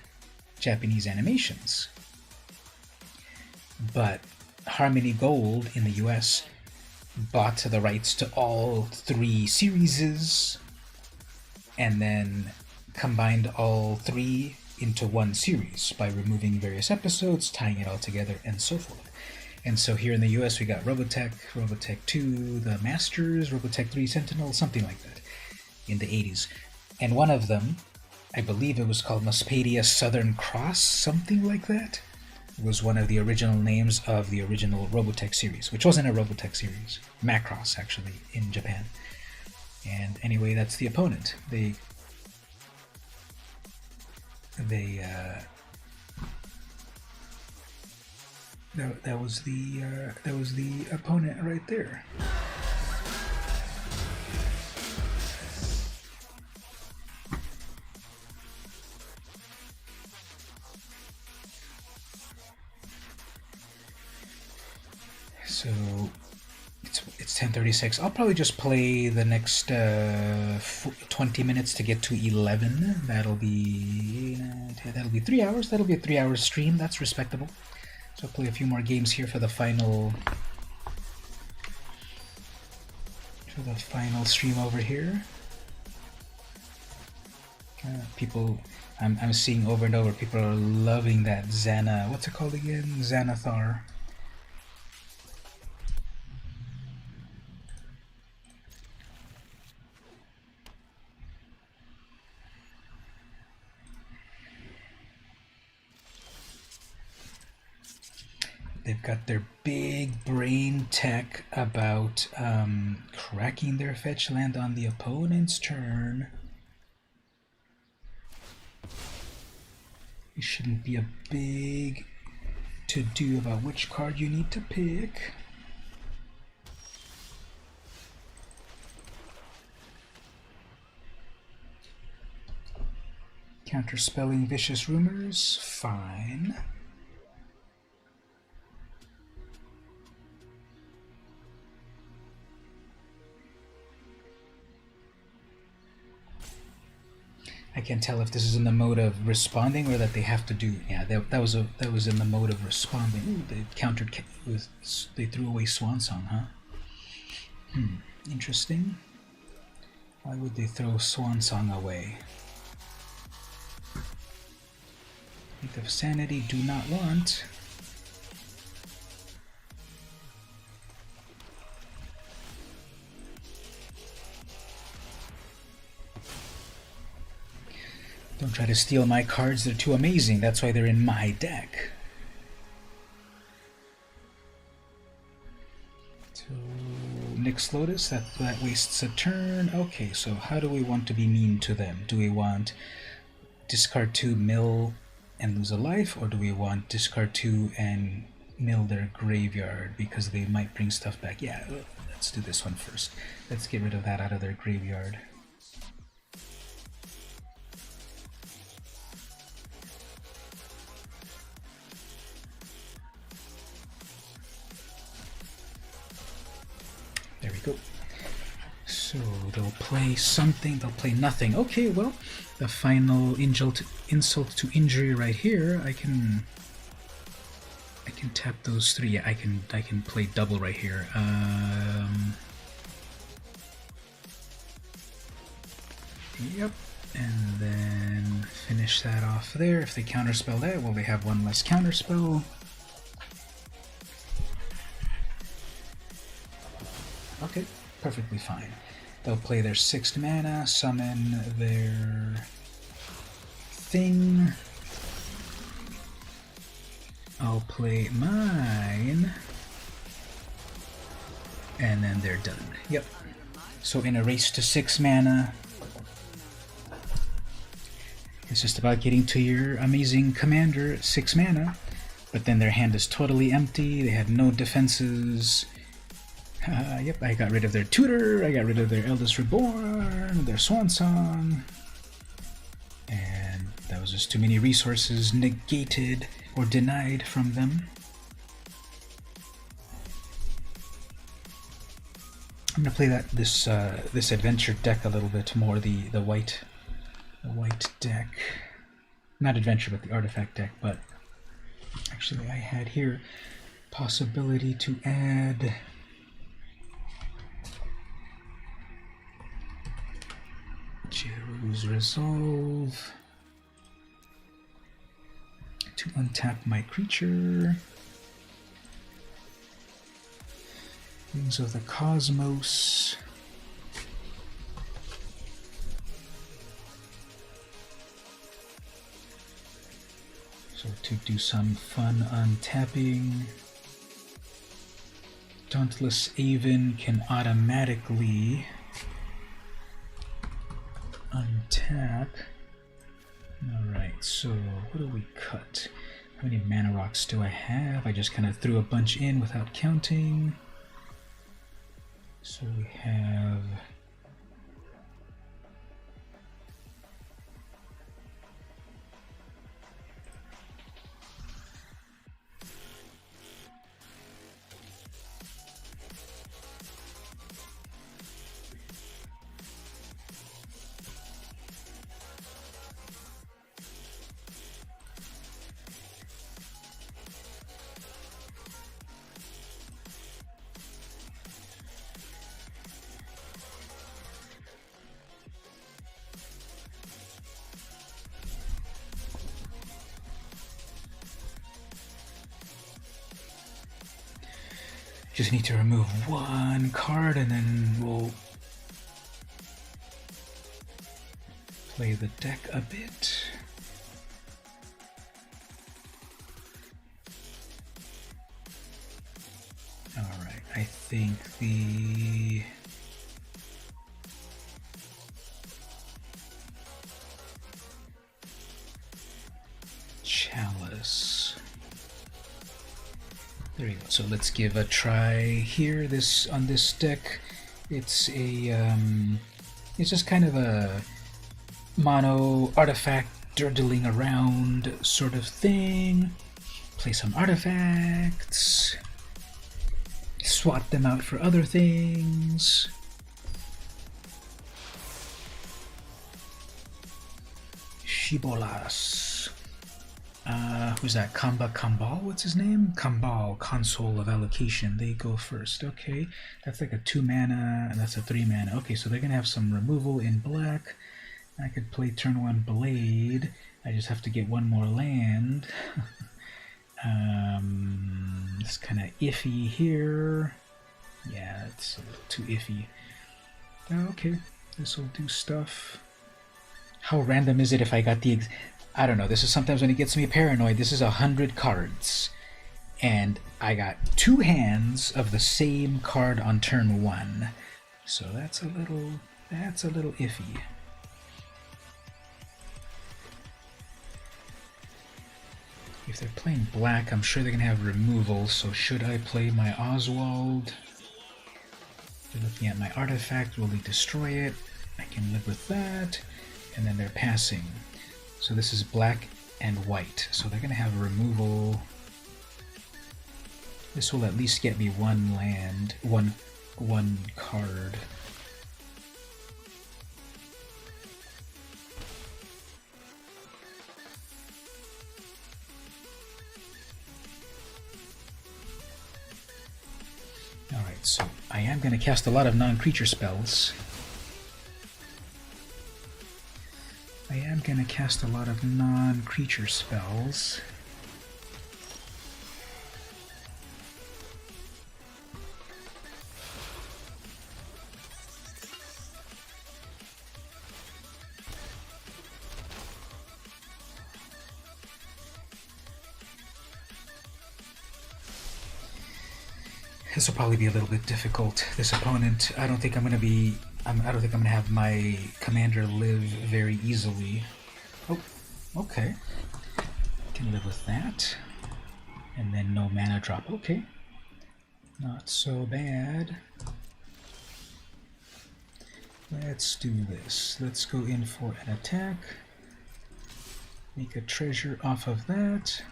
Japanese animations. But Harmony Gold in the US bought the rights to all 3 series and then combined all 3 into 1 series by removing various episodes, tying it all together, and so forth. And so here in the US we got Robotech, Robotech 2, The Masters, Robotech 3 Sentinel, something like that in the 80s. And one of them, I believe it was called Mospedia Southern Cross, something like that, was one of the original names of the original Robotech series, which wasn't a Robotech series, Macross actually, in Japan. And anyway, that's the opponent. That was the opponent right there. So it's 10:36. I'll probably just play the next 20 minutes to get to 11. That'll be 3 hours. That'll be a 3-hour stream. That's respectable. So I'll play a few more games here for the final stream over here. People, I'm seeing over and over, people are loving that Xana, what's it called again? Xanathar. They've got their big brain tech about cracking their fetch land on the opponent's turn. It shouldn't be a big to-do about which card you need to pick. Counterspelling Vicious Rumors, fine. I can't tell if this is in the mode of responding or that they have to do. Yeah, that was in the mode of responding. Ooh, they countered with, they threw away Swan Song, huh? Interesting. Why would they throw Swan Song away? Wreath of Sanity, do not want. Don't try to steal my cards, they're too amazing. That's why they're in my deck. So, Nyx Lotus, that wastes a turn. Okay, so how do we want to be mean to them? Do we want discard 2, mill, and lose a life? Or do we want discard 2 and mill their graveyard because they might bring stuff back? Yeah, let's do this one first. Let's get rid of that out of their graveyard. There we go. So they'll play something, they'll play nothing. Okay, well, the final insult to injury right here. I can tap those 3. Yeah, I can play double right here. Yep, and then finish that off there. If they counterspell that, well, they have 1 less counterspell. Okay, perfectly fine. They'll play their 6th mana, summon their thing. I'll play mine, and then they're done. Yep. So in a race to 6 mana, it's just about getting to your amazing commander at 6 mana, but then their hand is totally empty, they had no defenses. Yep, I got rid of their tutor, I got rid of their Eldest Reborn, their Swan Song, and that was just too many resources negated or denied from them. I'm gonna play this adventure deck a little bit more, the white deck, not adventure but the artifact deck. But actually, I had here possibility to add Jeru's Resolve to untap my creature. Wings of the Cosmos. So to do some fun untapping. Dauntless Aven can automatically untap. Alright, so what do we cut? How many mana rocks do I have? I just kind of threw a bunch in without counting. So we have Just need to remove one card and then we'll play the deck a bit. Alright, I think the Chalice. There you go. So let's give a try here. On this deck, it's just kind of a mono artifact dirtling around sort of thing. Play some artifacts, swap them out for other things. Shibolas. Who's that? Kambal? What's his name? Kambal, Console of Allocation. They go first. Okay, that's like a 2 mana, and that's a 3 mana. Okay, so they're gonna have some removal in black. I could play turn 1 Blade. I just have to get one more land. It's kind of iffy here. Yeah, it's a little too iffy. Okay, this will do stuff. How random is it if I got the... I don't know, this is sometimes when it gets me paranoid. This is 100 cards, and I got 2 hands of the same card on turn 1. So that's a little iffy. If they're playing black, I'm sure they're going to have removal, so should I play my Oswald? They're looking at my artifact. Will they destroy it? I can live with that. And then they're passing. So this is black and white. So they're going to have removal. This will at least get me one land, one card. Alright, so I am going to cast a lot of non-creature spells. This will probably be a little bit difficult. This opponent, I don't think I'm gonna have my commander live very easily. Oh, okay. Can live with that. And then no mana drop. Okay. Not so bad. Let's do this. Let's go in for an attack. Make a treasure off of that.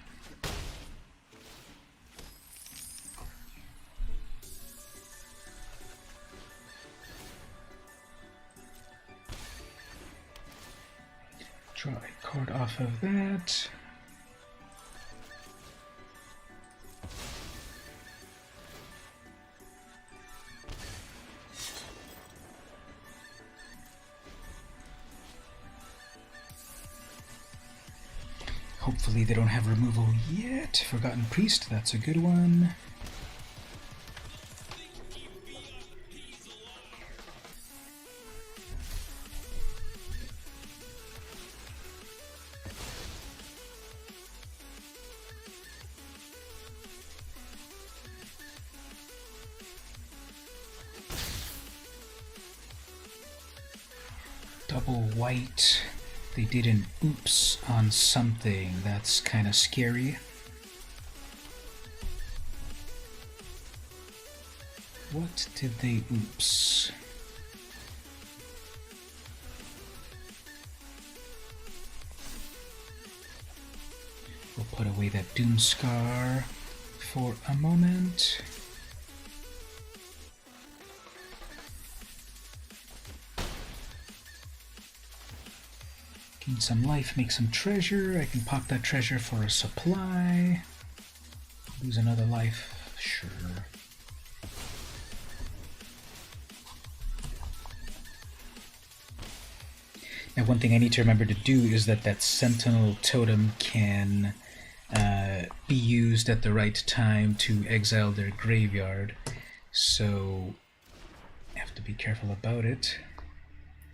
Draw a card off of that. Hopefully they don't have removal yet. Forgotten Priest, that's a good one. Double white. They did an oops on something. That's kind of scary. What did they oops? We'll put away that Doomscar for a moment. Gain some life, make some treasure. I can pop that treasure for a supply. Lose another life, sure. Now one thing I need to remember to do is that Sentinel Totem can be used at the right time to exile their graveyard. So I have to be careful about it.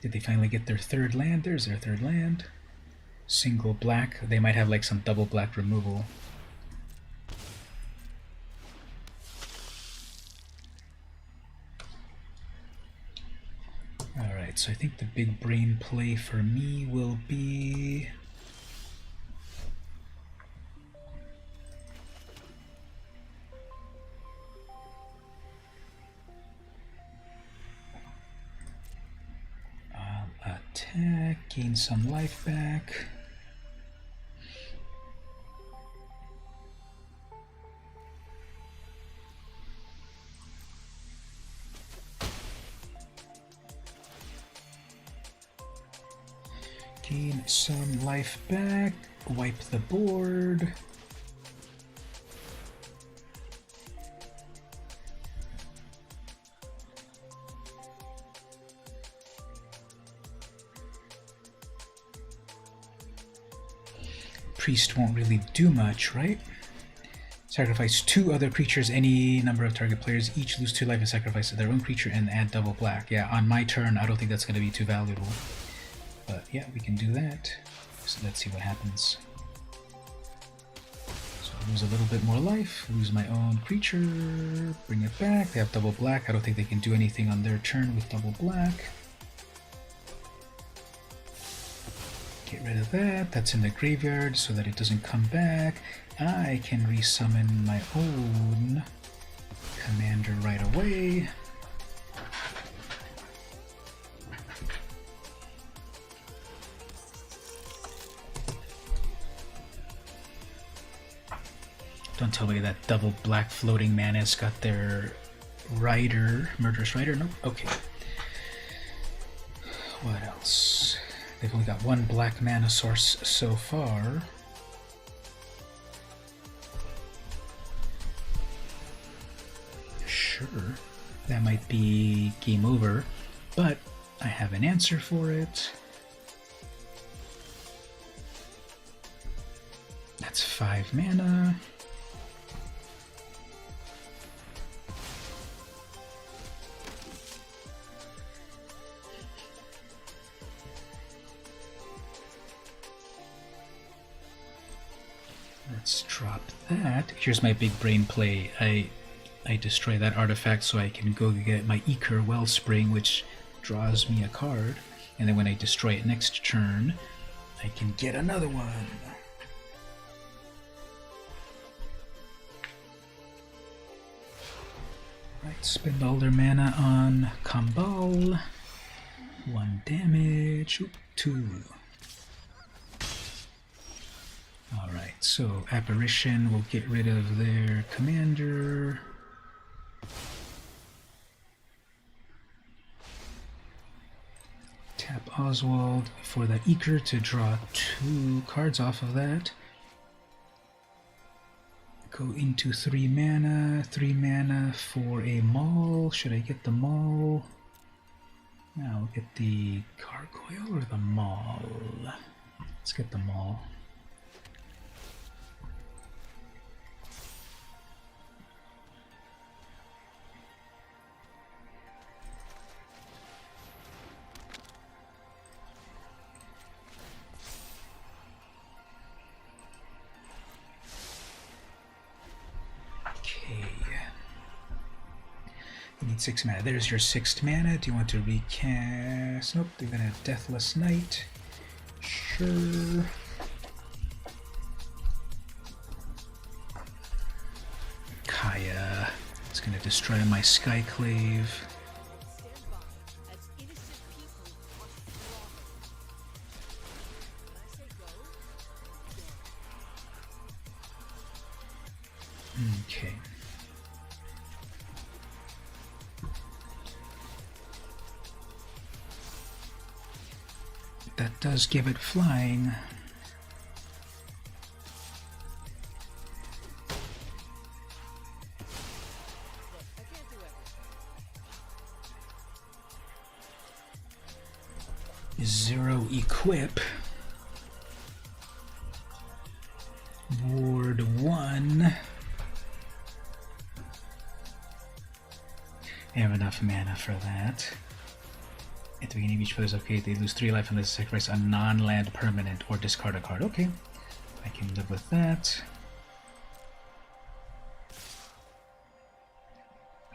Did they finally get their third land? There's their third land. Single black. They might have like some double black removal. Alright, so I think the big brain play for me will be... attack, gain some life back. Gain some life back, wipe the board. Priest won't really do much, right? Sacrifice 2 other creatures, any number of target players, each lose 2 life and sacrifice their own creature and add double black. Yeah, on my turn, I don't think that's going to be too valuable. But yeah, we can do that. So let's see what happens. So I lose a little bit more life, lose my own creature, bring it back. They have double black. I don't think they can do anything on their turn with double black. Get rid of that. That's in the graveyard so that it doesn't come back. I can resummon my own commander right away. Don't tell me that double black floating mana's got their rider, murderous rider. Nope. Okay. What else? They've only got 1 black mana source so far. Sure, that might be game over, but I have an answer for it. That's 5 mana. Let's drop that. Here's my big brain play. I destroy that artifact so I can go get my Eker Wellspring, which draws me a card. And then when I destroy it next turn, I can get another one. Right, spend all their mana on Kambal. 1 damage. Oop, 2. Alright, so Apparition will get rid of their commander. Tap Oswald for that Eker to draw 2 cards off of that. Go into 3 mana for a Maul. Should I get the Maul? No, I'll get the Gargoyle or the Maul. Let's get the Maul. You need 6 mana. There's your 6th mana. Do you want to recast? Nope, they're gonna Deathless Knight. Sure. Kaya. It's gonna destroy my Skyclave. Okay. That does give it flying. Zero equip. Ward 1. I have enough mana for that. At the beginning of each player's upgrade, they lose 3 life unless they sacrifice a non-land permanent or discard a card. Okay, I can live with that.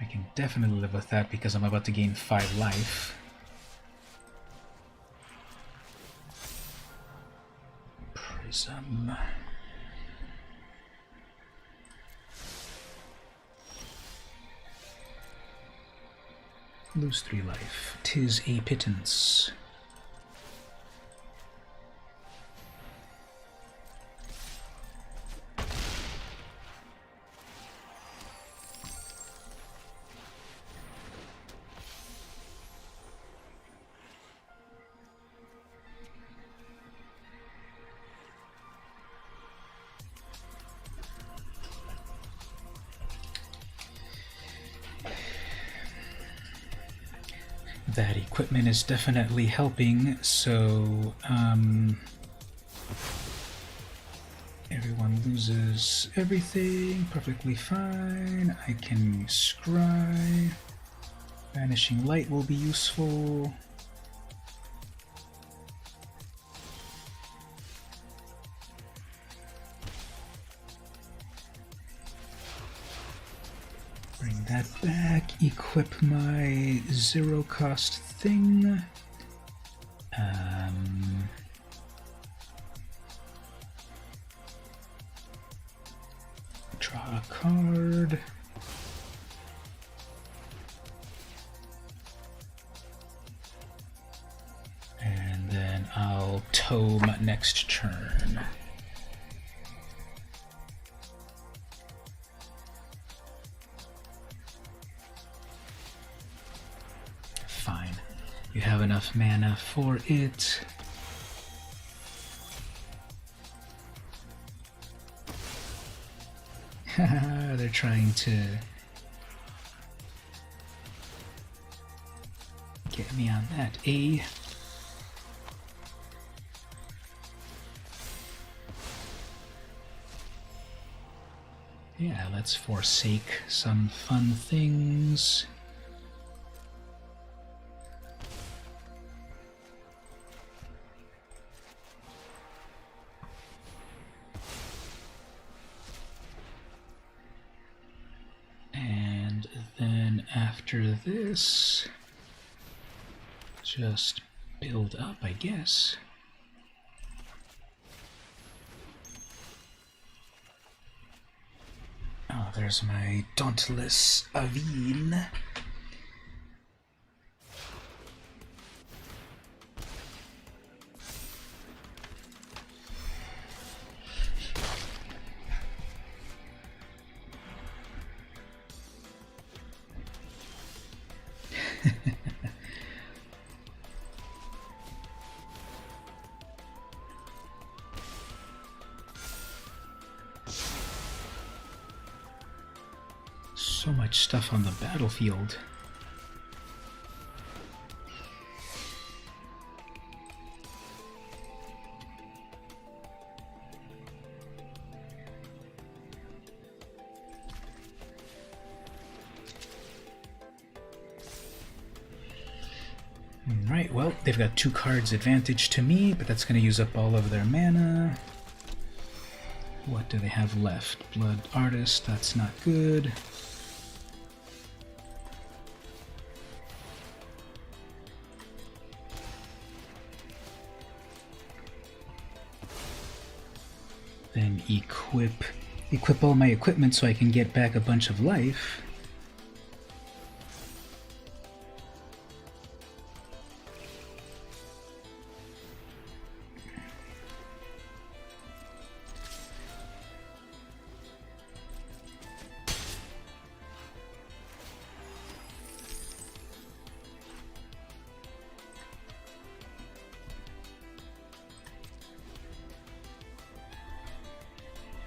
I can definitely live with that because I'm about to gain 5 life. Prism. Lose 3 life. 'Tis a pittance. That equipment is definitely helping, so everyone loses everything, perfectly fine. I can scry. Vanishing Light will be useful. Bring that back, equip my 0-cost thing. Draw a card. And then I'll tome next turn. Fine. You have enough mana for it. They're trying to get me on that, eh? Yeah, let's forsake some fun things. And then after this, just build up, I guess. Oh, there's my Dauntless Aveen. So much stuff on the battlefield. Alright, well, they've got 2 cards advantage to me, but that's going to use up all of their mana. What do they have left? Blood Artist, that's not good. Then equip all my equipment so I can get back a bunch of life.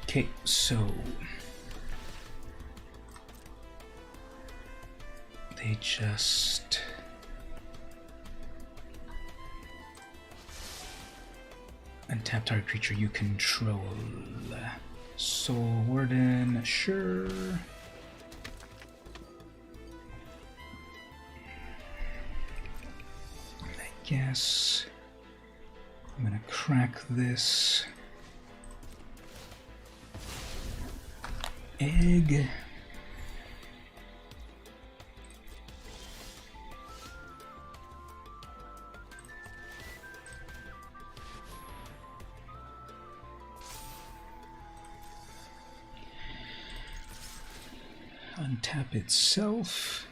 Okay, so they just untap target creature you control. Soul Warden, sure. guess I'm gonna crack this egg. Untap itself.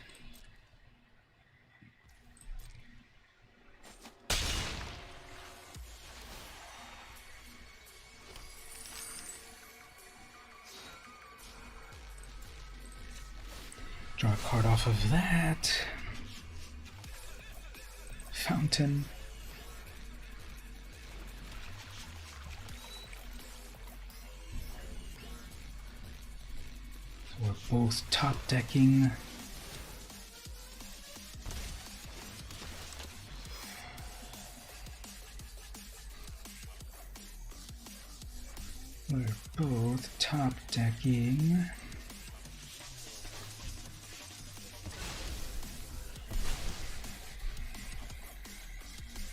Draw a card off of that. Fountain. So we're both top decking. We're both top decking.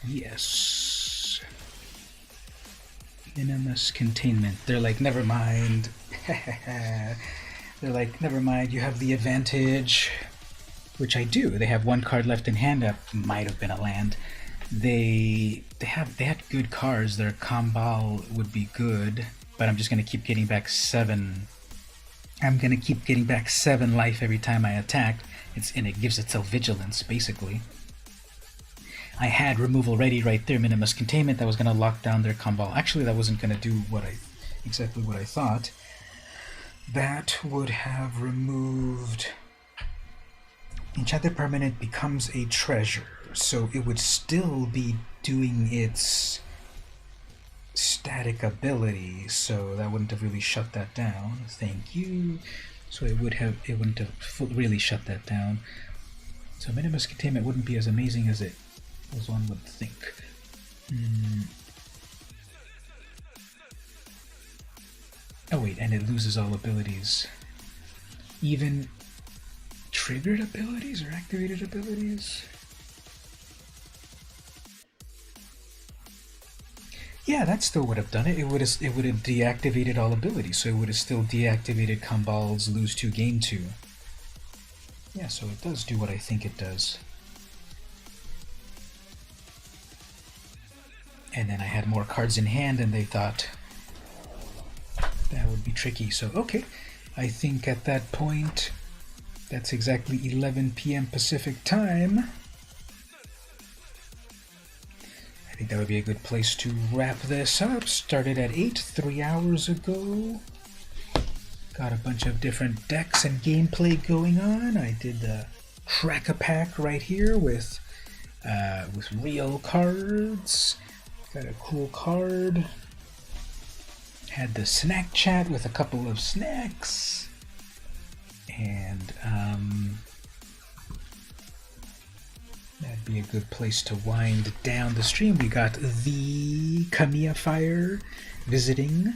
Yes. Minimus containment. They're like, never mind. They're like, never mind, you have the advantage. Which I do. They have one card left in hand. That might have been a land. They had good cards. Their combo would be good, but I'm just gonna keep getting back 7. I'm gonna keep getting back 7 life every time I attack. And it gives itself vigilance, basically. I had removal ready right there, minimus containment, that was going to lock down their combo. Actually, that wasn't going to do exactly what I thought. That would have removed... Enchanted permanent becomes a treasure, so it would still be doing its static ability, so that wouldn't have really shut that down. Thank you. So it wouldn't have really shut that down. So minimus containment wouldn't be as amazing as one would think. Oh wait, and it loses all abilities. Even triggered abilities or activated abilities? Yeah, that still would have done it. It would have deactivated all abilities, so it would have still deactivated combals, lose 2, gain 2. Yeah, so it does do what I think it does. And then I had more cards in hand, and they thought that would be tricky. So, okay, I think at that point, that's exactly 11 p.m. Pacific time. I think that would be a good place to wrap this up. Started at 8, 3 hours ago. Got a bunch of different decks and gameplay going on. I did the Crack-a-Pack right here with real cards. Got a cool card. Had the snack chat with a couple of snacks. And that'd be a good place to wind down the stream. We got the Kamiya Fire visiting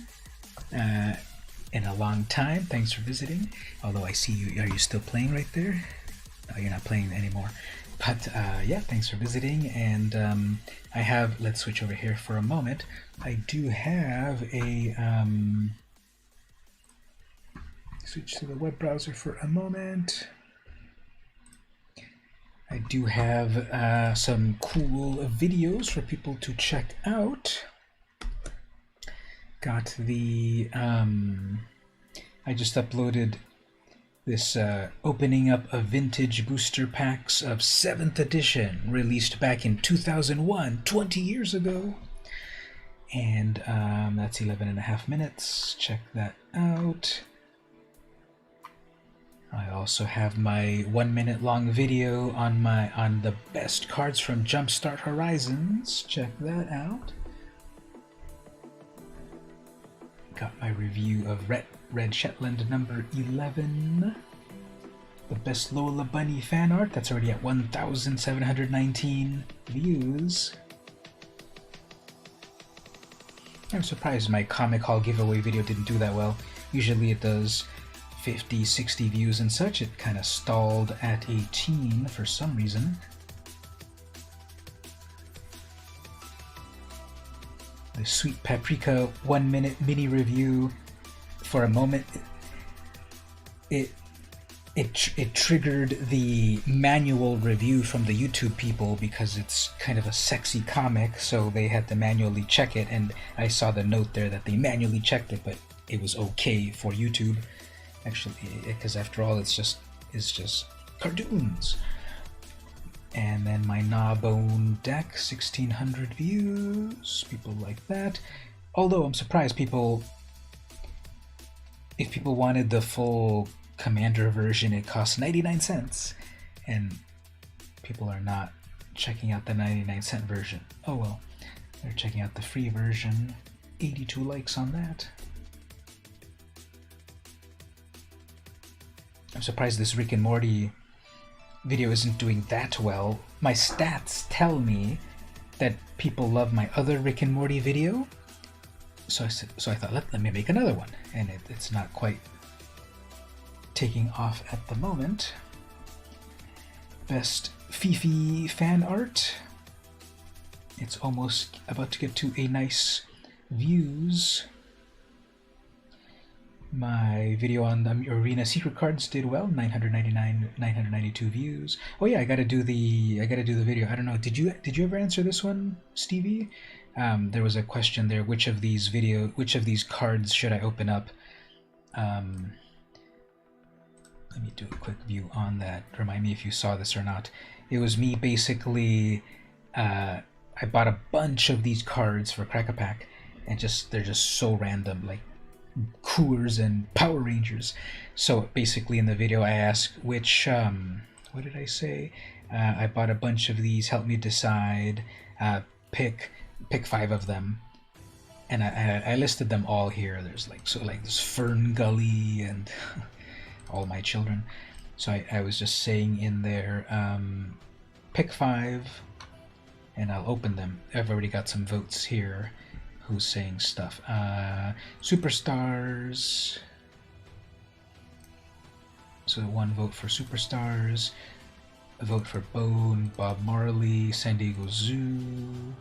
in a long time. Thanks for visiting. Although I see you, are you still playing right there? No, you're not playing anymore. But yeah, thanks for visiting. And I have, let's switch over here for a moment. I do have a, switch to the web browser for a moment. I do have some cool videos for people to check out. Got the, I just uploaded this opening up of vintage booster packs of 7th edition, released back in 2001, 20 years ago. And that's 11.5 minutes. Check that out. I also have my 1 minute long video on the best cards from Jumpstart Horizons. Check that out. Got my review of Red Shetland number 11. The best Lola Bunny fan art. That's already at 1,719 views. I'm surprised my Comic Hall giveaway video didn't do that well. Usually it does 50, 60 views and such. It kind of stalled at 18 for some reason. The Sweet Paprika 1-minute mini review. For a moment, it triggered the manual review from the YouTube people because it's kind of a sexy comic, so they had to manually check it, and I saw the note there that they manually checked it, but it was okay for YouTube, actually, because after all, it's just cartoons. And then my Gnawbone deck, 1600 views. People like that. Although I'm surprised if people wanted the full Commander version, it costs 99 cents, and people are not checking out the 99-cent version. Oh well, they're checking out the free version. 82 likes on that. I'm surprised this Rick and Morty video isn't doing that well. My stats tell me that people love my other Rick and Morty video, so I thought let me make another one, and it's not quite taking off at the moment. Best Fifi fan art. It's almost about to get to a nice views. My video on the Arena Secret Cards did well, 992 views. Oh yeah, I gotta do the video. I don't know. Did you ever answer this one, Stevie? There was a question there. Which of these cards should I open up? Let me do a quick view on that. Remind me if you saw this or not. It was me basically. I bought a bunch of these cards for Crack-a-Pack, and they're just so random, like Coors and Power Rangers. So basically in the video I asked which what did I say? I bought a bunch of these, help me decide, pick 5 of them, and I listed them all here. There's like this Fern Gully and all my children. So I was just saying in there, pick 5 and I'll open them. I've already got some votes here. Who's saying stuff? Superstars. So 1 vote for Superstars, a vote for Bone, Bob Marley, San Diego Zoo.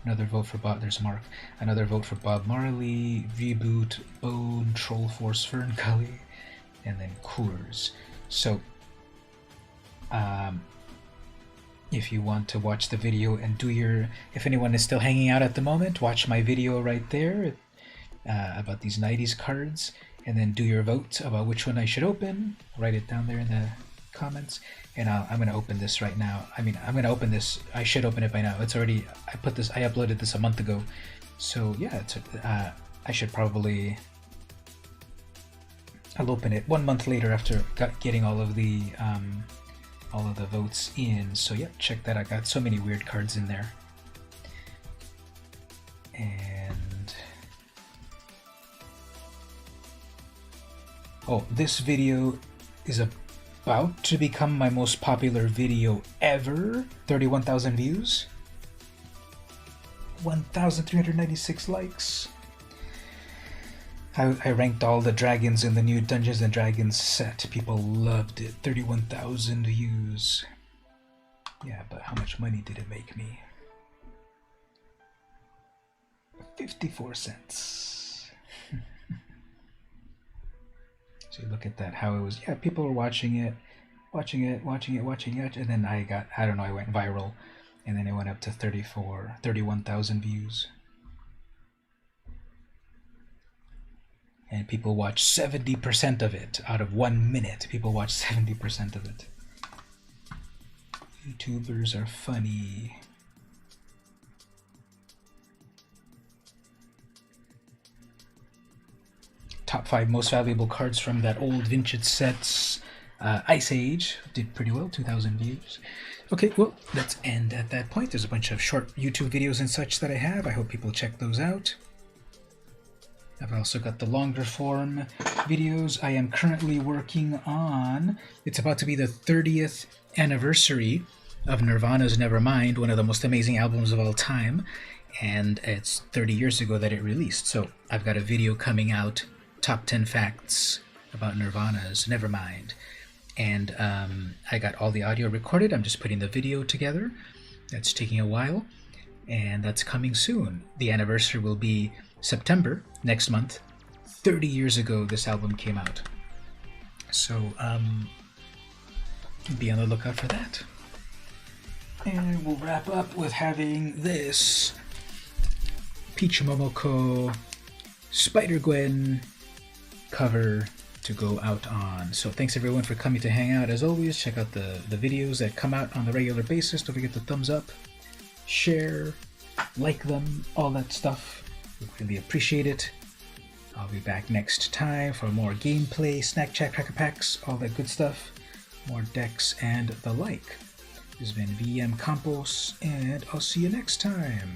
Another vote for there's Mark. Another vote for Bob Marley, Reboot, Bone, Troll Force, Fern Gully, and then Coors. So if you want to watch the video and if anyone is still hanging out at the moment, watch my video right there about these 90s cards, and then do your vote about which one I should open. Write it down there in the comments, and I'm going to open this right now. I'm going to open this. I should open it by now. It's already, I uploaded this a month ago, so yeah, I should probably, I'll open it 1 month later after getting all of the votes in. So yeah, check that. I got so many weird cards in there. And oh, this video is about to become my most popular video ever. 31,000 views, 1,396 likes. I ranked all the dragons in the new Dungeons and Dragons set. People loved it. 31,000 views. Yeah, but how much money did it make me? 54 cents. So look at that, how it was. Yeah, people were watching it, and then I don't know, I went viral, and then it went up to 31,000 views. And people watch 70% of it out of 1 minute. People watch 70% of it. YouTubers are funny. Top 5 most valuable cards from that old vintage sets. Ice Age did pretty well, 2,000 views. Okay, well, let's end at that point. There's a bunch of short YouTube videos and such that I have. I hope people check those out. I've also got the longer form videos. I am currently working on, it's about to be the 30th anniversary of Nirvana's Nevermind, one of the most amazing albums of all time, and it's 30 years ago that it released. So I've got a video coming out, top 10 facts about Nirvana's Nevermind, and I got all the audio recorded. I'm just putting the video together. That's taking a while. and that's coming soon. The anniversary will be September next month. 30 years ago this album came out. So be on the lookout for that. And we'll wrap up with having this Peach Momoko Spider-Gwen cover to go out on. So thanks everyone for coming to hang out. As always, check out the videos that come out on a regular basis. Don't forget to thumbs up, share, like them, all that stuff. We really appreciate it. I'll be back next time for more gameplay, snack chat, cracker packs, all that good stuff, more decks and the like. This has been VM Campos, and I'll see you next time.